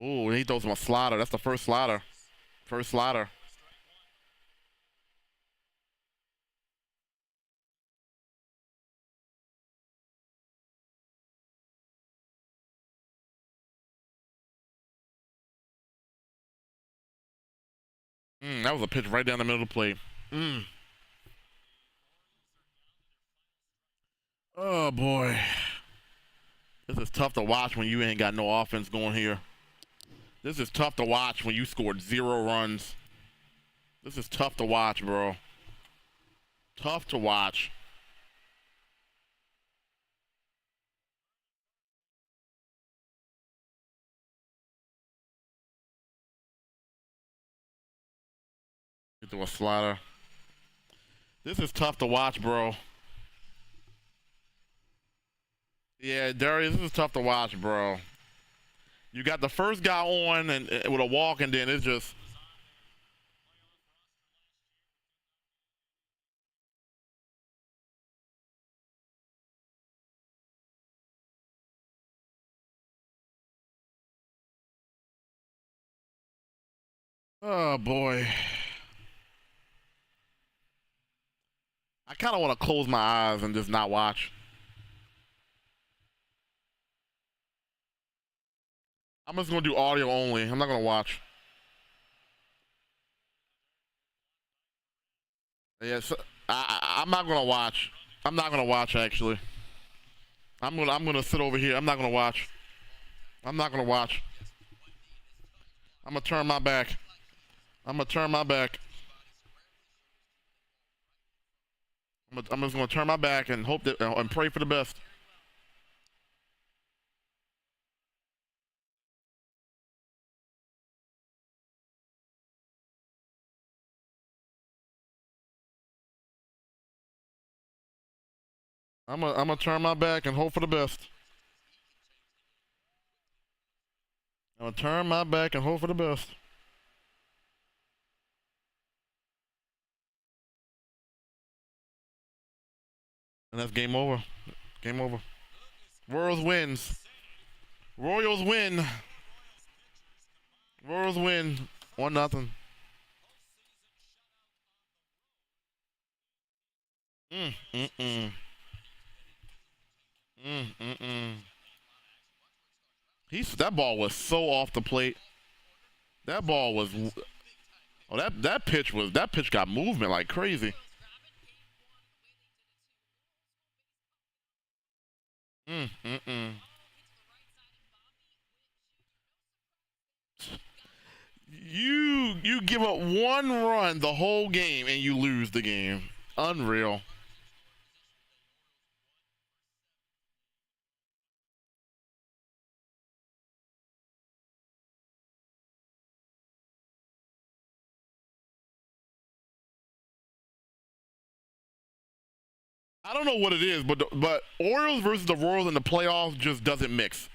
Ooh, he throws him a slider. That's the first slider. First slider. That was a pitch right down the middle of the plate. Oh boy. This is tough to watch when you ain't got no offense going here. This is tough to watch when you scored 0 runs. This is tough to watch, bro. Tough to watch. Get to a slider. This is tough to watch, bro. Yeah, Darius, this is tough to watch, bro. You got the first guy on and with a walk, and then it's just. Oh boy. I kind of want to close my eyes and just not watch. I'm just going to do audio only. I'm not going to watch. Yes, I'm not going to watch. I'm not going to watch, actually. I'm gonna sit over here. I'm not going to watch. I'm not going to watch. I'm going to turn my back. I'm going to turn my back. I'm just going to turn my back and hope that and pray for the best. I'm gonna turn my back and hope for the best. I'm gonna turn my back and hope for the best. And that's game over. Game over. Royals wins. Royals win. Royals win. 1-0. That ball was so off the plate. That ball was. Oh, that pitch got movement like crazy. You give up 1 run the whole game and you lose the game. Unreal. I don't know what it is, but Orioles versus the Royals in the playoffs just doesn't mix.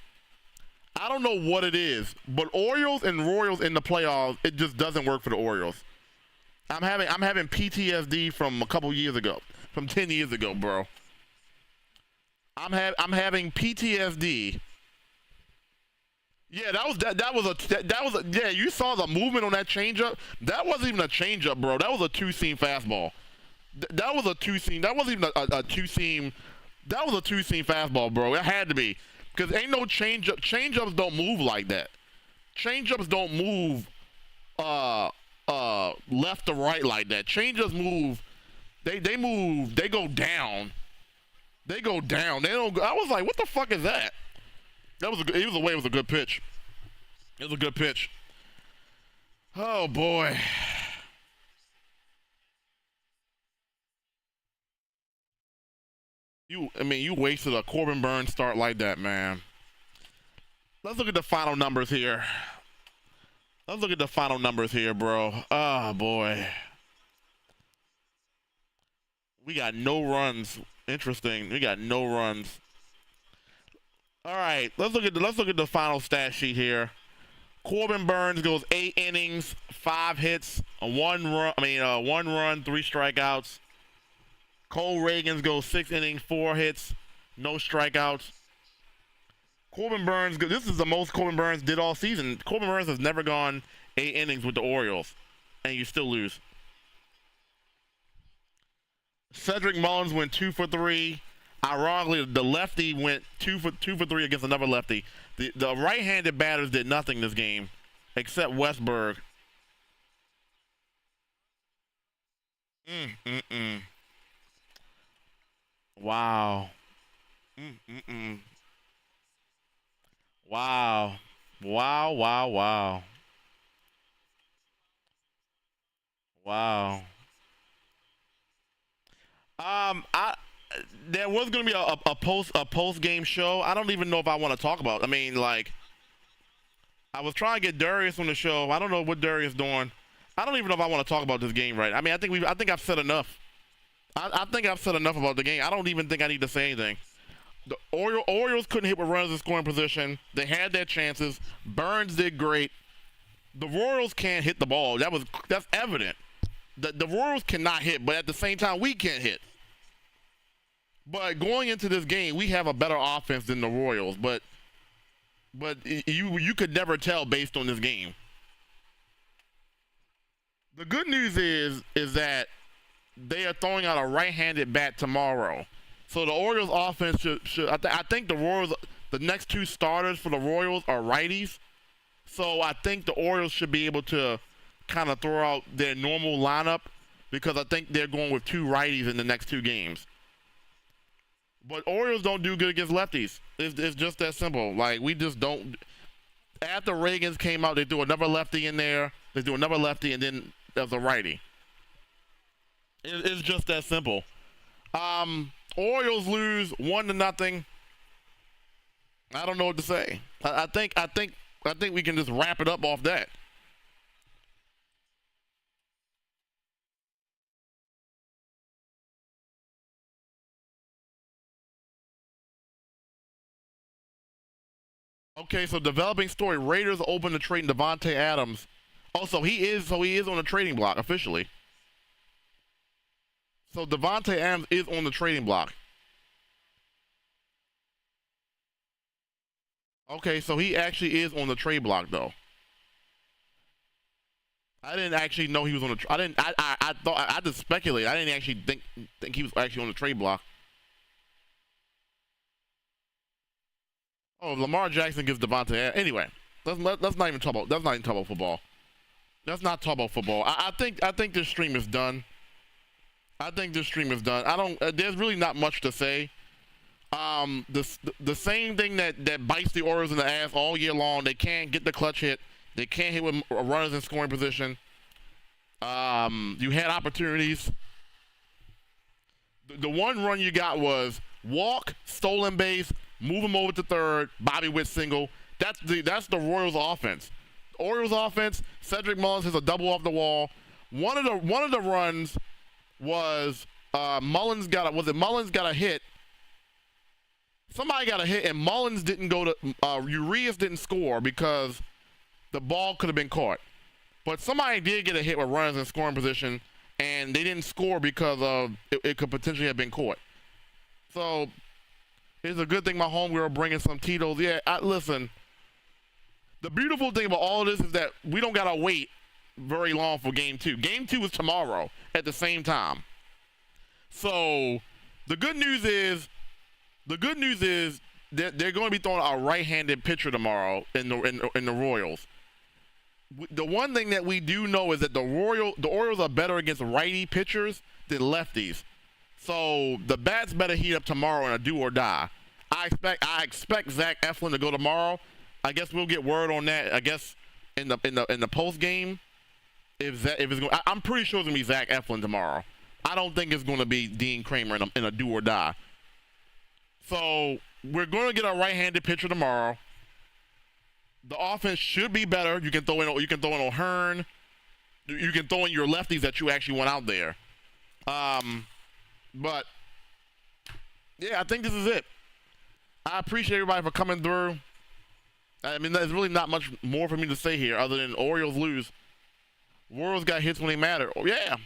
I don't know what it is, but Orioles and Royals in the playoffs, it just doesn't work for the Orioles. I'm having PTSD from a couple years ago, from 10 years ago, bro. I'm having PTSD. Yeah, that was a yeah. You saw the movement on that changeup. That wasn't even a changeup, bro. That was a two-seam fastball. That was a two-seam. That wasn't even a two-seam. That was a two-seam fastball, bro. It had to be, because ain't no changeup. Changeups don't move like that. Changeups don't move left to right like that. Changeups move. They move. They go down. They go down. They don't. I was like, what the fuck is that? That was a good. It was a good pitch. It was a good pitch. Oh boy. You wasted a Corbin Burns start like that, man. Let's look at the final numbers here. Let's look at the final numbers here, bro. Oh boy. We got no runs. Interesting. We got no runs. All right, let's look at the final stat sheet here. Corbin Burns goes 8 innings, 5 hits, 1 run, 3 strikeouts. Cole Reagans goes 6 innings, 4 hits, no strikeouts. Corbin Burns, this is the most Corbin Burns did all season. Corbin Burns has never gone 8 innings with the Orioles, and you still lose. Cedric Mullins went 2 for 3. Ironically, the lefty went 2 for 3 against another lefty. The right-handed batters did nothing this game, except Westberg. Wow. Wow. Wow. There was gonna be a post game show. I don't even know if I want to talk about it. I mean, like, I was trying to get Darius on the show. I don't know what Darius is doing. I don't even know if I want to talk about this game right. I mean, I think I've said enough. I think I've said enough about the game. I don't even think I need to say anything. The Orioles couldn't hit with runners in scoring position. They had their chances. Burns did great. The Royals can't hit the ball. That's evident. The Royals cannot hit, but at the same time, we can't hit. But going into this game, we have a better offense than the Royals. But you could never tell based on this game. The good news is that they are throwing out a right-handed bat tomorrow. So the Orioles offense should I think the Royals, the next 2 starters for the Royals are righties. So I think the Orioles should be able to kind of throw out their normal lineup, because I think they're going with 2 righties in the next 2 games. But Orioles don't do good against lefties. It's just that simple. Like, we just don't. After Reagans came out, they threw another lefty in there. They threw another lefty, and then there's a righty. It's just that simple. Orioles lose 1-0. I don't know what to say. I think we can just wrap it up off that. Okay, so developing story: Raiders open to trading Devontae Adams. Oh, so he is on the trading block officially. So Devontae Adams is on the trading block. Okay, so he actually is on the trade block though. I didn't actually know he was on the. I thought I just speculated. I didn't actually think he was actually on the trade block. Oh, Lamar Jackson gives Devontae. Anyway, let's not even talk about. That's not even talk about football. Let's not talk about football. I think this stream is done. I think this stream is done. I don't. There's really not much to say. The same thing that bites the Orioles in the ass all year long. They can't get the clutch hit. They can't hit with runners in scoring position. You had opportunities. The one run you got was walk, stolen base, move him over to third, Bobby Witt single. That's the Royals offense. The Orioles offense, Cedric Mullins has a double off the wall. One of the runs was Mullins got a hit. Somebody got a hit, and Mullins didn't go to. Urias didn't score because the ball could have been caught. But somebody did get a hit with runners in scoring position, and they didn't score because of it could potentially have been caught. So it's a good thing my homegirl bringing some Tito's. Yeah, listen. The beautiful thing about all of this is that we don't gotta wait very long for Game 2. Game 2 is tomorrow at the same time. So the good news is that they're going to be throwing a right-handed pitcher tomorrow in the Royals. The one thing that we do know is that the Orioles are better against righty pitchers than lefties. So the bats better heat up tomorrow in a do or die. I expect Zach Eflin to go tomorrow. I guess we'll get word on that. I guess in the post game, if it's going, I'm pretty sure it's gonna be Zach Eflin tomorrow. I don't think it's gonna be Dean Kramer in a do or die. So we're gonna get a right-handed pitcher tomorrow. The offense should be better. You can throw in O'Hearn. You can throw in your lefties that you actually want out there. But yeah, I think this is it. I appreciate everybody for coming through. I mean, there's really not much more for me to say here other than Orioles lose. Orioles got hits when they matter. Oh, yeah.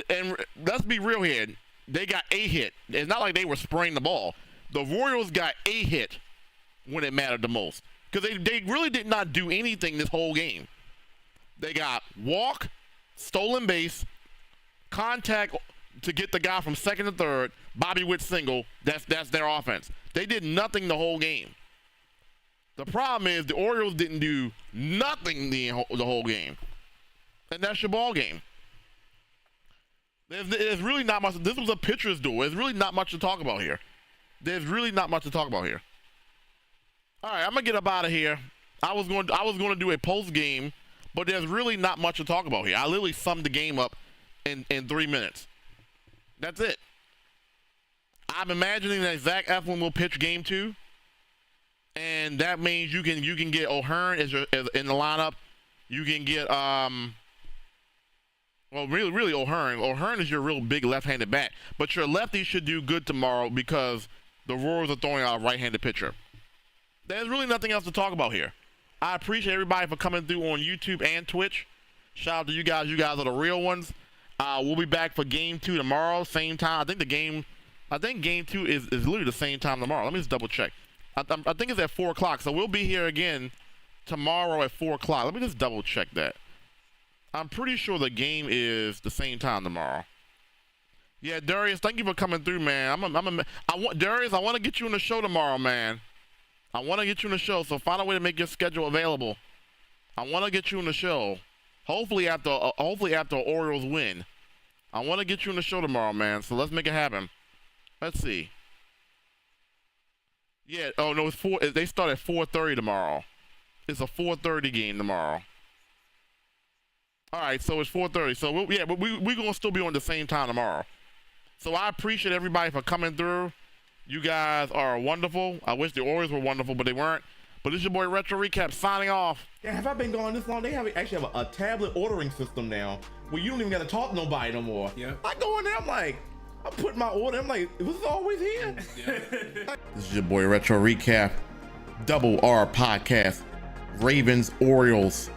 And let's be real here. They got a hit. It's not like they were spraying the ball. The Royals got a hit when it mattered the most. Because they really did not do anything this whole game. They got walk, stolen base, contact to get the guy from second to third, Bobby Witt single. That's their offense. They did nothing the whole game. The problem is the Orioles didn't do nothing the whole game. And that's your ball game. There's really not much. This was a pitcher's duel. There's really not much to talk about here. All right, I'm gonna get up out of here. I was going to do a post game, but there's really not much to talk about here. I literally summed the game up in 3 minutes. That's it. I'm imagining that Zach Eflin will pitch Game 2, and that means you can get O'Hearn as in the lineup. You can get really O'Hearn. O'Hearn is your real big left-handed bat, but your lefty should do good tomorrow because the Royals are throwing out a right-handed pitcher. There's really nothing else to talk about here. I appreciate everybody for coming through on YouTube and Twitch. Shout out to you guys. You guys are the real ones. We'll be back for Game 2 tomorrow, same time. I think Game 2 is literally the same time tomorrow. Let me just double check. I think it's at 4 o'clock, so we'll be here again tomorrow at 4 o'clock. Let me just double check that. I'm pretty sure the game is the same time tomorrow. Yeah, Darius, thank you for coming through, man. Darius, I want to get you on the show tomorrow, man. I want to get you on the show, so find a way to make your schedule available. I want to get you on the show. Hopefully after Orioles win. I want to get you on the show tomorrow, man. So let's make it happen. Let's see. Yeah. Oh no, it's 4. They start at 4:30 tomorrow. It's a 4:30 game tomorrow. All right, so it's 4:30. So we're gonna still be on the same time tomorrow. So I appreciate everybody for coming through. You guys are wonderful. I wish the Orioles were wonderful, but they weren't. But this is your boy Retro Recap signing off. Yeah, have I been going this long? They actually have a tablet ordering system now where you don't even got to talk to nobody no more. Yeah. I go in there, I'm putting my order. I'm like, was this always here? Yeah. This is your boy Retro Recap, Double R Podcast, Ravens, Orioles.